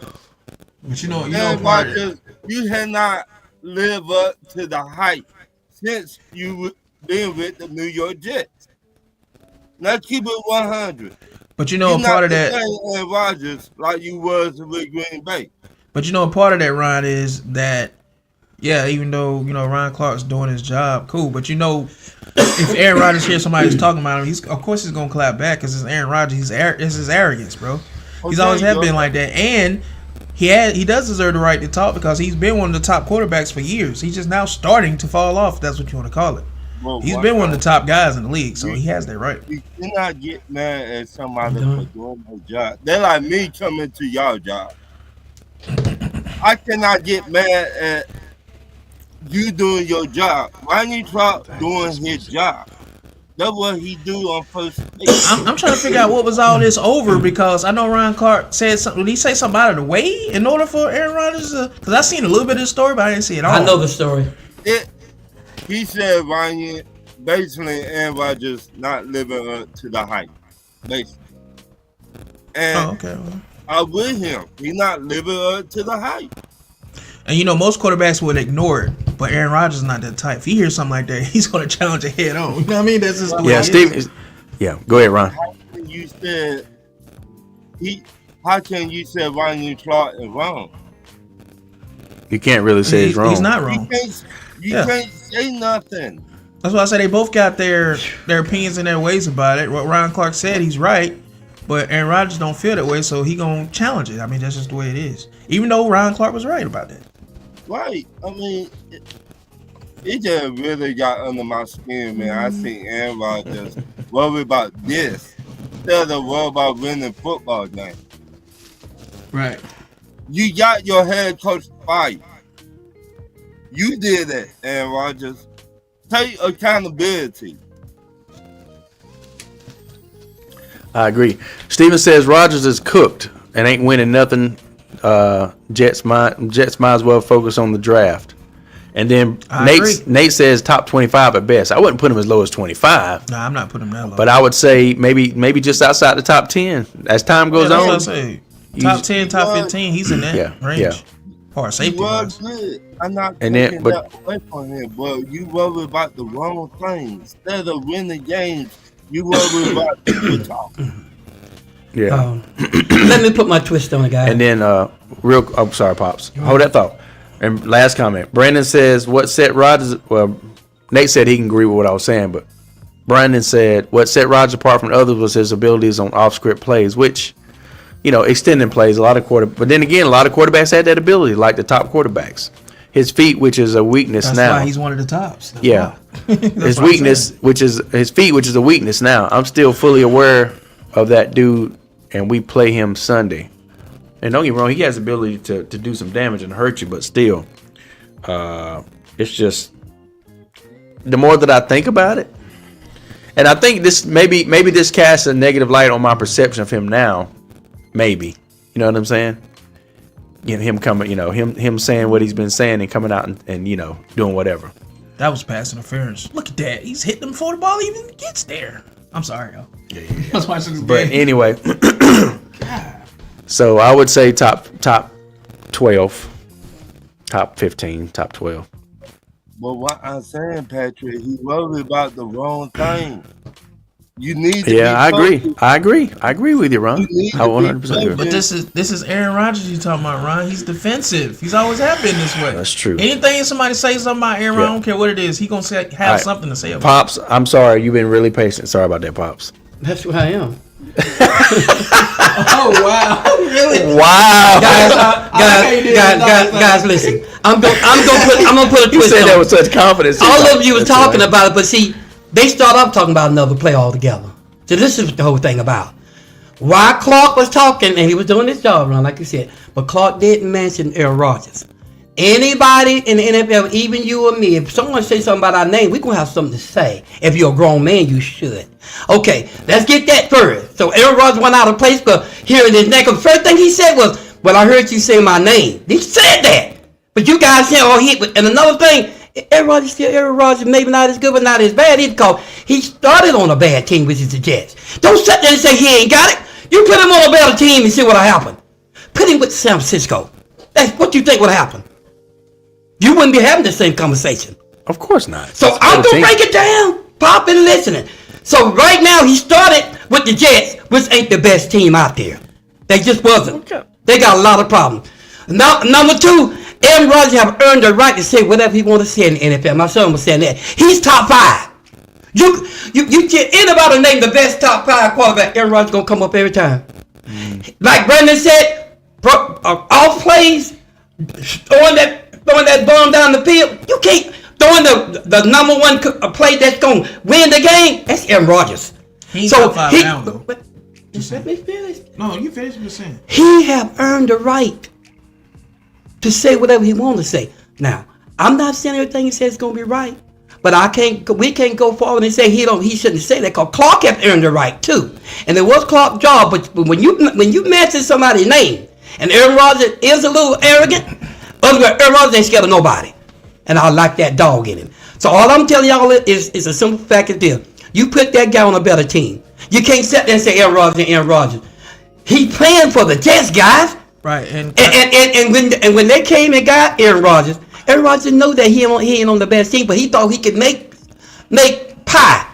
But you know And part of it. Rodgers, you have not lived up to the hype since you been with the New York Jets. Let's keep it 100. But you know, You're part not of that. the same Aaron Rodgers like you was with Green Bay. But you know, a part of that, Ron, is that even though Ryan Clark's doing his job, cool. But if Aaron Rodgers hears somebody's talking about him, he's gonna clap back because it's Aaron Rodgers. It's his arrogance, bro. He's always have been like that, and he does deserve the right to talk because he's been one of the top quarterbacks for years. He's just now starting to fall off. If that's what you want to call it. Well, He's been one of the top guys in the league, so he has that right. You cannot get mad at somebody for doing their job. They're like me coming to your job. I cannot get mad at you doing your job. Ryan Clark doing his job. That's what he do on first base. I'm trying to figure out what was all this over because I know Ryan Clark said something. Did he say something out of the way in order for Aaron Rodgers to? Because I seen a little bit of the story, but I didn't see it all. I know the story. He said Ryan, basically Aaron Rodgers not living up to the hype. Basically. And Oh, okay. I'm with him. He not living up to the hype. And most quarterbacks would ignore it, but Aaron Rodgers is not that type. If he hears something like that, he's going to challenge it head on. You know what I mean? That's just the way Yeah, it Steve. is. Yeah, go ahead, Ron. You said how can you say Ryan Clark is wrong? You can't really say it's wrong. He's not You wrong. can't say nothing. That's why I say they both got their opinions and their ways about it. What Ryan Clark said, he's right, but Aaron Rodgers don't feel that way, so he gonna challenge it. I mean, that's just the way it is. Even though Ryan Clark was right about that. Right. I mean, it just really got under my skin, man. I see Aaron Rodgers worry about this instead of worry about winning football game. Right. You got your head coach fired. You did it, Aaron Rodgers. Take accountability. I agree. Steven says Rodgers is cooked and ain't winning nothing. Jets might as well focus on the draft. And then I agree. Nate says top 25 at best. I wouldn't put him as low as 25, Nah, I'm not putting him that low. but I would say maybe just outside the top 10 as time goes that's what I on. say. Top 10, top 15, he's in that range. Yeah. Or You safety was wise. good. I'm not And taking then- that away from him, but you worry about the wrong things. Instead of winning games, you worry about people talking. Yeah. Let me put my twist on it, guys. And then sorry, Pops. Hold that thought. And last comment. Brandon says what set Rodgers. Well, Nate said he can agree with what I was saying, but Brandon said what set Rodgers apart from others was his abilities on off-script plays, which, extending plays. But then again, a lot of quarterbacks had that ability, like the top quarterbacks. His feet, which is a weakness That's now. why he's one of the tops. That's Yeah. why. His That's what I'm weakness, saying. which is his feet, which is a weakness now. I'm still fully aware of that dude, and we play him Sunday. And don't get me wrong, he has the ability to do some damage and hurt you, but still, it's just the more that I think about it, and I think this maybe this casts a negative light on my perception of him now. Maybe, you know what I'm saying? Him coming, him saying what he's been saying and coming out and doing whatever. That was pass interference. Look at that. He's hitting them before the ball even gets there. I'm sorry, yo. Yeah. I was watching this But game. anyway, so I would say top 12, top 15, top 12. But what I'm saying, Patrick, he worried about the wrong thing. You need to Yeah, be I agree. focused. I agree with you, Ron. You need I to be 100% agree. But this is Aaron Rodgers you talking about, Ron. He's defensive. He's always have been this way. That's true. Anything somebody say something about Aaron, I don't care what it is, he gonna say have Alright. something to say about Pops, I'm sorry. You've been really patient. Sorry about that, Pops. That's who I am. it. Oh wow. Really? Wow. Guys, listen. I'm gonna put a You twist said on that it. with such confidence. All of you was That's all talking right. about it, but see, they start off talking about another play altogether. So this is what the whole thing about. While Clark was talking, and he was doing his job, Ron, like you said, but Clark didn't mention Aaron Rodgers. Anybody in the NFL, even you or me, if someone says something about our name, we're going to have something to say. If you're a grown man, you should. Okay, let's get that first. So Aaron Rodgers went out of place for hearing his name. The first thing he said was, well, I heard you say my name. He said that. But you guys said, oh, and another thing, Aaron Rodgers still Aaron Rodgers, maybe not as good, but not as bad either, because he started on a bad team, which is the Jets. Don't sit there and say he ain't got it. You put him on a better team and see what'll happen. Put him with San Francisco. That's what you think would happen. You wouldn't be having the same conversation. Of course not. So That's I'm the gonna team. break it down. Pop and listening. So right now he started with the Jets, which ain't the best team out there. They just wasn't. Okay. They got a lot of problems. Now, number two, Aaron Rodgers have earned the right to say whatever he want to say in the NFL. My son was saying that. He's top 5. You get anybody name the best top 5 quarterback, Aaron Rodgers gonna come up every time. Like Brandon said, off plays, throwing that bomb down the field. You can't throwing the number one play that's gonna win the game. That's Aaron Rodgers. He ain't top 5 now, though. Just let me finish. No, you finish what you're saying. He have earned the right to say whatever he want to say. Now, I'm not saying everything he says is gonna be right, but we can't go forward and say he shouldn't say that, because Clark have earned the right too. And it was Clark's job, but when you mention somebody's name, and Aaron Rodgers is a little arrogant, otherwise Aaron Rodgers ain't scared of nobody. And I like that dog in him. So all I'm telling y'all is a simple fact of this. You put that guy on a better team. You can't sit there and say Aaron Rodgers. He playing for the Jets, guys. Right, and when they came and got Aaron Rodgers know that he ain't on the best team, but he thought he could make pie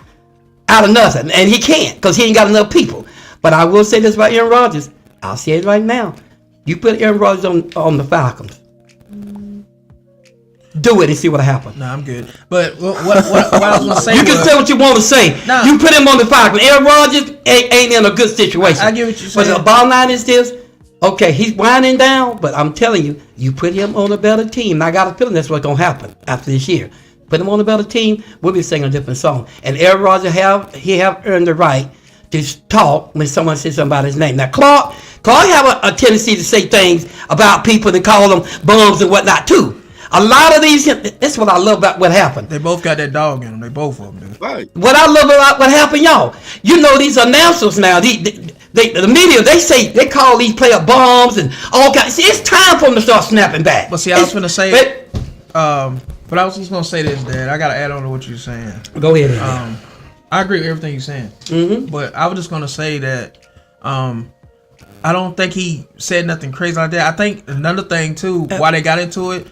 out of nothing, and he can't, because he ain't got enough people. But I will say this about Aaron Rodgers. I'll say it right now. You put Aaron Rodgers on the Falcons. Do it and see what happens. no, I'm good. But what I was gonna say, You can say what you want to say. Nah. You put him on the Falcons. Aaron Rodgers ain't in a good situation. I get what you're saying. But the bottom line is this. Okay, he's winding down, but I'm telling you, you put him on a better team. And I got a feeling that's what's going to happen after this year. Put him on a better team, we'll be singing a different song. And Aaron Rodgers have earned the right to talk when someone says something about his name. Now, Clark have a tendency to say things about people and call them bums and whatnot, too. A lot of these, that's what I love about what happened. they both got that dog in them. They both of them do. Right. What I love about what happened, y'all, you know these announcers now, the media, they call these players bombs and all kinds. See, it's time for them to start snapping back. But see, I was gonna say, but I was just gonna say this, Dad. I gotta add on to what you're saying. Go ahead. I agree with everything you're saying. Mm-hmm. But I was just gonna say that I don't think he said nothing crazy like that. I think another thing too, why they got into it.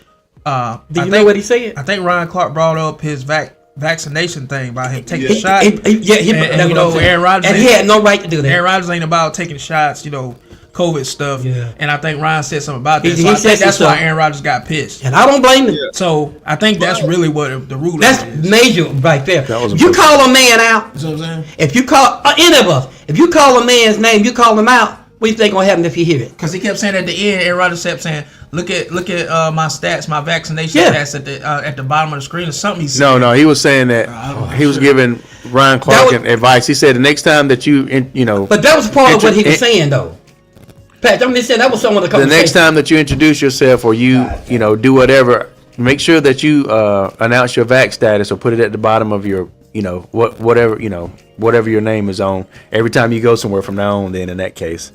Do you know what he said? I think Ryan Clark brought up his vaccination thing about him taking Yeah. a shot. And you know, Aaron Rodgers, and he had no right to do that. Aaron Rodgers ain't about taking shots, you know, COVID stuff. Yeah. And I think Ryan said something about that. He So I said think that's some why stuff. Aaron Rodgers got pissed. And I don't blame him. So I think that's really what the rule That's is. major right there. That was You important. call a man out. You know what I'm saying? If you call any of us, if you call a man's name, you call him out. What do you think gonna happen if you hear it? Because he kept saying at the end, Aaron Rodgers kept saying, "Look at my stats, my vaccination Yeah. stats at the bottom of the screen," or something. He said. No, he was saying that he was giving Ryan Clark advice. He said the next time that But that was part of what he was saying, though. Pat, I'm just saying that was some of the the conversation. next time that you introduce yourself or you do whatever, make sure that you announce your vac status or put it at the bottom of your whatever your name is on every time you go somewhere from now on. Then in that case,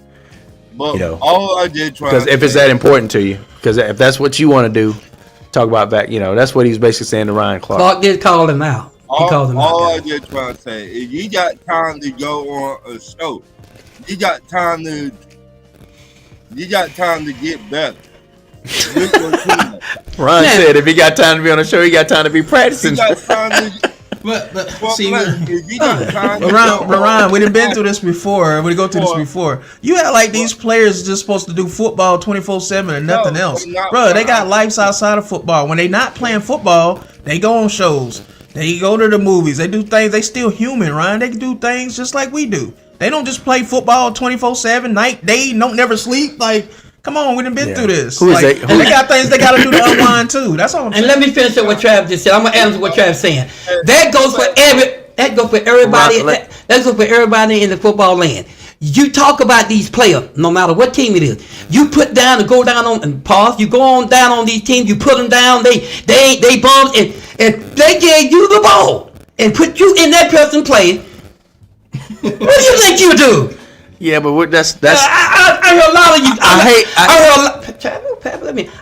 But all I did try because if it's that important to you, because if that's what you want to do, talk about vac. That's what he's basically saying to Ryan Clark. Clark did call him out. He called him all I out. did try to say, if you got time to go on a show, you got time to get better. With your team. Ryan Man. said if he got time to be on the show, he got time to be You practicing. got time to But Well, see, if you got time to Ron, we done been through this before. We go through this before. You act like these players are just supposed to do football 24/7 and nothing No, else, they're not. bro. They got lives outside of football. When they not playing football, they go on shows. They go to the movies. They do things. They still human, Ryan. They do things just like we do. They don't just play football 24/7, night, day, don't never sleep. Like, come on, we done been through this. Who is Like, they- and they got things they got to do to unwind too. That's all I'm saying. And let me finish up what Trav just said. I'm gonna answer what Trav's saying. That goes for everybody. Right, That goes for everybody in the football land. You talk about these players, no matter what team it is. You put down and go down on and pause. You go on down on these teams. You put them down. They bums and they gave you the ball and put you in that person's place. What do you think you do? Yeah, but that's I hear a lot of you.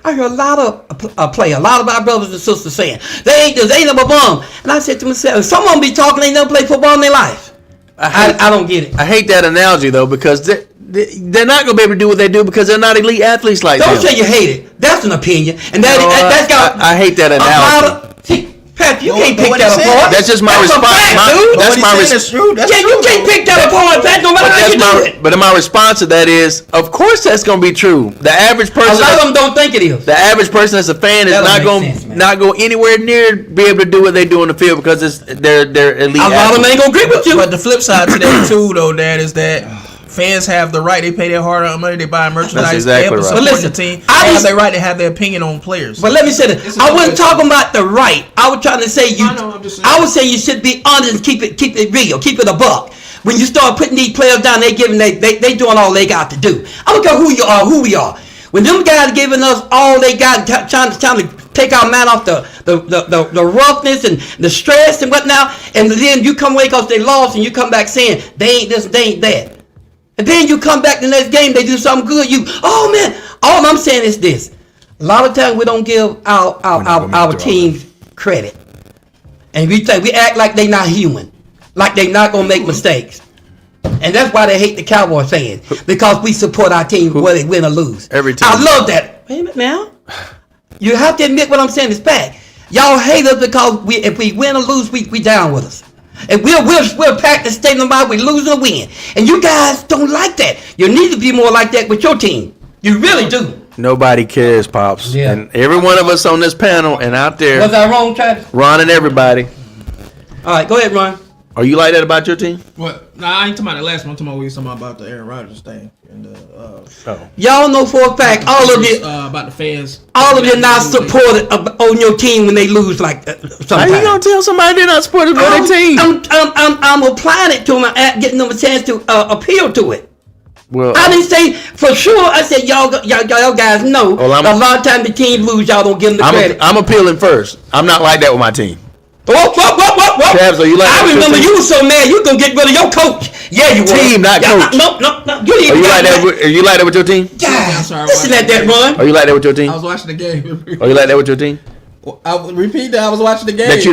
I hear a lot of players, a lot of our brothers and sisters saying they ain't never bum. And I said to myself, if someone be talking, they never play football in their life. I don't get it. I hate that analogy though because they're not gonna be able to do what they do because they're not elite athletes like Don't them. say you hate it. That's an opinion, and No, that's got. I hate that a lot analogy. see, Pat, you But can't pick what that he said- apart. That's just my That's a response. fact, My- dude. that's What my he's saying is true. That's Yeah, you true. can't pick that apart, Pat. No matter how you do it. But my response to that is, of course that's gonna be true. The average A lot of person, them don't think it is. the average person that's a fan is That don't not make going sense, man. not go anywhere near be able to do what they do on the field because they're elite. A lot of them athletes. ain't gonna agree with you. But the flip side to that too, though, Dad, is that fans have the right. They pay their hard-earned money. They buy merchandise. That's exactly they help right. support But listen, the team. I They have just- their right to have their opinion on players. But let me say this. I wasn't talking about the right. I was trying to say you. I know, I'm just saying. I was saying you should be honest and keep it real, keep it a buck. When you start putting these players down, they doing all they got to do. I don't care who you are, who we are. When them guys giving us all they got, trying to take our man off the roughness and the stress and whatnot, and then you come away because they lost, and you come back saying they ain't this, they ain't that. And then you come back the next game, they do something good. Oh man, all I'm saying is this: a lot of times we don't give our teams credit, and we act like they not human, like they not gonna make mistakes, and that's why they hate the Cowboys fans because we support our team whether they win or lose. Every team. I love that. Wait a minute now, you have to admit what I'm saying is fact. Y'all hate us because if we win or lose, we down with us. And we'll pack the stadium out, we lose or win. And you guys don't like that. You need to be more like that with your team. You really do. Nobody cares, Pops. Yeah. And every one of us on this panel and out there, Was I wrong, Travis? Ron and everybody. All right, go ahead, Ron. Are you like that about your team? What? Nah, I ain't talking about the last one. I'm talking about what you talking about the Aaron Rodgers thing and Y'all know for a fact all of you about the fans. not supported on your team when they lose like that. How Sometimes. you gonna tell somebody they're not supportive of their team? I'm applying it to them, getting them a chance to appeal to it. Well, I didn't say for sure. I said y'all guys know. Well, a lot of times the team lose, y'all don't give them the credit. I'm appealing first. I'm not like that with my team. Whoa. Tabs, are you like that I with your remember team? you were so mad you gonna get rid of your coach. Yeah, you were. Team, not coach. No. You Are even you like that? Are you like that with your team? God, I'm sorry, listen watch at that, the Ron. Are you like that with your team? I was watching the game. Are you like that with your team? I would repeat that. I was watching the game. That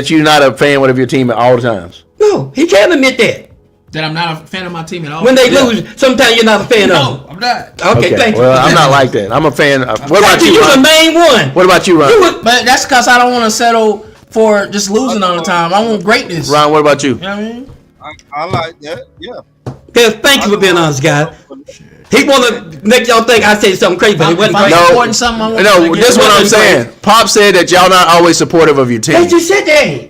you're not a fan of your team at all times. No, he can't admit that. That I'm not a fan of my team at all. When they lose, sometimes you're not a fan of No, them. I'm not. Okay, thank you. Well, I'm not like that. I'm a fan. What about you, You're the Ron? main one. What about you, Ron? You was- But that's because I don't want to settle for just losing all the time. I want greatness. Ron, what about you? You know what I mean? I like that. Yeah. Yes, thank you for being honest, guys. He want to make y'all think I said something crazy, but it wasn't If I'm crazy. supporting something, I want No, to this is what I'm Wasn't saying. Pop said that y'all not always supportive of your team. They just said that.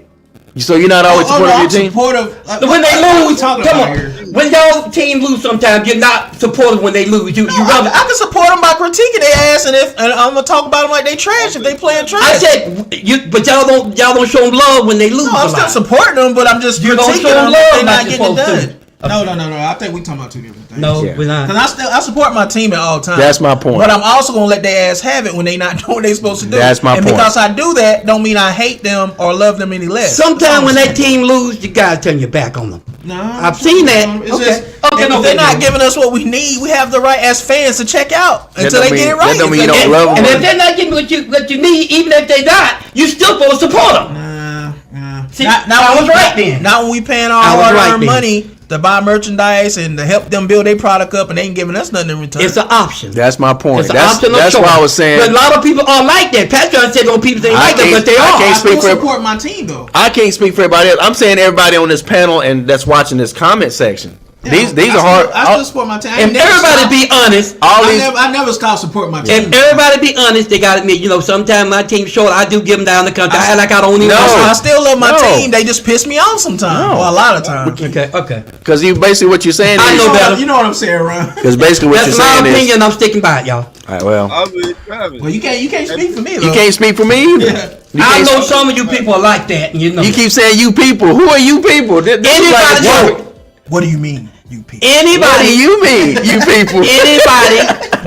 So you're not always supportive of your team? Supportive. When they lose, talking come about on. here? When y'all team lose, sometimes you're not supportive when they lose. You rather. I can support them by critiquing their ass, and I'm gonna talk about them like they trash if they playing trash. I said but y'all don't show them love when they lose. no, I'm a still lot. supporting them, but I'm just You don't critiquing show them love if they're like not you're getting it supposed done. No. I think we talking about two different things. No, Yeah. we're not. Because I support my team at all times. That's my point. But I'm also gonna let their ass have it when they not doing what they supposed to do. That's my and point. because I do that, don't mean I hate them or love them any less. Sometimes when that team lose, you gotta turn your back on them. No, I've seen that. It's Okay. just if they're not giving us what we need, we have the right as fans to check out until they don't get it mean- right. that don't mean you don't And, love and them. if they're not getting what you need, even if they not, you still supposed to support them. Nah. See, I was right then. Not when we paying our I was right hard-earned then. money to buy merchandise and to help them build their product up, and they ain't giving us nothing in return. It's an option. That's my point. It's an That's optional choice. why I was saying. But a lot of people are like that. Pastor said those people ain't I like that, can't- but they I are. can't I still speak for- support my team though. I can't speak for everybody else. I'm saying everybody on this panel and that's watching this comment section. These are hard. I still support my team. I If never everybody stopped- be honest, I never stopped supporting my team. if everybody be honest, they gotta admit, sometimes my team's short. I do give them down the country. I act like I don't even No. know. I still love my No. team. They just piss me off sometimes. No. Well, a lot of times. Okay. Because you basically what you're saying I is know better. You know what I'm saying, Ron? because basically what That's you're my saying is. opinion. I'm sticking by it, y'all. All right, well, I'm with Travis. Well, you can't speak for me though. you can't speak for me either. Yeah. You I can't know speak- some of you people are like that, and you know. You keep saying you people. Who are you people? This is like a Anybody- joke. What do you mean, you people? What do Anybody you mean, you people? anybody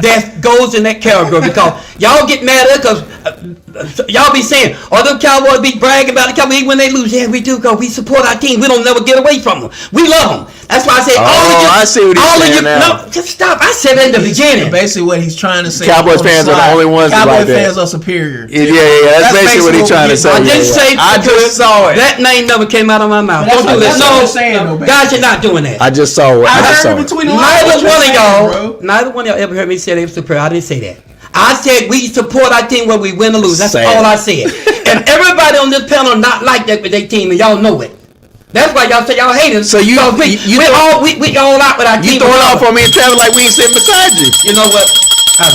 that goes in that category, because y'all get mad at us because y'all be saying, oh, them Cowboys be bragging about the Cowboys when they lose. Yeah, we do, because we support our team. We don't never get away from them. We love them. That's why I say all of you. I see what he's all saying of you, now. No, just stop. I said it in the beginning. Basically, what he's trying to say. Cowboys on the fans are the slide, only ones that Cowboy like that. fans are superior. Yeah. That's basically what he's trying to say. I didn't Yeah. say I just saw it. That name never came out of my mouth. But Don't do that's that. what No, I'm saying, though, baby. guys, you're not doing that. I just saw it. I I just saw heard it. between the lines. Neither what you're one of saying, y'all, bro. neither one of y'all ever heard me say they were superior. I didn't say that. I said we support our team whether we win or lose. That's Sad. all I said. And everybody on this panel not like that with their team, and y'all know it. That's why y'all say y'all hate us. So you- because we you throw- we all out with our You team. throwing off on me and Travis like we ain't sitting beside you. You know what? I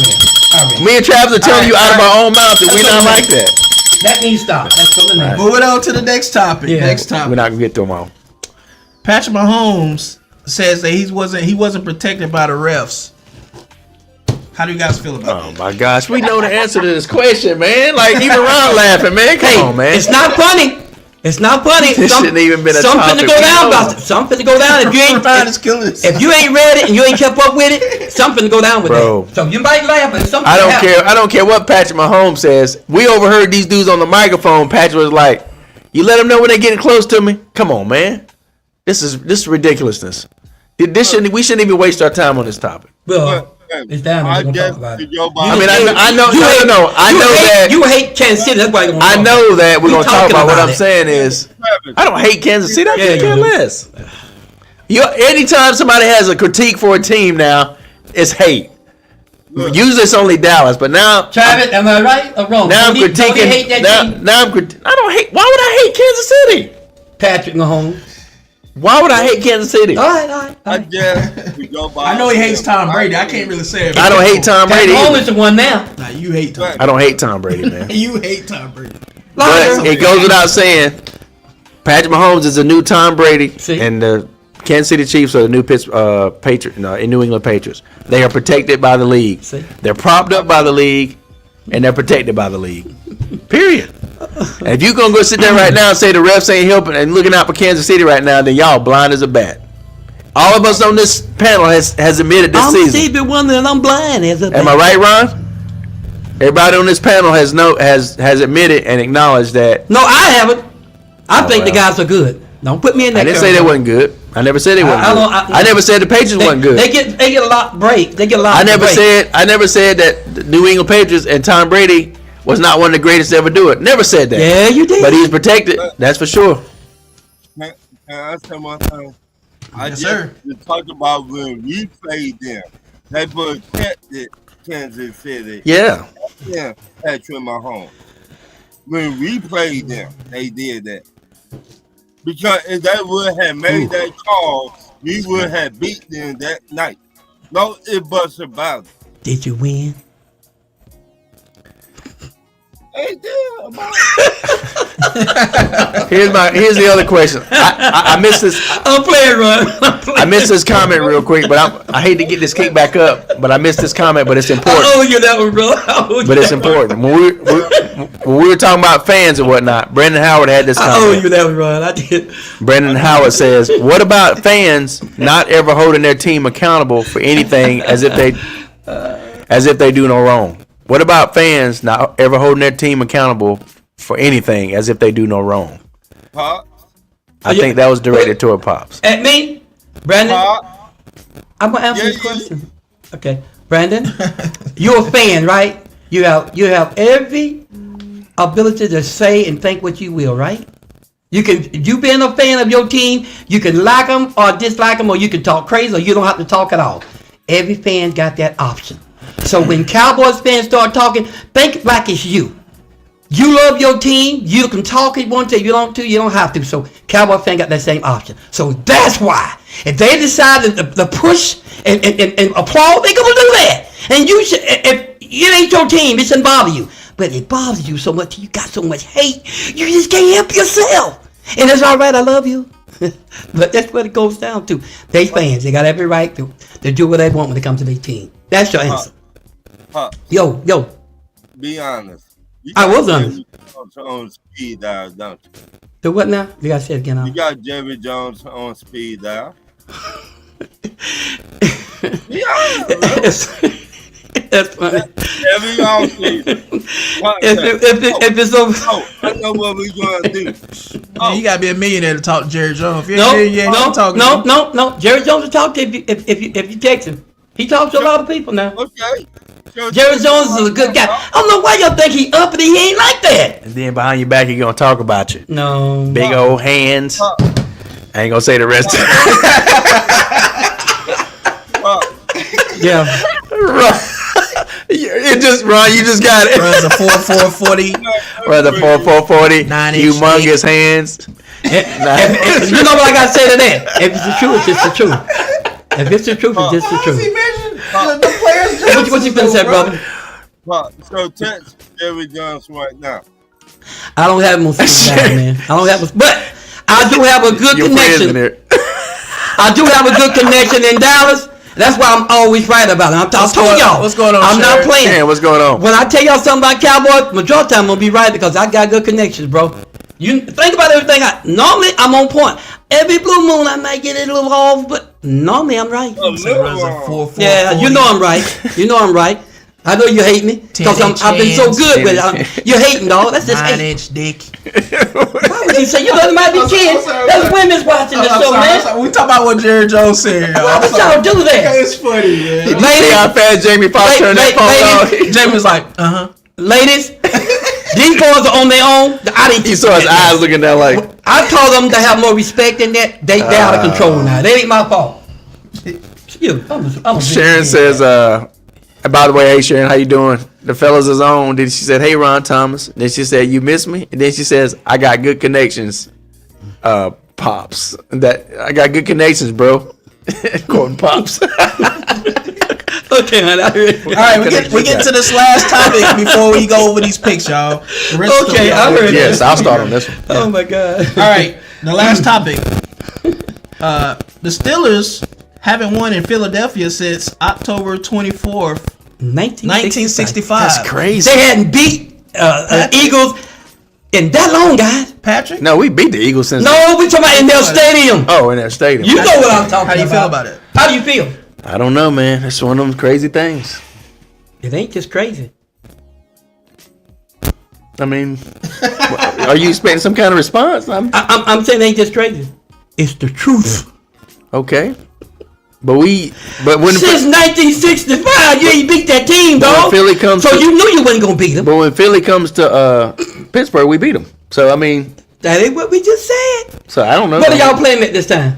mean, Me and Travis are telling you out of our own mouth that we're not like that. that needs to stop. That's something else. Moving on to the next topic. Yeah. Next topic. We're not gonna get to them all. Patrick Mahomes says that he wasn't protected by the refs. How do you guys feel about Oh that? my gosh, we know the answer to this question, man. Like even Ron laughing, man. Come Hey, on, man. it's not funny. It's not funny. This shouldn't even been a something to topic. go We down know. about. Something to go down. If you ain't, Ron is killing us. if you ain't read it and you ain't kept up with it, something to go down with Bro. that. So you might laugh, but something. I don't happened. care. I don't care what Patrick Mahomes says. We overheard these dudes on the microphone. Patrick was like, "You let them know when they're getting close to me." Come on, man. This is ridiculousness. We shouldn't even waste our time on this topic. Well, it's down there. I We're gonna guess talk about it. Joe I Biden. mean, I know. You hate- I you know hate- that. you hate Kansas City. That's why you I know that we're We gonna talk talking about what about I'm it. saying is I don't hate Kansas City. I Yeah, could you care do. less. Anytime somebody has a critique for a team now, it's hate. Usually it's only Dallas, but now Travis, am I right or wrong? now I'm Don't he hate critiquing. that Now, team? now I'm critiquing. I don't hate. Why would I hate Kansas City? Patrick Mahomes. Why would I hate Kansas City? All right. I guess Joe Biden. I know he hates Tom Brady. I can't really say it. I don't hate Tom Patrick Brady. Mahomes either. is the one now. Nah, you hate Tom. I don't hate Tom Brady, man. You hate Tom Brady. Liar. But it goes without saying, Patrick Mahomes is the new Tom Brady, See? and the Kansas City Chiefs are the new New England Patriots. They are protected by the league. See? They're propped up by the league, and they're protected by the league. Period. And if you're gonna go sit there right now and say the refs ain't helping and looking out for Kansas City right now, then y'all blind as a bat. All of us on this panel has admitted this I'm season. Stevie Wonder and I'm blind as a Am I right, Ron? Everybody on this panel has admitted and acknowledged that. No, I haven't. I Oh, think the well. guys are good. Don't put me in that. I didn't say they category. wasn't good. I never said they wasn't I good. don't- I never said the Patriots wasn't good. They get a lot break. They get a lot. I never break. said that the New England Patriots and Tom Brady was not one of the greatest to ever do it. Never said that. Yeah, you did. But he's protected. That's for sure. Can I say my thing? I Yes, just sir. talked about when we played them. They protected Kansas City. Yeah. Yeah, Patrick Mahomes. When we played them, they did that. Because if they would have made that call, we would have beat them that night. No ifs, buts about it. Did you win? They did. Here's the other question. I missed this. I'm playing, Ron. I missed this comment real quick, but I hate to get this kick back up, but I missed this comment, but it's I important. owe you that one, bro. I owe you But it's that one. important. When we were talking about fans and whatnot, Brandon Howard had this I owe comment. you that one, Ron. I did. Brandon Howard says, "What about fans not ever holding their team accountable for anything as if they do no wrong? What about fans not ever holding their team accountable for anything as if they do no wrong?" Pop, I think that was directed toward Pops. At me, Brandon. Pop. I'm gonna answer Yeah, this yeah. question. Okay, Brandon, you're a fan, right? You have every ability to say and think what you will, right? You being a fan of your team, you can like them or dislike them, or you can talk crazy, or you don't have to talk at all. Every fan got that option. So when Cowboys fans start talking, think like it's you. You love your team. You can talk if you want to. If you don't you don't have to. So Cowboy fan got that same option. So that's why if they decide to push and applaud, they gonna do that. And you should. If it ain't your team, it shouldn't bother you. But it bothers you so much. You got so much hate. You just can't help yourself. And it's all right. I love you. But that's what it goes down to. They fans. They got every right to do what they want when it comes to their team. That's your answer. Yo. Be honest. I was honest. On speed dial, don't you? The what now? You gotta say it again. You got Jerry Jones on speed dial. Be honest, bro. That's funny. Every offseason. If it's over. I know what we gonna do. Man, you gotta be a millionaire to talk to Jerry Jones. If you No, ain't millionaire, talking to him. no. Jerry Jones will talk to you if you text him. He talks to a lot of people now. Okay. Jerry Jones is a good guy. I don't know why y'all think he uppity. He ain't like that. And then behind your back, he gonna talk about you. No. Big old hands. I ain't gonna say the rest of it. Yeah. It just Ron, you just got it. Runs a 4.40. Runs a 4.40. 9-inch Humongous hands. You know what I gotta say to that? If it's the truth, it's the truth. If it's the truth, it's just the truth. The players. What you finna say, brother? So text Jerry Jones right now. I don't have him on speed dial, man. I don't have him, but I do have a good Your friends in connection. there. I do have a good connection in Dallas. That's why I'm always right about it. I told y'all. What's going on, I'm not Sherry? playing. Man, what's going on? When I tell y'all something about Cowboys, majority of the time I'm gonna be right because I got good connections, bro. You think about everything. Normally I'm on point. Every blue moon I might get it a little off, but normally I'm right. Runs a 4.40. Yeah, you know I'm right. You know I'm right. I know you hate me because 10-inch I've been so hands. good with it. You're hating, dog. That's just hate. 9-inch dick. Why would you say? You know there might be kids. There's women's watching this show, man. We talk about what Jerry Jones said, y'all. Why would y'all do that? It's funny, man. See how fast Jamie Foxx turned that phone on? Jamie was like, Ladies, these boys are on their own. I didn't. He saw his eyes looking down like. I told them to have more respect than that. They out of control now. They ain't my fault. I'm a Sharon says, by the way, hey Sharon, how you doing? The fellas is on. Then she said, hey Ron Thomas. Then she said, you miss me? And then she says, I got good connections, Pops. That I got good connections, bro. Quoting Pops. Okay, man, I heard it. all right, we get to this last topic before we go over these picks, y'all. The rest of Okay, them, I heard it. Yes, I'll start on this one. Oh my God. All right, the last topic. The Steelers haven't won in Philadelphia since October 24th, 1965. That's crazy. They hadn't beat Eagles in that long, guys. Patrick, No, we beat the Eagles since. No, we talking about in their stadium. Oh, in that stadium. You know what I'm talking about. how do you feel about it? How do you feel? I don't know, man. It's one of them crazy things. It ain't just crazy. I mean, are you expecting some kind of response? I'm saying it ain't just crazy. It's the truth. Okay. But when Since 1965, you ain't beat that team, But when dog. Philly comes so to- you knew you wasn't gonna beat them. But when Philly comes to Pittsburgh, we beat them. So I mean, That ain't what we just said. so I don't know. What are y'all playing at this time?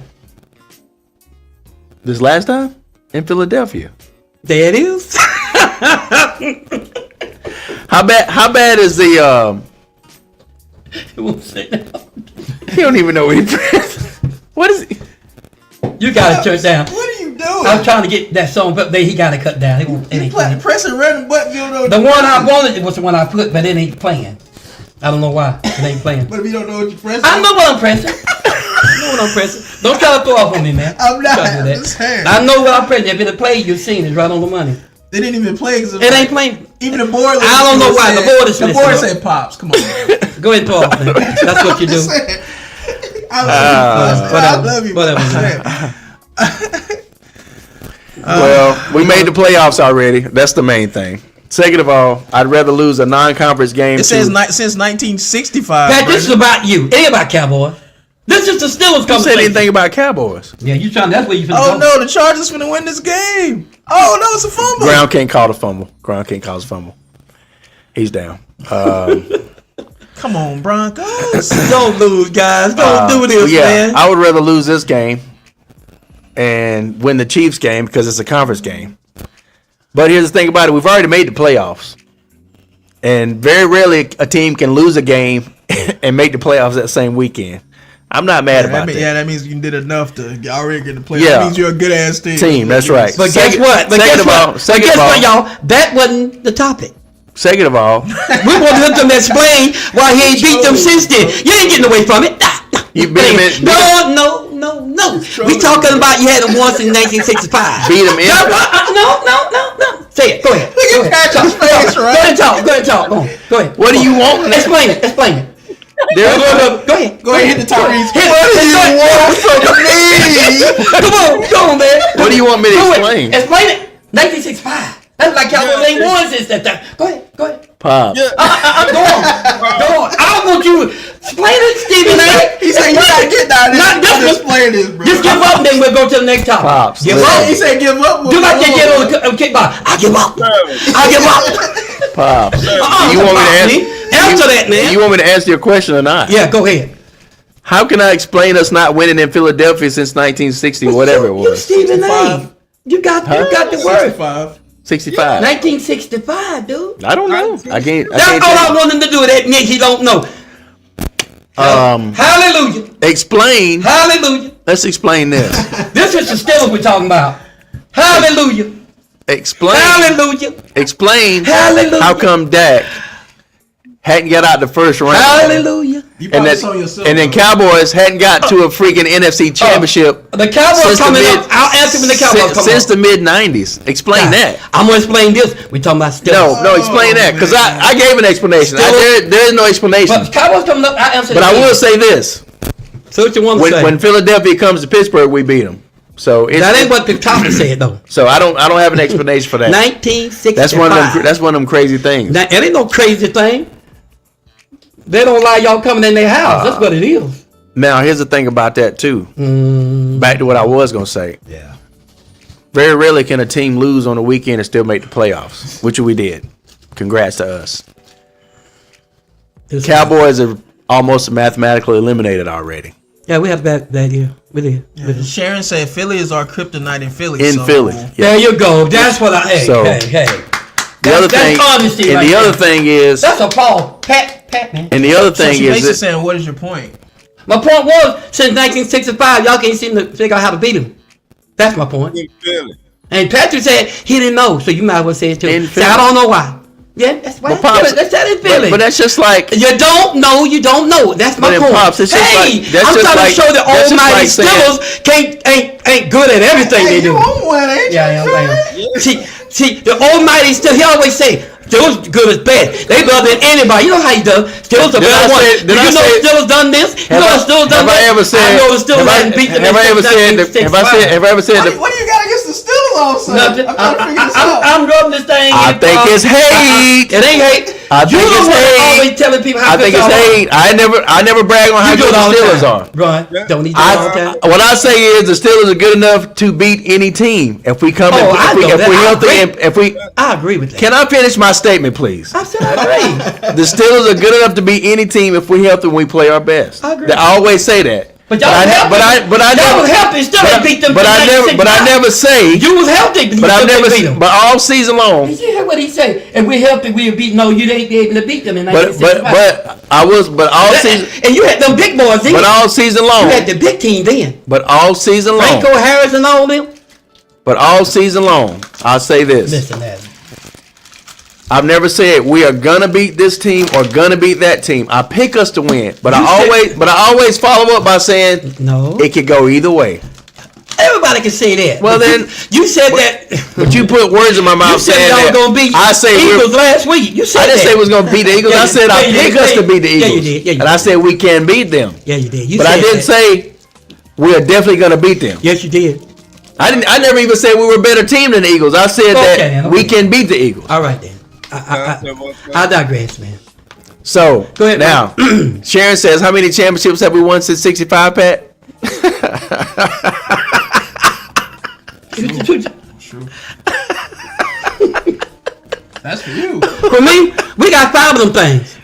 This last time in Philadelphia. There it is. How bad is the? You won't say that. He don't even know what he. What is he? You gotta turn down. What are you doing? I was trying to get that song, but he gotta cut down. It ain't playing. Pressing red button, you don't know. The one I wanted was the one I put, but it ain't playing. I don't know why. It ain't playing. But if you don't know what you're pressing, I know what I'm pressing. I know what I'm pressing. Don't try to throw off on me, man. I'm not. Don't do that. I'm just saying. I know what I'm pressing. If it played, you've seen it right on the money. They didn't even play because It ain't playing. even the board. I don't know why. The board is The messing board up. said pops. Come on. Man. Go ahead and throw off, man. That's what you do. I love you. Whatever. Well, we made the playoffs already. That's the main thing. Second of all, I'd rather lose a non-conference game. It says since 1965. Pat, this is about you. It ain't about Cowboys. This is the Steelers Who said conversation. anything about Cowboys? Yeah, you trying? That's where you finna Oh go. no, the Chargers finna win this game. Oh no, it's a fumble. Ground can't call the fumble. Ground can't call his fumble. He's down. Come on, Broncos. Don't lose, guys. Don't do this, man. I would rather lose this game and win the Chiefs game because it's a conference game. But here's the thing about it: we've already made the playoffs, and very rarely a team can lose a game and make the playoffs that same weekend. I'm not mad about that. Yeah, that means you did enough to already get in the playoffs. Yeah. That means you're a good ass team. That's right. But guess what? But guess what, y'all? That wasn't the topic. Second of all, We wanted him to explain why he ain't beat them since then. You ain't getting away from it. You beat him in- No. We talking about you had them once in 1965. beat them in. No. Say it. Go ahead. Go ahead. Pat's face, right? Go ahead, talk. Go ahead. What do you want? Explain it. Go ahead. Go ahead, hit the Tyrese. What do you want from me? Come on, man. What do you want me to explain? Explain it. 1965. That's like Cowboys ain't won since that time. Go ahead. Pop. I'm going. I want you to explain it, Stephen A. He said you gotta get down there. Not I'm this just playing this, bro. Just give up, then we'll go to the next topic. Pops, Give listen. up. He said give up. Do like they did on the kickball. I give up. Pops. You want me to answer that, man? You want me to answer your question or not? Yeah, go ahead. How can I explain us not winning in Philadelphia since 1960, whatever it You was? Stephen A. You got the word. 65. 65. 1965, dude. I don't know. I can't. That's all I want him to do. That admit he don't know. Hallelujah. Explain. Hallelujah. Let's explain this. This is the Steelers we're talking about. Hallelujah. Explain. Hallelujah. Explain. Hallelujah. How come Dak hadn't got out the first round? Hallelujah. You And, probably saw yourself. and then Cowboys hadn't got to a freaking NFC championship The Cowboys since the coming mid- up. I'll answer when the Cowboys come since up. the mid '90s. Explain that. I'm gonna explain this. We talking about Steelers. No, explain that because man. I gave an explanation. There is no explanation. But the Cowboys coming up. I'll answer. But I will say this: So what you want to say? when Philadelphia comes to Pittsburgh, we beat them. So it's, That ain't what the topic said though. So I don't have an explanation for that. 1965. That's one of them crazy things. Now, it ain't no crazy thing. They don't allow y'all coming in their house. That's what it is. Now here's the thing about that too. Back to what I was gonna say. Yeah. Very rarely can a team lose on the weekend and still make the playoffs, which we did. Congrats to us. Cowboys are almost mathematically eliminated already. Yeah, we have that year. We did. Sharon said Philly is our kryptonite in Philly. In Philly. Yeah. There you go. That's what I. Hey, So- hey. The other That's thing, honesty and right the other there. thing is, That's a Paul. Pat, man. and the other So thing she is, basically that, saying, what is your point? My point was, since 1965, y'all can't seem to figure out how to beat him. That's my point. In Philly. And Patrick said he didn't know, so you might as well say it too. In Say, I Philly. don't know why. Yeah, that's why. But Pops- That's that in Philly. but that's just like, You don't know. That's my But in point. Pops, it's just hey, like- that's I'm just trying like- to show the that's just almighty like saying- Steelers ain't good at everything they do. You own one, ain't you? Yeah, I am. See, the almighty Steelers, he always say, Steelers good as bad. They better than anybody. You know how he does. Steelers are Did better I one. say- Do did you I know say- Steelers done this? You know the Steelers done have I that? ever said? I know the Steelers hadn't beat them. Have I ever said? Have I ever said? What do you got against the Steelers all of a sudden? Nothing. I'm trying to figure this out. I'm rubbing this thing. I in, think it's hate. It ain't hate. I You think the it's one hate. always telling people how I think good it's y'all are. hate. I never brag on how You do good it all the the Steelers time. are. Right. Don't need to do it all the time. What I say is the Steelers are good enough to beat any team if we come. Oh, I know if that. we're I healthy, agree. and if we I agree with that. can I finish my statement, please? I said I agree. The Steelers are good enough to beat any team if we're healthy and we play our best. I agree. I always say that. But y'all was healthy. Y'all Y'all was healthy. Still ain't beat them. But I never say. You was healthy. But I never. beat them. But all season long. You hear what he said? If we're healthy, we'll beat. No, you ain't be able to beat them in But 1965. I was. But all season. And you had them big boys then. But all season You long. had the big team then. But all season long. Franco Harris and all them. But all season long, I'll say this. Listen, that. I've never said we are gonna beat this team or gonna beat that team. I pick us to win, but I always follow up by saying No. it could go either way. Everybody can say that. Well, But then- you said that. But you put words in my You mouth said saying y'all that. gonna beat I say Eagles we're. last week. You said I didn't that. say we was gonna beat the Eagles. Yeah, I said I you did. pick us to beat the Yeah, Eagles, you did. Yeah, you and I did. said we can beat them. Yeah, you did. You But I said didn't that. say we're definitely gonna beat them. Yes, you did. I never even said we were a better team than the Eagles. I said Okay, that okay. we can beat the Eagles. All right then. I digress, man. So Go ahead, now, Sharon says, how many championships have we won since '65, Pat? True. That's for you. For me, we got 5 of them things.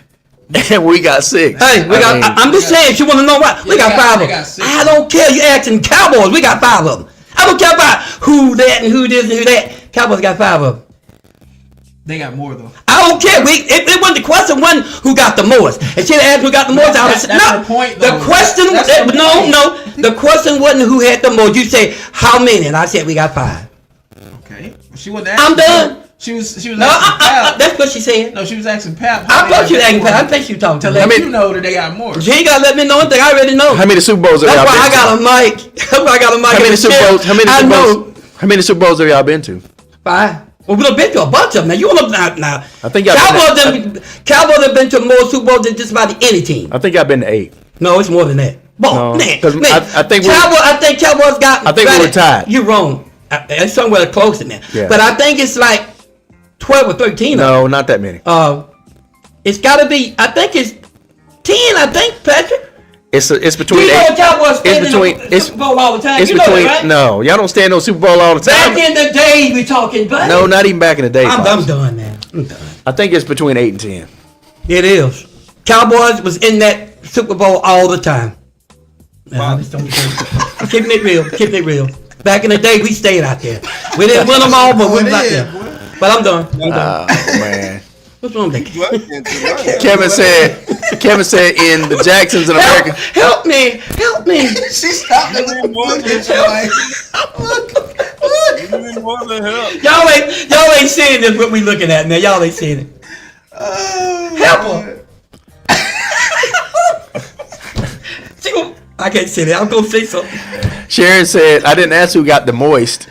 and we got 6. Hey, I'm just saying, she want to know why. We got 5 of them. I don't care. You asking Cowboys. We got 5 of them. I don't care about who that and who this and who that. Cowboys got 5 of them. They got more though. I don't care. It wasn't the question wasn't who got the most. And she asked who got the most. That's the point, though. The question no. The question wasn't who had the most. You say how many, and I said we got 5. Okay. She wasn't I'm asking. done. She was asking No, Pap. that's what she said. No, she was asking Pap. I thought she was asking. I think she was talking To to let me. you know that they got more. She ain't gotta let me know anything. I already know. How many Super Bowls have That's y'all why I been to? got a mic. That's why I got a mic. How many in the Super chair. Bowls? I know. How many Super Bowls have y'all been to? 5. Well, we done been to a bunch of them. Now you want to now? I think y'all Cowboys have been to more Super Bowls than just about any team. I think I've been to 8. No, it's more than that. No, Man, 'cause I think Cowboys got. I think we were tied. You're wrong. It's somewhere close in there. Yeah. But I think it's like 12 or 13. No, not that many. It's got to be. I think it's 10. I think Patrick. It's between. You know 8. Cowboys stand in between. the Super Bowl all the time. It's You know between. that, right? No, y'all don't stand on Super Bowl all the time. Back in the day, we talking, buddy. No, not even back in the day. I'm Pops. done, man. I'm done. I think it's between 8 and 10. It is. Cowboys was in that Super Bowl all the time. Nah, just don't keeping it real. Keeping it real. Back in the day, we stayed out there. We didn't win them all, but we was out there. But I'm done. I'm done. Oh man. What's wrong with that? Kevin said in the Jacksons in America. Help me! Help me! She stopped and looked at you like, You didn't want to help. Y'all ain't seeing this what we looking at, man. Y'all ain't seeing it. Help her. I can't say that. I'm gonna say something. Sharon said, I didn't ask who got the moist.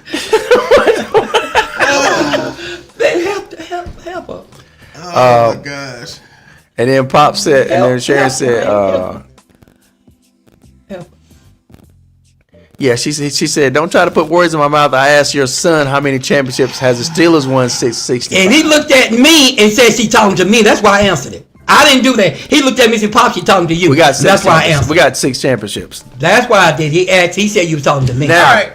Man, help her. oh my gosh. And then Pop said, and then Sharon said, Help. yeah, she said, don't try to put words in my mouth. I asked your son how many championships has the Steelers won 660. And he looked at me and said she talking to me. That's why I answered it. I didn't do that. He looked at me and said, Pop, she talking to you. We got 6 That's why I answered. We got 6 championships. That's why I did. He asked. He said you was talking to me. Now, All right.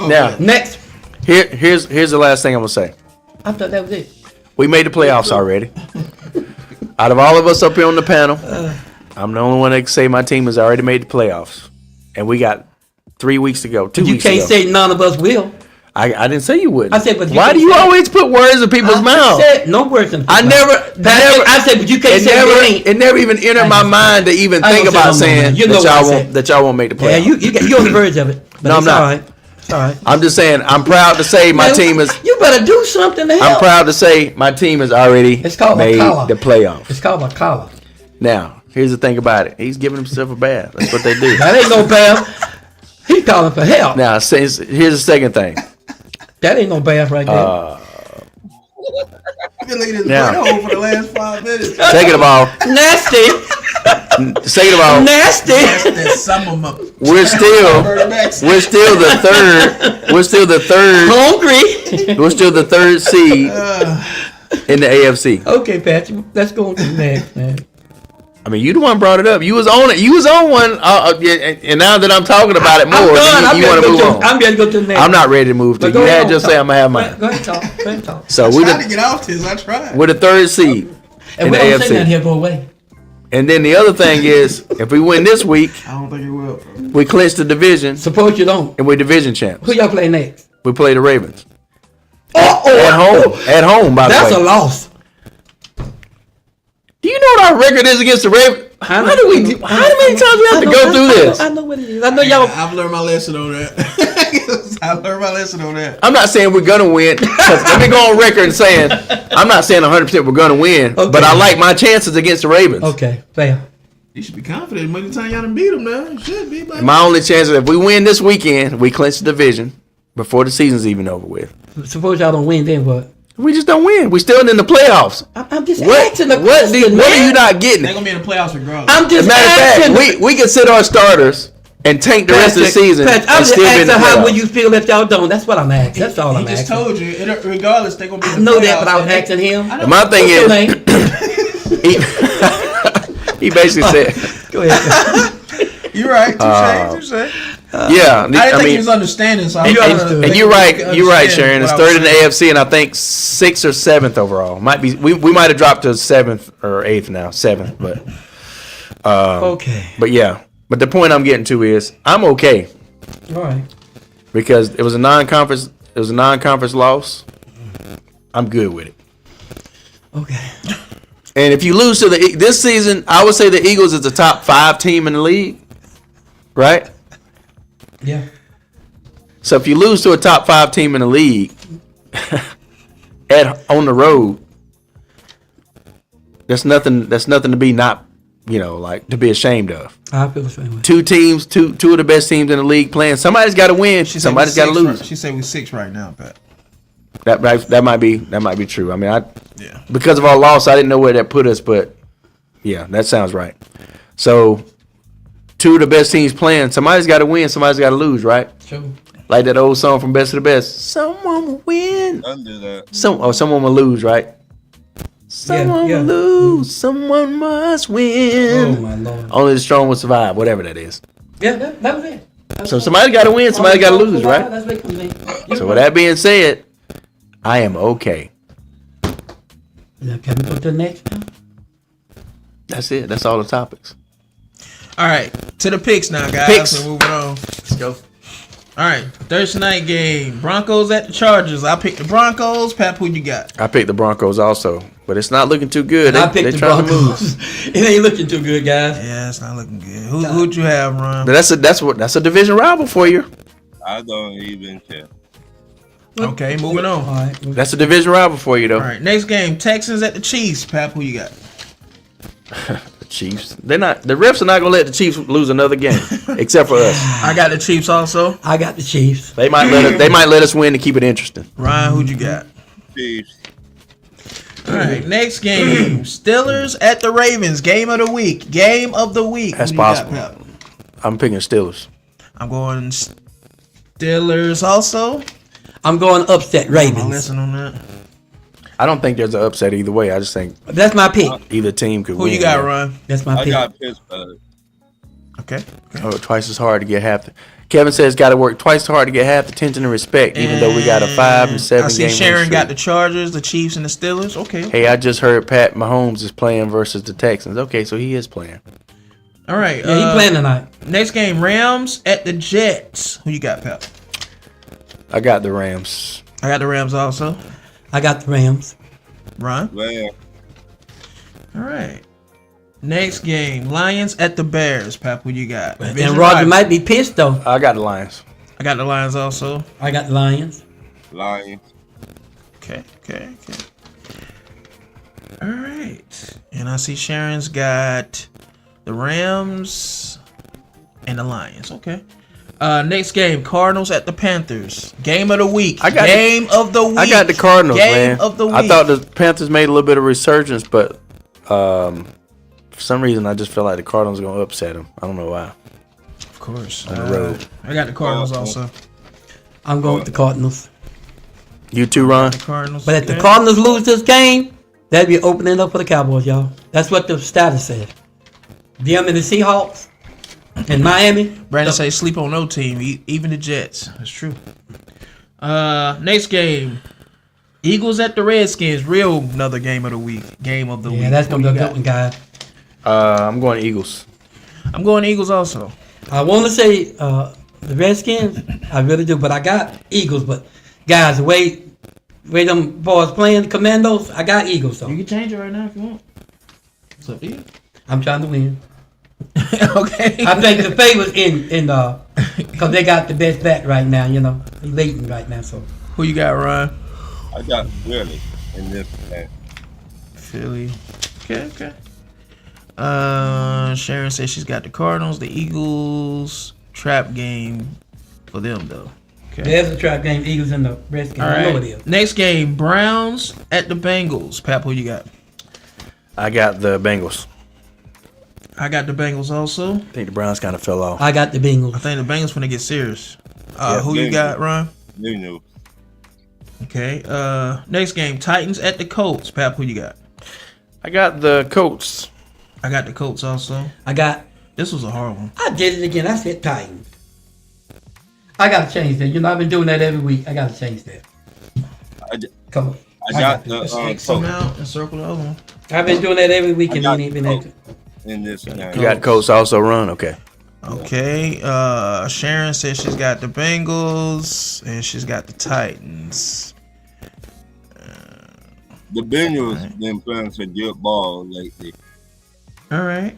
now Next. here's the last thing I'm gonna say. I thought that was it. We made the playoffs already. Out of all of us up here on the panel, I'm the only one that can say my team has already made the playoffs. And we got 3 weeks to go. 2 You weeks to can't go. say none of us will. I didn't say you wouldn't. I said, but you why can't do you say- always put words in people's I mouths? said no words in I never. I said, but you can't say it ain't. It never even entered my mind to even I ain't think gonna about say no more, saying man. You know that y'all won't make the Yeah, playoffs. you're on the verge of it. But No, I'm it's not. All right. It's all right. I'm just saying I'm proud to say my Man, team is. You better do something to help. I'm proud to say my team has already It's called a made collar. the playoffs. It's called a collar. Now, here's the thing about it. He's giving himself a bath. That's what they do. That ain't no bath. He calling for help. Now, here's the second thing. That ain't no bath right there. I've been looking at this Yeah. hole for the last 5 minutes. Second of all, Nasty. nasty. That's some of them. We're still the third. Hungry. We're still the third seed in the AFC. Okay, Patrick. Let's go on to the next, man. I mean, you the one brought it up. You was on it. You was on one. And now that I'm talking about it more, I'm done. you want to move on. I'm ready to go to the next. I'm not ready to move to. But go You ahead had on, just talk. say I'm gonna have mine. Go ahead, talk. Go ahead, talk. So I we're tried to the get off this. I tried. we're the third seed And in we the don't say nothing AFC. here, go away. And then the other thing is, if we win this week, I don't think it will. we clinch the division Suppose you don't. and we're division champs. Who y'all play next? We play the Ravens At at home. By That's the a way, loss. do you know what our record is against the Ravens? How many times do we have to go through this? I know what it is. I know y'all. I've learned my lesson on that. I've learned my lesson on that. I'm not saying we're gonna win. 'Cause let me go on record and saying I'm not saying 100% we're gonna win, Okay. but I like my chances against the Ravens. Okay, fair. You should be confident. By the time y'all done beat them now, you should be. Buddy. My only chance is if we win this weekend, we clinch the division before the season's even over with. Suppose y'all don't win, then what? We just don't win. We still in the playoffs. I'm just What? asking the What question, are man. you not getting? They're gonna be in the playoffs regardless. I'm As just a matter of asking. fact, we can sit our starters and tank the rest of the season Patrick, I'm and just still be in asking the how playoffs. would you feel if y'all don't? That's what I'm asking. That's all he I'm just asking. told you. Regardless, they're gonna be. I In the know that, playoffs, but I was and they- asking him. I know. And my thing What's your is, name? he basically said, Go ahead. You're right. Touche. Oh. Yeah, I didn't think he was understanding. So I was trying to and make you're him right. You're right, understand Sharon. It's what I was third in the saying. AFC, and I think 6th or 7th overall. Might be. We might have dropped to 7th or 8th now. 7th, but Okay. but yeah. But the point I'm getting to is I'm okay All right. because it was a non-conference. It was a non-conference loss. I'm good with it. Okay. And if you lose to this season, I would say the Eagles is the top 5 team in the league, right? Yeah. So if you lose to a top 5 team in the league on the road, that's nothing to be not, like to be ashamed of. I feel the same way. 2 teams, two of the best teams in the league playing. Somebody's got to win. She said Somebody's we got to six lose. She said we're 6 right now, Pat. That might be true. I mean, Yeah. because of our loss, I didn't know where that put us, but yeah, that sounds right. So 2 of the best teams playing. Somebody's got to win. Somebody's got to lose, right? Sure. Like that old song from Best of the Best. Someone will win. Under that. Someone will lose, right? Someone yeah. will lose. Someone must Oh win. my Lord. Only the strong will survive. Whatever that is. Yeah, that was it. So somebody got to win. Somebody got to lose, right? That's what it comes in. So with that being said, I am okay. Now, can we go to the next one? That's it. That's all the topics. All right, to the picks now, guys. Picks. We're moving on. Let's go. All right, Thursday night game. Broncos at the Chargers. I picked the Broncos. Pat, who you got? I picked the Broncos also, but it's not looking too good. I picked the trying to move. Broncos. It ain't looking too good, guys. Yeah, it's not looking good. Who'd you have, Ron? That's a division rival for you. I don't even care. Okay, moving All on. right. That's a division rival for you, though. All right, next game. Texans at the Chiefs. Pat, who you got? The Chiefs. They're not. The refs are not gonna let the Chiefs lose another game, except for us. I got the Chiefs also. I got the Chiefs. They might let us win to keep it interesting. Ryan, who'd you got? Chiefs. All right, next game. Steelers at the Ravens. Game of the week. Game of the week. That's Who you got, possible. Pat? I'm picking Steelers. I'm going Steelers also. I'm going upset I'll Ravens. listen on that. I don't think there's an upset either way. I just think That's my pick. either team could Who win. you got, Ron? That's my I pick. got Pittsburgh. Okay. Oh, twice as hard to get half. Kevin says got to work twice as hard to get half the attention and respect, even though we got a 5 and 7 I see game Sharon win got the streak. Chargers, the Chiefs, and the Steelers. Okay. Hey, I just heard Pat Mahomes is playing versus the Texans. Okay, so he is playing. All right. Yeah, he playing tonight. Next game, Rams at the Jets. Who you got, Pat? I got the Rams. I got the Rams also. I got the Rams. Ron. Man, All right. Next game, Lions at the Bears. Pat, who you got? And Division Roger rival. might be pissed though. I got the Lions. I got the Lions also. I got the Lions. Lions. Okay. All right. And I see Sharon's got the Rams and the Lions. Okay. Next game, Cardinals at the Panthers. Game of the week. I got game of the week. I got the Cardinals, game man. of the week. I thought the Panthers made a little bit of resurgence, but for some reason I just feel like the Cardinals are gonna upset them. I don't know why. Of course. On the road. I got the Cardinals also. I'm going with the Cardinals. You too, Ron? The Cardinals. But if the okay. Cardinals lose this game, that'd be opening up for the Cowboys, y'all. That's what the status said. Them and the Seahawks in Miami. Brandon say sleep on no team, even the Jets. That's true. Next game, Eagles at the Redskins. Real another game of the week. Game of the week. Yeah, that's gonna be Who a you good one, guys. I'm going Eagles. I'm going Eagles also. I want to say the Redskins. I really do, but I got Eagles. But guys, the way them boys playing the Commandos, I got Eagles though. You can change it right now if you want. It's up to you. I'm trying to win. Okay. I think the favors in because they got the best back right now. You know, he's leading right now. So Who you got, Ryan? I got Philly in this game. Philly. Okay. Sharon says she's got the Cardinals, the Eagles. Trap game for them though. Okay. there's a trap game. Eagles and the Redskins. All I know right. it is. Next game, Browns at the Bengals. Pap, who you got? I got the Bengals. I got the Bengals also. I think the Browns kind of fell off. I got the I Bengals. think the Bengals finna get serious. Yeah, Who you Bengals. got, Ron? You know. Okay. Next game, Titans at the Colts. Pap, who you got? I got the Colts. I got the Colts also. I got. This was a hard one. I did it again. I said Titans. I gotta change that. You know, I've been doing that every week. I gotta change that. Come on. I got the Just X them out and circle the other one. I've been doing that every week and I you ain't been got able to. in this game. You got Colts also run? Okay. Okay. Sharon says she's got the Bengals and she's got the Titans. The Bengals been playing some good ball lately. All right.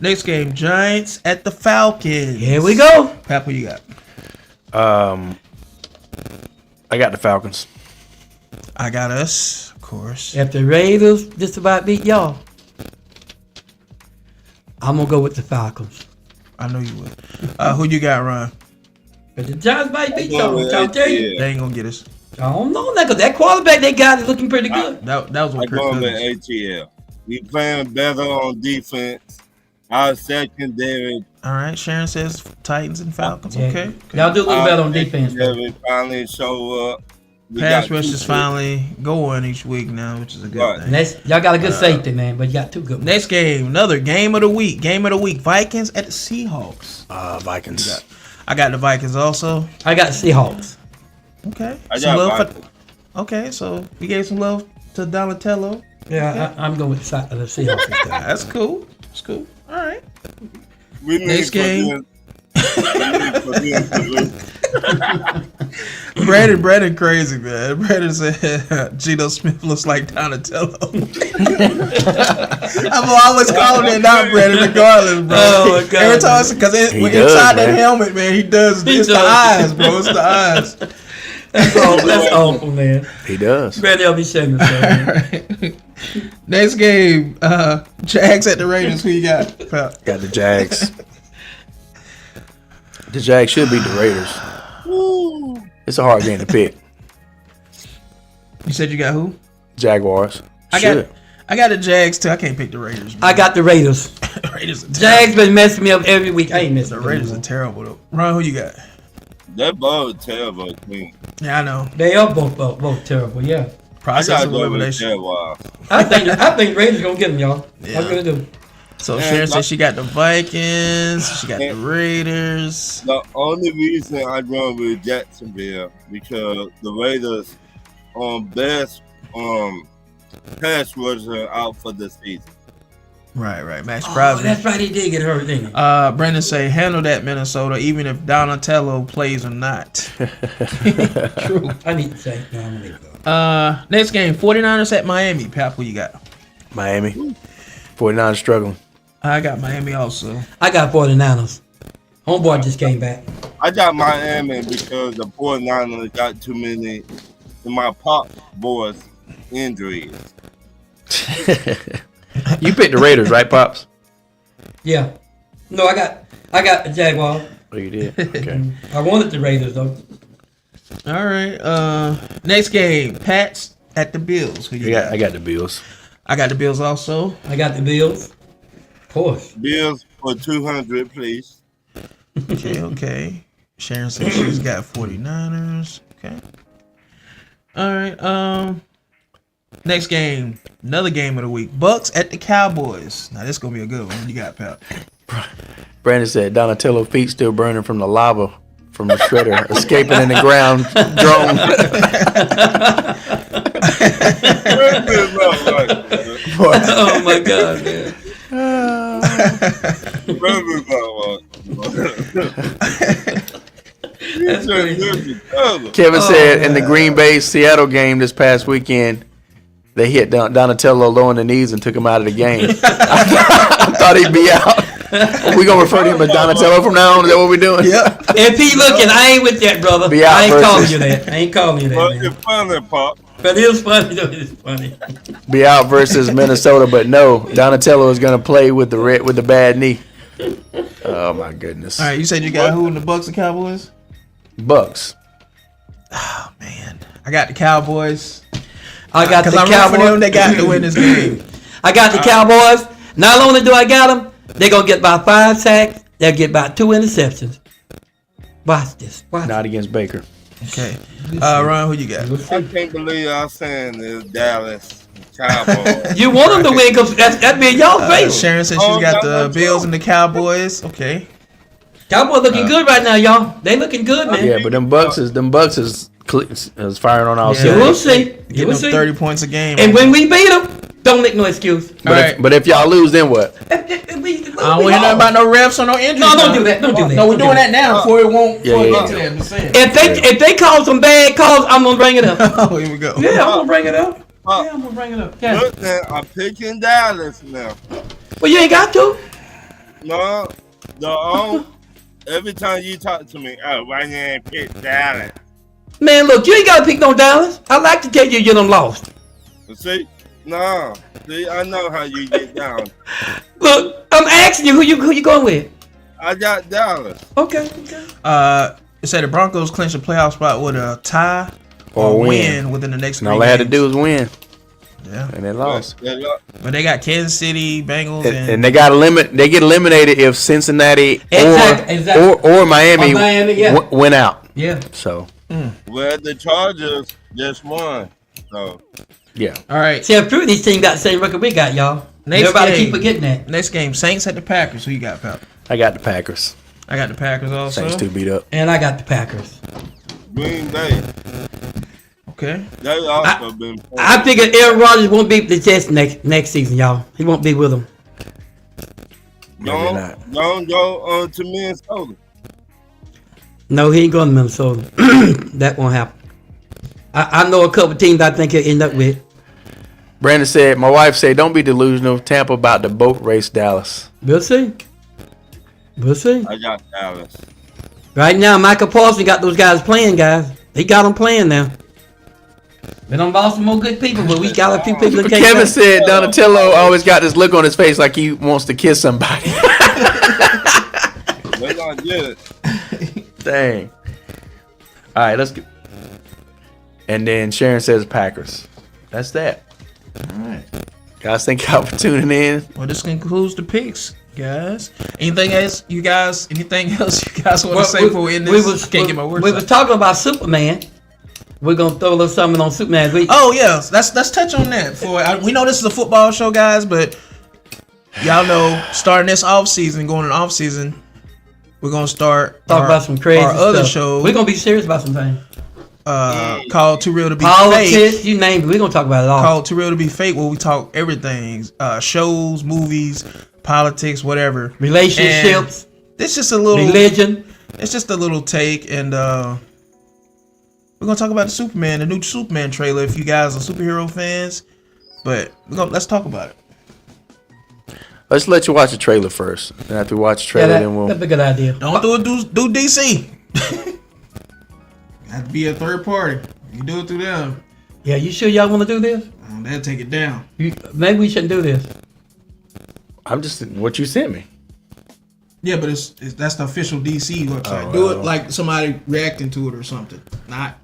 Next game, Giants at the Falcons. Here we go. Pap, what you got? I got the Falcons. I got us, of course. If the Raiders just about beat y'all, I'm gonna go with the Falcons. I know you would. Who you got, Ron? But the Giants might beat I'm y'all. going I'll with tell you. They ain't gonna get us. I don't know that because that quarterback they got is looking pretty good. That was I'm what Kirk going with Cousins. ATL. We playing better on defense. Our secondary. All right. Sharon says Titans and Falcons. Yeah. Okay. Y'all do a little our better on defense. though. secondary finally show up. We Pass got rush two is good- finally going each week now, which is a good Right. thing. And that's, y'all got a good safety, man, but you got two good ones. Next game, another game of the week. Game of the week. Vikings at the Seahawks. Vikings. I got the Vikings also. I got the Seahawks. Okay. I Some got love Vikings. okay, so we gave some love to Donatello. Yeah, I'm going with the Seahawks. this time. That's cool. That's cool. All right. We need Next for game. them- we need for them to lose. Brandon crazy, man. Brandon said Geno Smith looks like Donatello. I'm always calling it out, Brandon, regardless, bro. Oh, my God. Every time, because He when does, inside that man. helmet, man, he does. He It's the does. eyes, bro. It's the eyes. That's awful, man. He does. Ready, I'll be shaming myself, man. Alright. Next game, Jags at the Raiders. Who you got? Pal? Got the Jags. The Jags should beat the Raiders. It's a hard game to pick. You said you got who? Jaguars. I Should. got the Jags too. I can't pick the Raiders. Man. I got the Raiders. Raiders. Are terrible. Jags been messing me up every week. I ain't messing The up. Raiders are terrible though. Ron, who you got? That ball is terrible team. Yeah, I know. They are both terrible, yeah. I Process gotta of go with elimination. Jaguars. I think Raiders gonna get them, y'all. Yeah. I'm gonna do. So Man, Sharon said like- she got the Vikings. She got the Raiders. The only reason I run with Jacksonville because the Raiders best pass rushers are out for the season. Right. Max Oh, Crosby. that's right. He did get hurt, didn't he? Brandon say handle that Minnesota, even if Donatello plays or not. True. I need to say. No, I'm gonna leave it go. Next game, 49ers at Miami. Pap, who you got? Miami. 49 struggling. I got Miami also. I got 49ers. Homeboy just came back. I got Miami because the 49ers got too many in my pop boys injuries. You picked the Raiders, right, Pops? Yeah. No, I got the Jaguars. Oh, you did? Okay. I wanted the Raiders though. All right. Next game, Pats at the Bills. Who you got? I got the Bills. I got the Bills also. I got the Bills. Of course. Bills for 200, please. Okay. Sharon said she's got 49ers. Okay. All right. Next game, another game of the week. Bucks at the Cowboys. Now this gonna be a good one. What you got, pal? Brandon said Donatello feet still burning from the lava from the shredder, escaping in the ground drone. Oh my God, man. That's Kevin said in the Green Bay Seattle game this past weekend, they hit Donatello low on the knees and took him out of the game. I thought he'd be out. Are we gonna refer to him as Donatello from now on? Is that what we're doing? Yeah. If he looking, I ain't with that, brother. Be out I ain't versus- calling you that. I ain't calling you that, But man. it's funny, Pop. But it was funny though. It's funny. Be out versus Minnesota, but no, Donatello is gonna play with the bad knee. Oh my goodness. All right. You said you got who in the Bucks and Cowboys? Bucks. Oh man, I got the Cowboys. I got the Because I'm rooting for them. Cowboys. They got to win this game. I got the Cowboys. Not only do I got them, they're gonna get about 5 sacks. They'll get about 2 interceptions. Watch this. Watch Not against Baker. Okay. Ron, who you got? I can't believe I'm saying this Dallas Cowboys. You want them to win because that be in y'all favor. Sharon said Oh, she's got no, the no, Bills no. and the Cowboys. Okay. Cowboys looking good right now, y'all. They looking good, man. Yeah, but them Bucks is firing on all You Yeah. will cylinders. see. You Getting will them see. 30 points a game. And when we beat them, don't make no excuse. All right. But if y'all lose, then what? I don't hear nothing about no refs or no injuries. No, don't now. do that. Don't do that. No, we're Don't doing do that now before it won't. Yeah, before we yeah, get to yeah. that. I'm just saying. If they call some bad calls, I'm gonna bring it up. Oh, here we go. Yeah, I'm gonna bring it up. Yeah, I'm gonna bring it up. Yeah. Look, man, I'm picking Dallas now. Well, you ain't got to. No, every time you talk to me, oh, why you ain't pick Dallas? Man, look, you ain't gotta pick no Dallas. I like to tell you you done lost. See, no, see, I know how you get down. Look, I'm asking you who you going with. I got Dallas. Okay. It said the Broncos clinched a playoff spot with a tie Or or win. win within the next And 3 all they had to games. do was win, Yeah, and they lost. but they got Kansas City, Bengals, And they got They get eliminated if Cincinnati Exactly. or Miami, Or Miami, yeah. win out. Yeah. So Well, the Chargers just won. So yeah, all right. See, a few of these teams got the same record we got, y'all. Next Everybody game. keep forgetting that. Next game, Saints at the Packers. Who you got, Pep? I got the Packers. I got the Packers also. Saints too beat up. And I got the Packers. Green Bay, Okay. they also been. I figure Aaron Rodgers won't be with the Jets next season, y'all. He won't be with them. Maybe not. Don't go on to Minnesota. No, he ain't going to Minnesota. That won't happen. I know a couple teams I think he'll end up with. Brandon said, my wife said, don't be delusional. Tampa about to boat race Dallas. We'll see. We'll see. I got Dallas. Right now, Michael Paulson got those guys playing, guys. He got them playing now. They done lost some more good people, but we got a few people that can't Kevin play. said Donatello always got this look on his face like he wants to kiss somebody. They're gonna get it. Dang. All right, let's get. And then Sharon says Packers. That's that. All right. Guys, thank y'all for tuning in. Well, this concludes the picks, guys. Anything else you guys want to say before we end this? Can't get my words We out. was talking about Superman. We're gonna throw a little something on Superman. Oh yeah, let's touch on that. We know this is a football show, guys, but y'all know starting this off season, going into off season, we're gonna start talk about some crazy our other stuff. show. We're gonna be serious about some things. Called Too Real to Be Politics, Fake. you name it. We're gonna talk about it all. Called Too Real to Be Fake, where we talk everything, shows, movies, politics, whatever. Relationships, And it's just a little religion. It's just a little take, and we're gonna talk about the new Superman trailer. If you guys are superhero fans, but let's talk about it. Let's let you watch the trailer first. And after we watch the trailer, then we'll. That's a good idea. Don't do DC. Have to be a third party. You do it through them. Yeah, you sure y'all want to do this? They'll take it down. Maybe we shouldn't do this. I'm just what you sent me. Yeah, but it's that's the official DC website. Oh, Do well. it like somebody reacting to it or something. Not.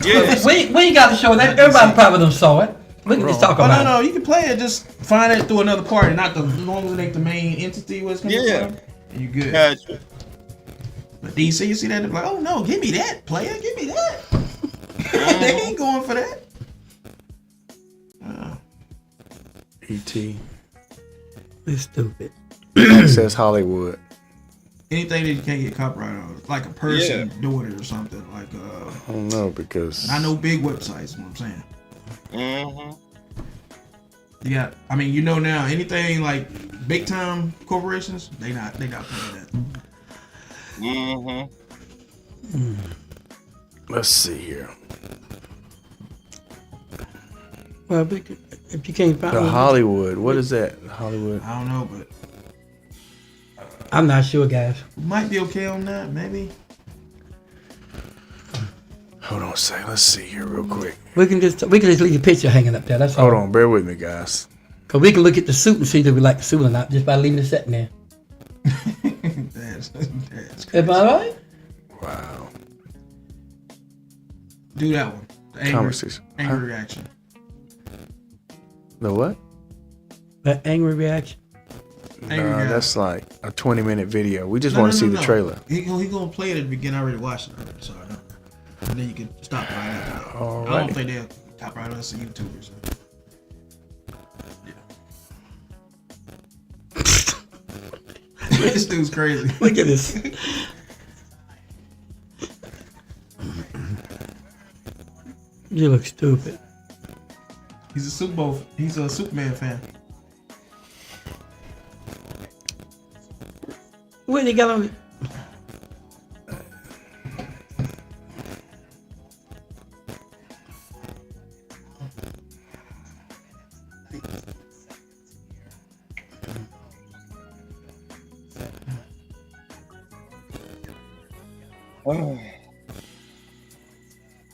Yeah. We ain't got to show that. Everybody probably done saw it. We can just talk Oh about no, it. you can play it. Just find it through another party, not the as long as it ain't the main entity. What's coming Yeah. from. And you good. Catch it. But DC, you see that? They're like, oh no, give me that, player, give me that. They ain't going for that. E.T. It's stupid. Access Hollywood. Anything that you can't get copyright on, like a person doing it or something. Like, I don't know because I know big websites. Is what I'm saying. Mm-hmm. You got, I mean, you know now, anything like big time corporations, they not playing that. Mm-hmm. let's see here. Well, if you can't find The one, Hollywood. What is that? Hollywood. I don't know, but I'm not sure, guys. we might be okay on that, maybe. Hold on a second. Let's see here real quick. We can just leave the picture hanging up there. That's all. Hold on. Bear with me, guys. Cause we can look at the suit and see if we like the suit or not just by leaving it sitting there. that's Am I right? Wow. do that one. The angry, Conversation. angry reaction. The what? That angry reaction. Angry Nah, guy. that's like a 20-minute video. We just No, want no, to see no, the no. trailer. He gonna play it at the beginning. I already watched it already, so I know. And then you can stop right after that. I Alrighty. don't think they'll copyright us on YouTube. So. Yeah. This dude's crazy. Look at this. You look stupid. He's a Superman fan. Where they got on?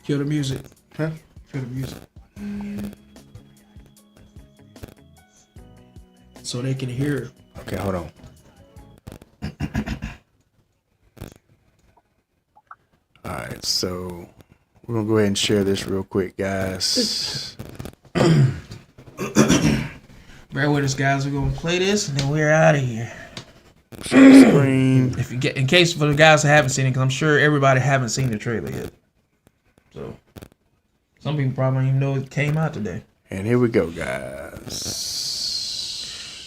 Kill the music. Huh? Kill the music. So they can hear it. Okay, hold on. All right, so we're gonna go ahead and share this real quick, guys. Bear with us, guys. We're gonna play this and then we're out of here. Screen. If you get, in case for the guys that haven't seen it, because I'm sure everybody haven't seen the trailer yet. So some people probably don't even know it came out today. And here we go, guys.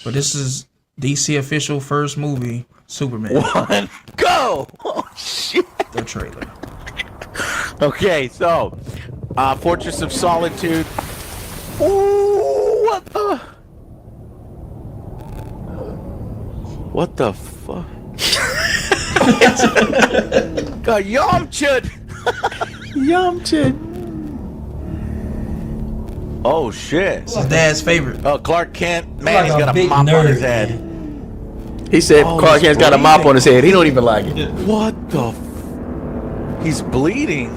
But this is DC official first movie, Superman. One, go! Oh, shit. The trailer. Okay, so, Fortress of Solitude. Ooh, what the? What the fuck? God, Yamcha! Yamcha. Oh, shit. This is Dad's favorite. Oh, Clark Kent, man, Like he's a got a big mop on nerd, his head. man. He said Oh, Clark he's Kent's got a mop on his head. He don't even like it. What the He's bleeding.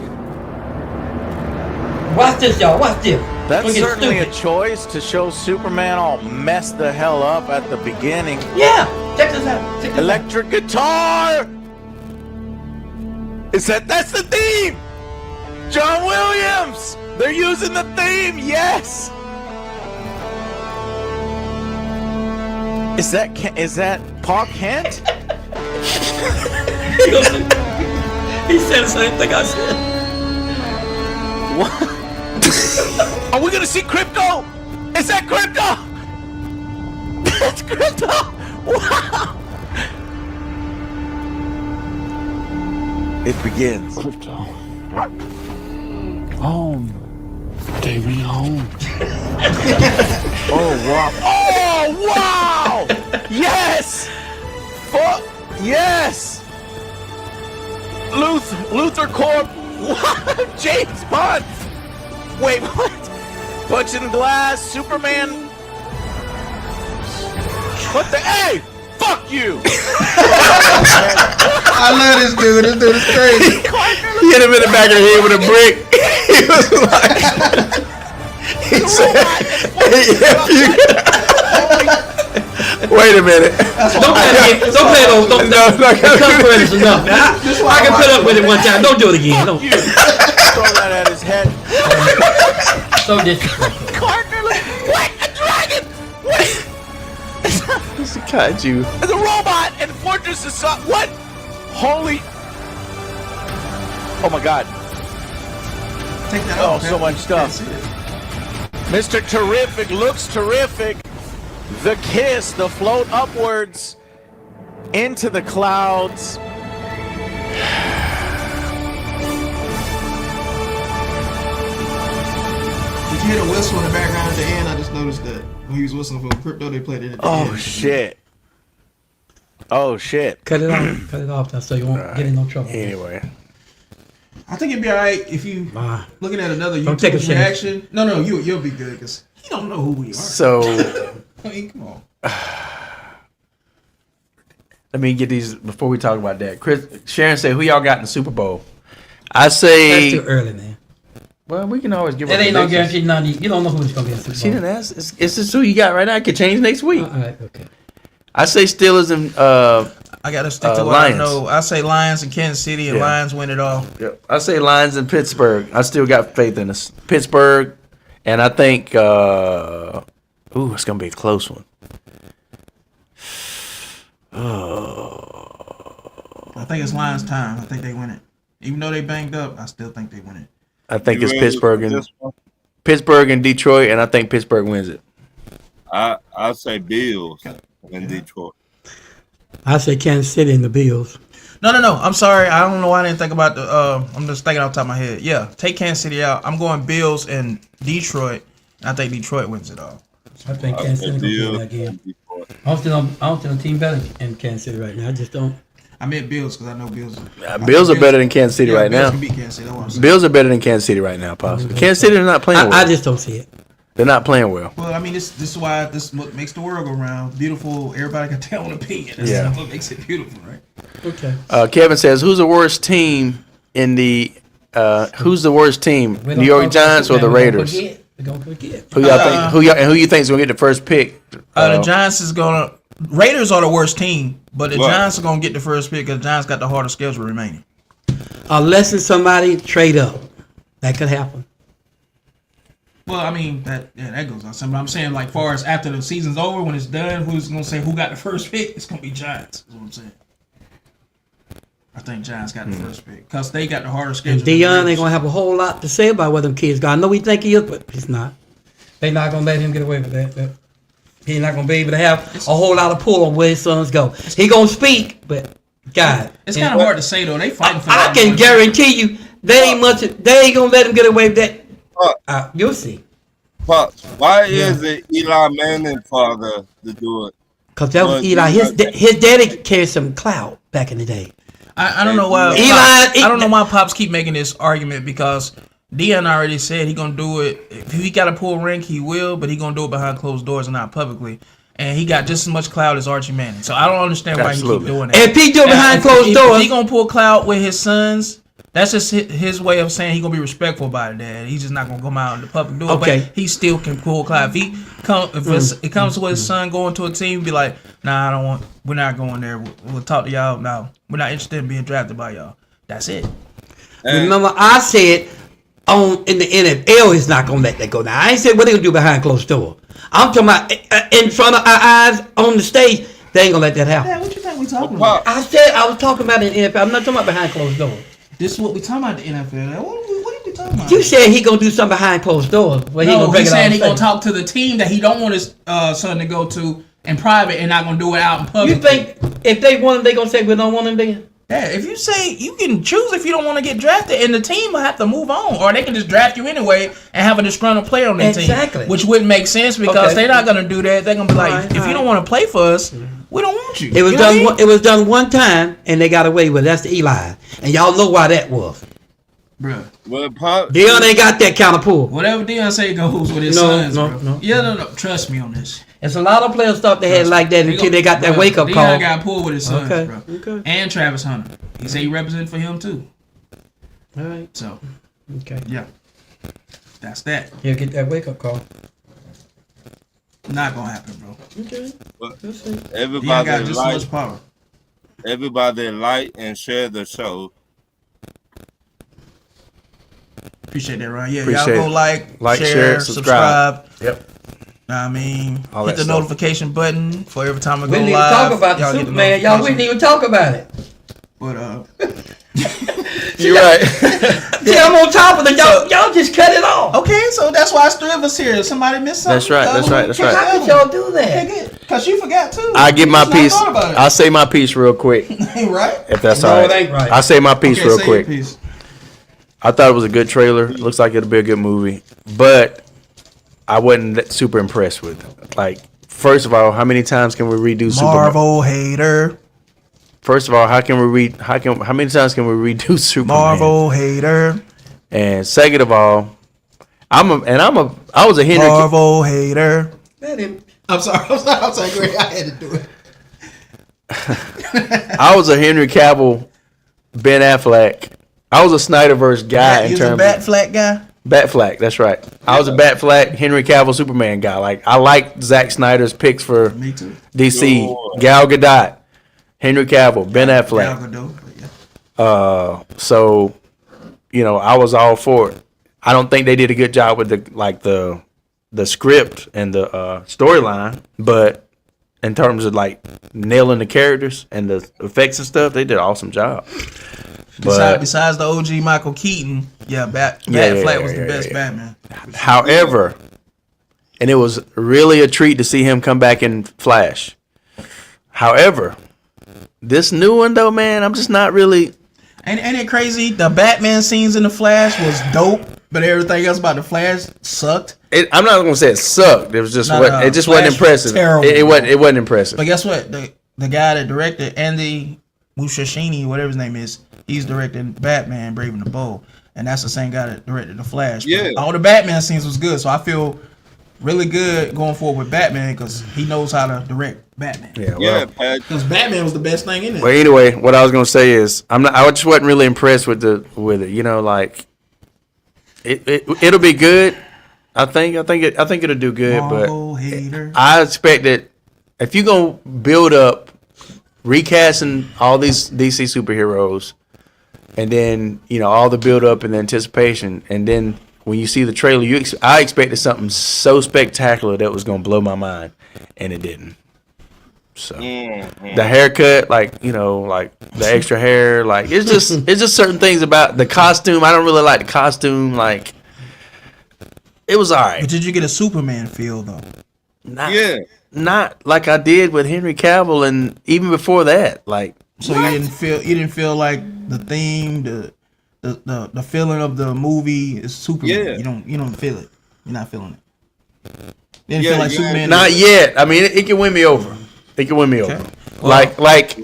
Watch this, y'all. Watch this. That's Look at certainly a stupid. choice to show Superman all messed the hell up at the beginning. Yeah. Check this out. Check this out. Electric guitar! That's the theme! John Williams! They're using the theme, yes! Is that Pa Kent? He said the same thing I said. What? Are we gonna see Crypto? Is that Crypto? That's Crypto! Wow! It begins. Crypto. Home. Take me home. Oh wow! Oh wow! Yes! Fuck! Yes! Luther Corp. What? James Bond. Wait, what? Punching glass. Superman. What the? Hey! Fuck you! I love this dude. This dude is crazy. He hit him in the back of the head with a brick. He was like, he said, hey, if you... Wait a minute. Don't play it again. Don't play it over. Don't, No, no, the cuss word is enough. Now, I can put up with it one time. Don't do it again. Don't. You. Throw that at his head. So disrespectful. Partner, what? A dragon! What? It's a kaiju. There's a robot and Fortress is what? Holy! Oh my God! Take that Oh, off, so man. much stuff. Mr. Terrific looks terrific. The kiss, the float upwards into the clouds. Did you hear the whistle in the background at the end? I just noticed that when he was whistling for Crypto, they played it at the end. Oh shit! Oh shit! Cut it off. Cut it off now so you won't get in no trouble. Anyway. I think it'd be alright if you Ah. looking at another Don't take a YouTube chance. reaction. No, you'll be good because he don't know who we are. So, I mean, come on. let me get these before we talk about that. Sharon said, who y'all got in the Super Bowl? I That's say, too early, man. well, we can always give It our ain't no predictions. guarantee. None. You don't know who's gonna be in the Super She Bowl. didn't ask. It's just who you got right now. It could change next week. All right. Okay. I say Steelers and I gotta stick to what Lions. I know. I say Lions and Kansas City, and Yeah. Lions win it all. I say Lions and Pittsburgh. I still got faith in us. Pittsburgh, and I think it's gonna be a close one. I think it's Lions time. I think they win it. Even though they banged up, I still think they win it. I think You it's ready Pittsburgh for and this one? Detroit, and I think Pittsburgh wins it. I say Bills in Detroit. I say Kansas City and the Bills. No. I'm sorry. I don't know why I didn't think about the. I'm just thinking off the top of my head. Yeah, take Kansas City out. I'm going Bills and Detroit. I think Detroit wins it all. I think Kansas City will win that game. I don't think the team better in Kansas City right now. I just don't. I meant Bills because I know Bills. Bills are better than Kansas City right Bills now. Can beat Kansas City. That's what I'm saying. Bills are better than Kansas City right now, possibly. Kansas City is not playing well. I just don't see it. They're not playing well. Well, I mean, this is why this makes the world go round. Beautiful. Everybody can tell an opinion. That's Yeah. what makes it beautiful, right? Okay. Kevin says, "Who's the worst team in the? Who's the worst team? We New don't York talk Giants or about the that. Raiders? We're gonna forget. Who y'all think? Who you think is gonna get the first pick? The Giants is gonna. Raiders are the worst team, but the Right. Giants are gonna get the first pick because the Giants got the harder schedule remaining. Unless somebody trade up, that could happen. Well, I mean that goes on. But I'm saying like far as after the season's over, when it's done, who's gonna say who got the first pick? It's gonna be Giants. Is what I'm saying. I think Giants got the first pick because they got the harder schedule. And Deion ain't gonna have a whole lot to say about where them kids go. I know we think he is, but he's not. They not gonna let him get away with that. He's not gonna be able to have a whole lot of pull on where his sons go. He gonna speak, but God, It's kind of hard to say though. They fighting for. I that can money. guarantee you they ain't gonna let him get away with that. You'll see. Pops, why is it Eli Manning father to do it? Cause that was Well, Eli. Eli- His daddy carried some clout back in the day. I don't know why. Eli- I don't know why Pops keep making this argument because Deion already said he gonna do it. If he got to pull rank, he will, but he gonna do it behind closed doors and not publicly. And he got just as much clout as Archie Manning. So I don't understand why he Absolutely. keep doing that. If he do it behind closed If doors, he gonna pull clout with his sons, that's just his way of saying he gonna be respectful about it. Dad, he's just not gonna come out in the public do it. Okay. But he still can pull clout. If he it comes to his son going to a team, be like, nah, I don't want. We're not going there. We'll talk to y'all. No, we're not interested in being drafted by y'all. That's it. remember I said in the NFL is not gonna let that go. Now I ain't said what they gonna do behind closed door. I'm talking about in front of our eyes on the stage. They ain't gonna let that happen. Yeah, what you think we talking Pop, about? I said I was talking about in the NFL. I'm not talking about behind closed doors. This is what we talking about the NFL. What are we talking about? You said he gonna do something behind closed doors. Where he No, gonna break he's it saying on he gonna stage. talk to the team that he don't want his son to go to in private and not gonna do it out in public. You think if they want him, they gonna say we don't want him then? Yeah, if you say you can choose if you don't want to get drafted, and the team will have to move on, or they can just draft you anyway and have a disgruntled player on their Exactly. team, which wouldn't make sense because Okay. they're not gonna do that. They're gonna be like, Alright, if you don't want to play for us, we don't want you. It was You know what I done. mean? It was done one time, and they got away with it. That's the Eli, and y'all know why that was. Bruh. well, Pop, Deion ain't got that kind of pull. Whatever Deion say goes with his No, sons, no, bro. no. Yeah, no. Trust me on this. It's a lot of players thought they had like that until they got that Bruh, wake up Deion call. got pulled with his sons, Okay, bro. okay. And Travis Hunter. He said he represented for him too. All right. So Okay. yeah, that's that. He'll get that wake up call. Not gonna happen, bro. Okay. but Let's see. Deion everybody got just as like, much power. everybody like and share the show. Appreciate that, Ryan. Yeah, Appreciate y'all go it. like, share, share, subscribe. Yep. Know what I mean, All hit that the stuff. notification button for every time we We go didn't live. even talk about the Y'all get Superman. Y'all notification. didn't even talk about it. But You're right. See, I'm on top of it. Y'all just cut it off. okay, so that's why it's three of us here. Somebody missed something. That's right, that's right, that's right. How could y'all do that? Because you forgot too. I get my You just not piece. thought about I'll say my piece real quick, it. Ain't right. if that's No, all right. it ain't right. I'll say my piece Okay, real say your quick. piece. I thought it was a good trailer. It looks like it'll be a good movie, but I wasn't that super impressed with it. Like, first of all, how many times can we redo Superman? Marvel hater. First of all, how many times can we redo Superman? Marvel hater. And second of all, I was a Henry. Marvel hater. Let him. I'm sorry. Great. I had to do it. I was a Henry Cavill, Ben Affleck. I was a Snyderverse guy in You was a terms bat of flat guy. Batfleck. That's right. I was a Batfleck, Henry Cavill, Superman guy. Like, I like Zack Snyder's picks for Me too. DC. Sure. Gal Gadot, Henry Cavill, Ben Gal Affleck. Gadot, yeah. So, I was all for it. I don't think they did a good job with the script and the storyline, but in terms of like nailing the characters and the effects and stuff, they did an awesome job. Besides the OG Michael Keaton, Batfleck was the best Batman. However, and it was really a treat to see him come back in Flash. However, this new one though, man, I'm just not really. Ain't it crazy? The Batman scenes in The Flash was dope, but everything else about The Flash sucked. I'm not gonna say it sucked. It was just No, it just Flash wasn't was impressive. terrible, It wasn't impressive. But guess what? The guy that directed Andy Muschietti, whatever his name is, he's directing Batman: Brave and the Bold, and that's the same guy that directed The Flash. Yeah. But all the Batman scenes was good, so I feel really good going forward with Batman because he knows how to direct Batman. Yeah, Yeah, well, Pat. Because Batman was the best thing in it. well, anyway, what I was gonna say is I just wasn't really impressed with it. You know, like it'll be good. I think it'll do good, Marvel but hater. I expect that if you're gonna build up recasting all these DC superheroes, and then all the build up and the anticipation, and then when you see the trailer, I expected something so spectacular that was gonna blow my mind, and it didn't. So the haircut, like the extra hair, like it's just certain things about the costume. I don't really like the costume. Like it was alright. But did you get a Superman feel though? Not like I did with Henry Cavill, and even before that, like. So you didn't feel like the theme, the feeling of the movie is Superman. Yeah. You don't feel it. You're not feeling it. You didn't feel like Superman. Not yet. I mean, it can win me over. It can win me over. Well, Like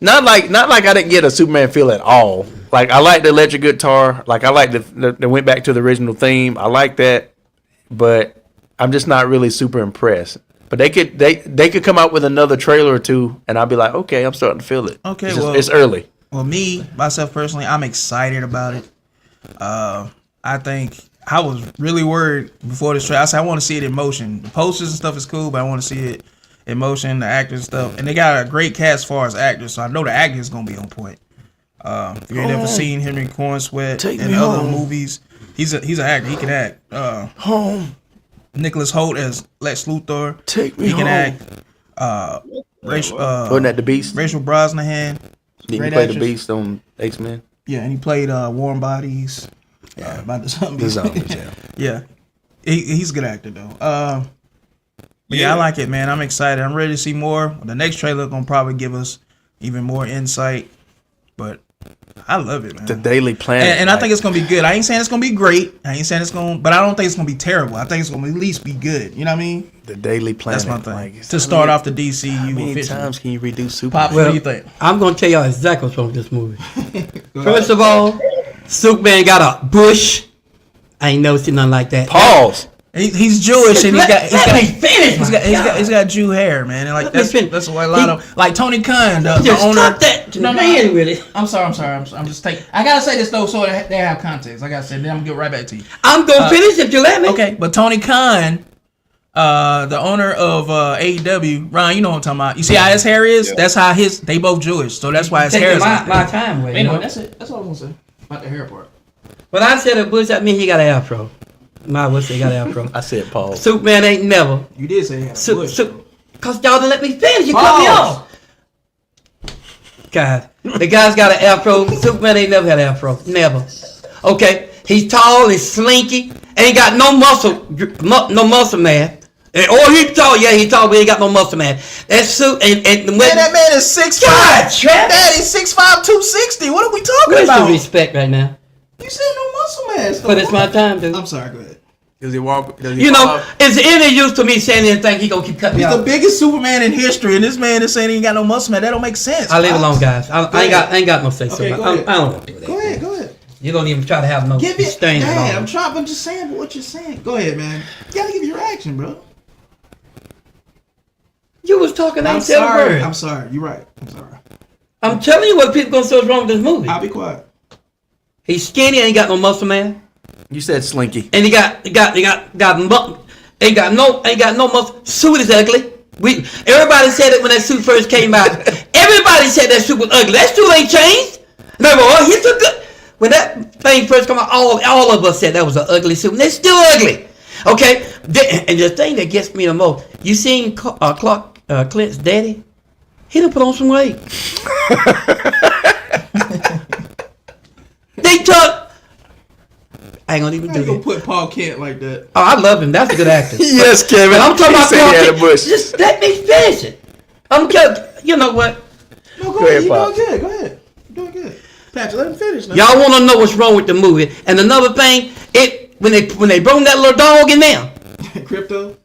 not like I didn't get a Superman feel at all. Like I like the electric guitar. Like I like the went back to the original theme. I like that, but I'm just not really super impressed. But they could come out with another trailer or two, and I'll be like, okay, I'm starting to feel it. Okay, it's early. Well, myself personally, I'm excited about it. I think I was really worried before this trailer. I said I want to see it in motion. The posters and stuff is cool, but I want to see it in motion, the actors and stuff. And they got a great cast as far as actors, so I know the acting is gonna be on point. If you ain't ever seen Henry Cornsweet in other movies, he's an actor. He can act. Home. Nicholas Hoult as Lex Luthor. Take me He can home. act. Wasn't that the Beast? Rachel Brosnahan. Didn't he great play the actress. Beast on X-Men? Yeah, and he played Warm Bodies. About the zombies. The zombies, yeah. Yeah. He's a good actor though. But yeah, I like it, man. I'm excited. I'm ready to see more. The next trailer gonna probably give us even more insight. But I love it, man. The Daily Planet. And I think it's gonna be good. I ain't saying it's gonna be great. I ain't saying it's gonna, but I don't think it's gonna be terrible. I think it's gonna at least be good. You know what I mean? The Daily Planet. That's my thing. Like, To start off the DCU how many officially. times can you redo Superman? Pop, what do you think? I'm gonna tell y'all exactly what's wrong with this movie. First of all, Superman got a bush. I ain't never seen nothing like that. Pause. He's Jewish and Let me finish. he's got Jew hair, man. And like Let me finish. that's why a lot of like Tony Khan, the Just owner. stop that. No, Man with it. I'm sorry. I'm just taking. I gotta say this though, so they have context. I gotta say, then I'm gonna get right back to you. I'm gonna finish if you let me. Okay, but Tony Khan, the owner of AEW, Ron, you know what I'm talking about. You see how his hair is? Yeah. That's how they both Jewish, so that's why his hair Taking is like my that. time with it. Anyway, that's it. That's all I was gonna say about the hair part. When I said a bush, that mean he got an afro. My would say he got an afro. I said pause. Superman ain't never. You did say he had a bush. Cause y'all didn't let me finish. You cut me off. God, the guy's got an afro. Superman ain't never had an afro. Never. Okay, he's tall and slinky. Ain't got no muscle man. He's tall. Yeah, he's tall, but he ain't got no muscle man. That suit and Man, that man is 6'5". God, Travis. Daddy's 6'5", 260. What are we talking Where's about? the respect right now? You said no muscle man. But it's my time, dude. I'm sorry. Go ahead. Does he walk? Does he You fall know, off? is there any use to me saying anything? He gonna keep cutting me He's off. the biggest Superman in history, and this man is saying he ain't got no muscle man. That don't make sense. I leave it alone, Pops. guys. I ain't got no say so. Okay, go I ahead. don't want to do that. Go ahead. You don't even try to have no Give it. stain at Dad, all. I'm trying. I'm just saying what you're saying. Go ahead, man. You gotta give your reaction, bro. You was talking. I I'm ain't said a sorry. word. I'm sorry. You're right. I'm sorry. I'm telling you what people gonna say is wrong with this movie. I'll be quiet. He's skinny, ain't got no muscle man, You said Slinky. and he ain't got no muscle. Suit is ugly. Everybody said it when that suit first came out. Everybody said that suit was ugly. That suit ain't changed. Remember, he's so good. When that thing first came out, all of us said that was an ugly suit, and it's still ugly. Okay, and the thing that gets me the most, you seen Clark Clint's daddy? He done put on some weight. They took. I ain't gonna even I do ain't gonna that. put Paul Kent like that. Oh, I love him. That's a good actor. Yes, Kevin. But I'm talking He about said he had a Clark Kent. bush. Just let me finish it. You know what? No, go Go ahead, you Pops. doing good. Go ahead. You're doing good. Patrick, let him finish. Now. Y'all want to know what's wrong with the movie? And another thing, when they brought that little dog in there, Crypto.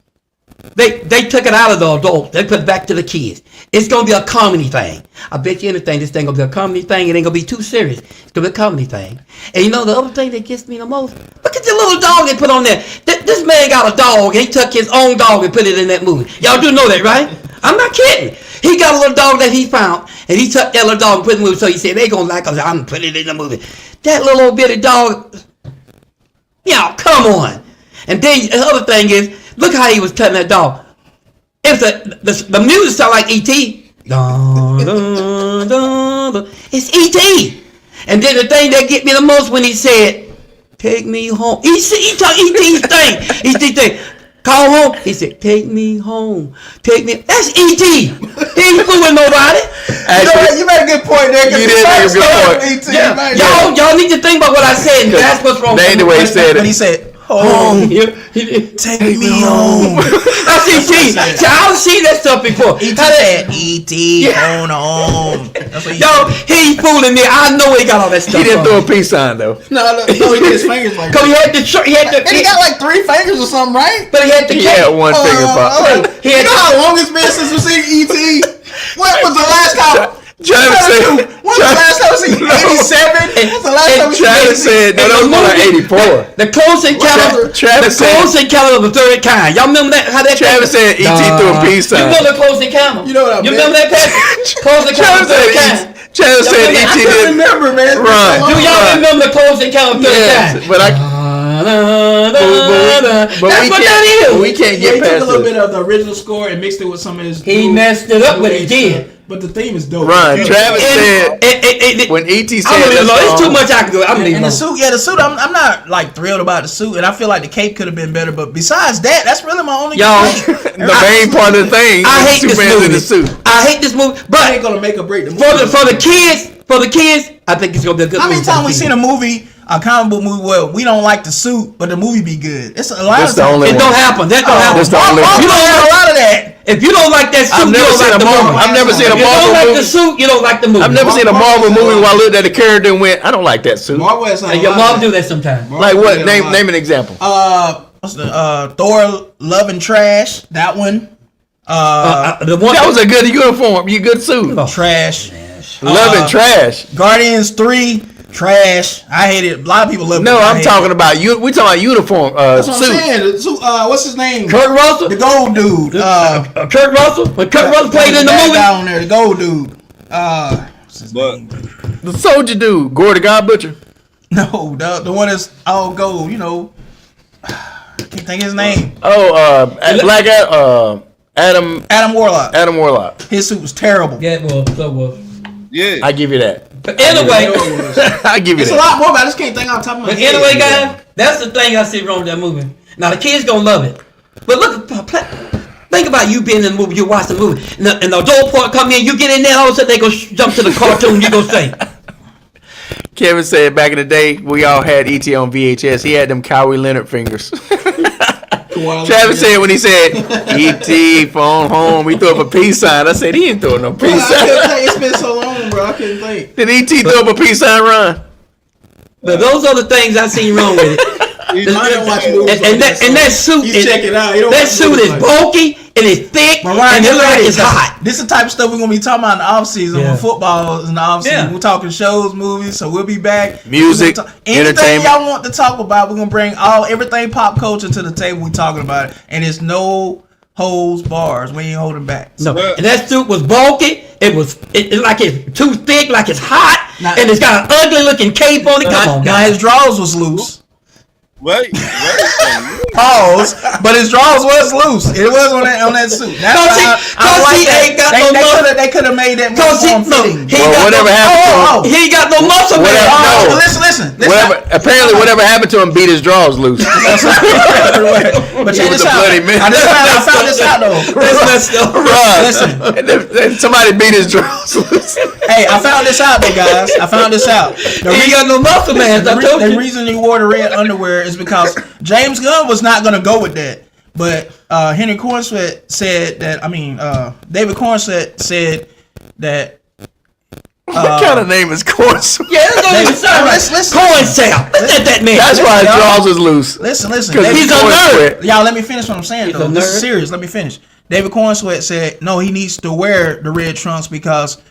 they took it out of the adult. They put it back to the kids. It's gonna be a comedy thing. I bet you anything, this thing gonna be a comedy thing. It ain't gonna be too serious. It's gonna be a comedy thing. And you know the other thing that gets me the most? Look at the little dog they put on there. This man got a dog. And he took his own dog and put it in that movie. Y'all do know that, right? I'm not kidding. He got a little dog that he found, and he took that little dog and put it in the movie. So he said they gonna like us. I'm gonna put it in the movie. That little old bitty dog. Y'all, come on. And then the other thing is, look how he was cutting that dog. It's the music sound like E.T. Dun, dun, dun, dun. It's E.T. And then the thing that get me the most when he said, "Take me home." He took E.T.'s thing. E.T. thing. Call home. He said, "Take me home. Take me." That's E.T. He ain't fooling nobody. You made a good point there. You did make a good point. Y'all need to think about what I said. And that's what's wrong. That ain't the way he said When he it. said, "Home, take me home." That's E.T. See, I've seen that stuff before. E.T. said, "E.T. phone home." That's what he Yo, said. he ain't fooling me. I know he got all that stuff. He didn't from. throw a peace sign though. No, he did his fingers like Cause that. he had the, And he got like 3 fingers or something, right? but he had the He cake. had one finger pop. He You had know how long it's been since we seen E.T.? What was the last time? Travis said. When was the last time we seen 87? When was the last time we seen Travis 87? said, "No, that was more like 84." The close encounter. Travis the close encounter of the third kind. Y'all remember that? How that? Travis said E.T. threw a peace You sign. remember the close encounter? You know what I You meant. remember that passage? Close encounter of the third kind. Travis said Y'all E.T. I can't did. remember, man. It's been Right. so Do long. y'all remember the close encounter of the third Yes, kind? but That's what that is. we can't Yeah, he get took a past little this. bit of the original score and mixed it with some of his. He new- messed it up, new but he age did. stuff. But the theme is dope. Ron, Yeah. Travis said And when E.T. said I'm gonna leave it alone. that It's too song, much I can do. I'm leaving And it the alone. suit, the suit. I'm not like thrilled about the suit, and I feel like the cape could have been better. But besides that, that's really my only. Y'all, complaint. the main part of the thing, I is hate this Superman's in the movie. suit. I hate this movie, I ain't but gonna make or break the movie. for the kids, I think it's gonna be a good How movie. many times we seen a movie, a comic book movie, where we don't like the suit, but the movie be good? It's a lot That's of the times. only It one. don't happen. That don't happen. That's the only one. You You don't don't have a like, lot of that. if you don't like that suit, I've you never don't seen like a the Marvel. movie. I've never seen a If you don't Marvel like the movie. suit, you don't like the movie. I've never seen a Marvel movie where I looked at the character and went, "I don't like that suit." Marvel has And your mom do that sometimes. Like what? Name an example. What's the Thor Love and Trash? That one. The one That was a good uniform. You good suit. Trash. Love and trash. Guardians 3. Trash. I hate it. A lot of people love it. No, I I'm hate talking it. about you. We talking about uniform That's what I'm suit. saying. The suit, what's his name? Kurt Russell. The gold dude. Kurt Russell. When Kurt Russell played in the that movie. guy on there, the gold dude. What's his But name? The soldier dude, Gore the God Butcher. No, the one that's all gold. You know, I can't think of his name. Oh, Black Adam Adam Warlock. Adam Warlock. His suit was terrible. Yeah, so was. yeah, I give you that. But anyway, I give you It's a that. lot more, but I just can't think off the top of my but head. anyway, guys, that's the thing I see wrong with that movie. Now the kids gonna love it, but look, think about you being in the movie, you watch the movie, and the adult part come in, you get in there, all of a sudden they go jump to the cartoon, you go say, Kevin said back in the day we all had ET on VHS. He had them Kawhi Leonard fingers. Travis said when he said ET phone home, he threw up a peace sign. I said he didn't throw no Bro, peace I couldn't sign. think. It's been so long, bro. I couldn't think. Did ET throw up a peace sign, Ron? but those are the things I seen wrong with it. I don't watch movies And that suit You is check it out. You don't that watch suit movies is like bulky and it's thick But Ryan, and it get looks like ready, it's 'cause hot. This is the type of stuff we're gonna be talking about in the off season Yeah. when football is in the off season. Yeah. We're talking shows, movies, so we'll be back. Music, We're gonna anything entertainment. y'all want to talk about, we're gonna bring everything pop culture to the table. We're talking about it, and it's no holds bars. We ain't holding back. No, and that suit was bulky. It's like it's too thick, like it's hot, Now- and it's got an ugly looking cape on it. Come on, Now guys. his drawers was loose. wait. Pause. But his drawers was loose. It was on that suit. That's Cause why he ain't got no muscle. They could have made that more Cause he form-fitting. Well, whatever happened to him. He ain't got no muscle, man. Whatever- no. Listen. Whatever happened to him beat his drawers loose. But check He was this a out. bloody man. I found this out though. That's messed up. Listen. And somebody beat his drawers loose. Hey, I found this out though, guys. I found this out. He ain't got no muscle, man. I told The you. reason he wore the red underwear is because James Gunn was not gonna go with that. But Henry Cornsweet said that. David Cornsweet said that What kind of name is corn sweat? Yeah, that don't even sound right. Listen. Corn sap. Let that man. That's why his jaws is loose. Listen. Because He's a corn nerd. sweat. Y'all, let me finish what I'm saying, though. a This nerd. is serious. Let me finish. David Cornsweat said, no, he needs to wear the red trunks because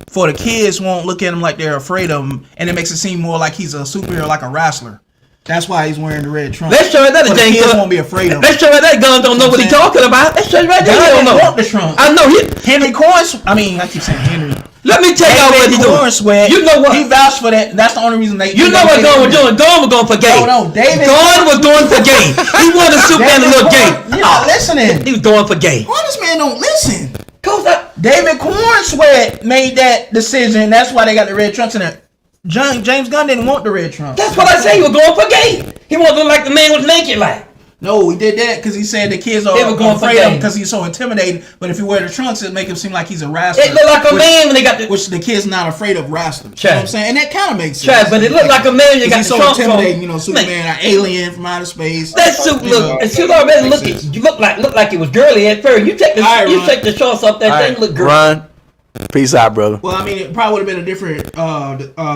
for the kids won't look at him like they're afraid of him, and it makes it seem more like he's a superhero, like a wrestler. That's why he's wearing the red trunks. Let's show you that So the James kids Gunn. won't be afraid of him. Let's show you that Gunn don't know what he's talking about. Let's show you right there. He Gunn don't know. didn't want the trunks. I know he. Henry Cornsweat. I mean, I keep saying Henry. Let me tell y'all what he doing. Cornsweat. You know what? He vouched for that. That's the only reason they. You know what Gunn was doing? Gunn was going for gay. No, David. Gunn was going for gay. He wanted Superman to look gay. You're not listening. He was going for gay. Why this man don't listen? Cause that. David Cornsweat made that decision. That's why they got the red trunks in there. James Gunn didn't want the red trunks. That's what I say. He was going for gay. He wanted to look like the man was naked, like. No, he did that because he said the kids are They were going for afraid of him games. because he's so intimidating. But if you wear the trunks, it make him seem like he's a wrestler. It looked like a man when they got the. Which the kid's not afraid of wrestlers. You know Chad. what I'm saying? And that kind of makes sense. Chad, but it looked like a man. You 'Cause got he's the so trunks intimidating. on. You know, Superman, an alien from outer space. That suit You know, look. It should already look. makes sense. You look like it was girly at first. You take the All right, you Ron. take the shorts off. That All thing right, look girly. Run. Peace out, brother. Well, I mean, it probably would have been a different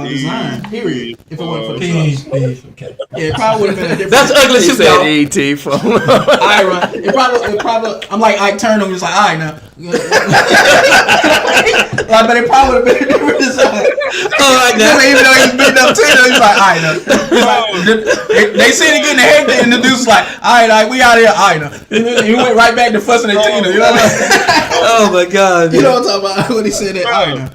design. Period. If it wasn't for the trunks. Okay. Yeah, it probably would have been a different. That's ugly He suit, said y'all. E.T. phone. Alright, Ron. It probably. I'm like Ike Turner. He's like, alright now. Like, but it probably would have been a different design. All right, now. Even though he's beating up Tina, he's like, alright now. He's like, they see it getting the head, and the dude's like, alright, we out here, alright now. He went right back to fussing at Tina. You know what I'm saying? Oh my God. You know what I'm talking about when he said that. Alright now.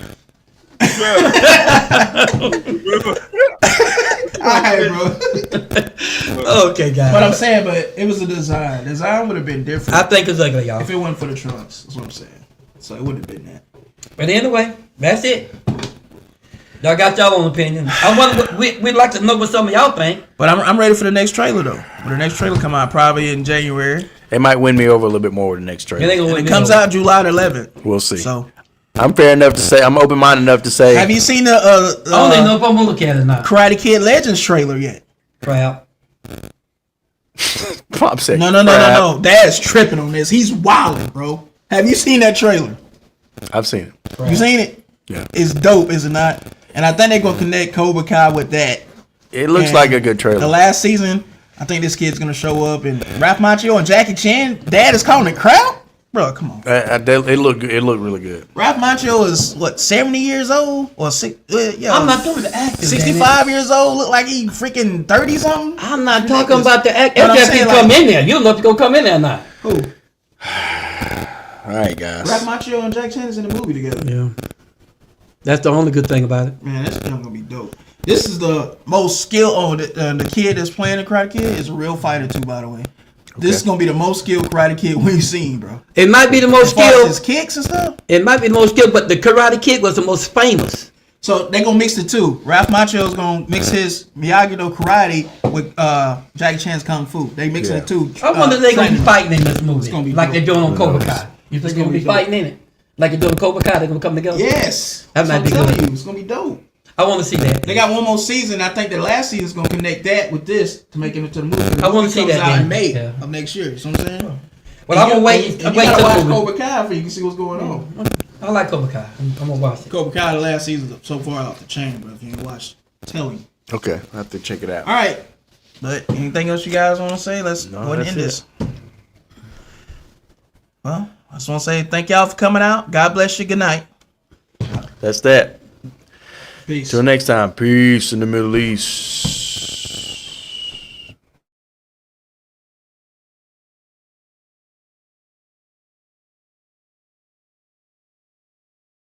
Alright, bro. Okay, guys. But I'm saying, but it was a design. Design would have been different I think it's ugly, y'all. if it wasn't for the trunks. That's what I'm saying. So it would have been that. But anyway, that's it. Y'all got y'all own opinion. I wonder. We'd like to know what some of y'all think. But I'm ready for the next trailer though. When the next trailer come out, probably in January. They might win me over a little bit more with the next It ain't trailer. gonna And win it me comes over. out July the 11th. We'll see. So I'm fair enough to say. I'm open-minded enough to say. have you seen the I don't even know if I'm gonna look at it or not. Karate Kid Legends trailer yet? Crap. Pop said, No. Dad's tripping on this. He's wilding, bro. Have you seen that trailer? I've seen it. You seen it? Yeah. It's dope, is it not? And I think they're gonna connect Cobra Kai with that. It looks And like a good trailer. The last season, I think this kid's gonna show up, and Ralph Macchio and Jackie Chan. Dad is calling it crap, bro. Come on. It looked good. It looked really good. Ralph Macchio is what 70 years old or I'm not doing the acting. 65 years old. Look like he freaking 30 something. I'm not talking about the act. But I'm If you saying, come like- in there, you don't know if you gonna come in there or not. Who? All right, guys. Ralph Macchio and Jack Chan is in the movie together. Yeah. That's the only good thing about it. Man, this film gonna be dope. This is the most skill. Oh, the kid that's playing the Karate Kid is a real fighter too, by the way. This is gonna be the most skilled Karate Kid we've seen, bro. It might be the most As far as skilled. his kicks and stuff. It might be the most skilled, but the Karate Kid was the most famous. So they gonna mix the two. Ralph Macchio's gonna mix his Miyagi-Do karate with Jackie Chan's kung fu. They mixing Yeah. the two. I wonder if they're gonna be training. fighting in this movie, gonna be like dope. they're doing on Who Cobra knows? Kai. You think It's they're gonna gonna be be dope. fighting in it, like they're doing Cobra Kai? They're gonna come together. Yes, That that's might what be I'm telling good. you. It's gonna be dope. I want to see that. They got one more season. I think the last season's gonna connect that with this to make it into the movie. The I wanna movie see comes that out then. in May Yeah. of next year. You know what I'm saying? Well, I'm gonna wait. You Wait gotta till watch the movie. Cobra Kai for you can see what's going on. I like Cobra Kai. I'm gonna watch it. Cobra Kai, the last season so far off the chain, but if you ain't watched, tell you. Okay, I have to check it out. All right, but anything else you guys want to say? Let's go ahead and that's end this. Well, I just want to say thank y'all for coming out. God bless you. Good night. That's that. Peace. Till next time. Peace in the Middle East.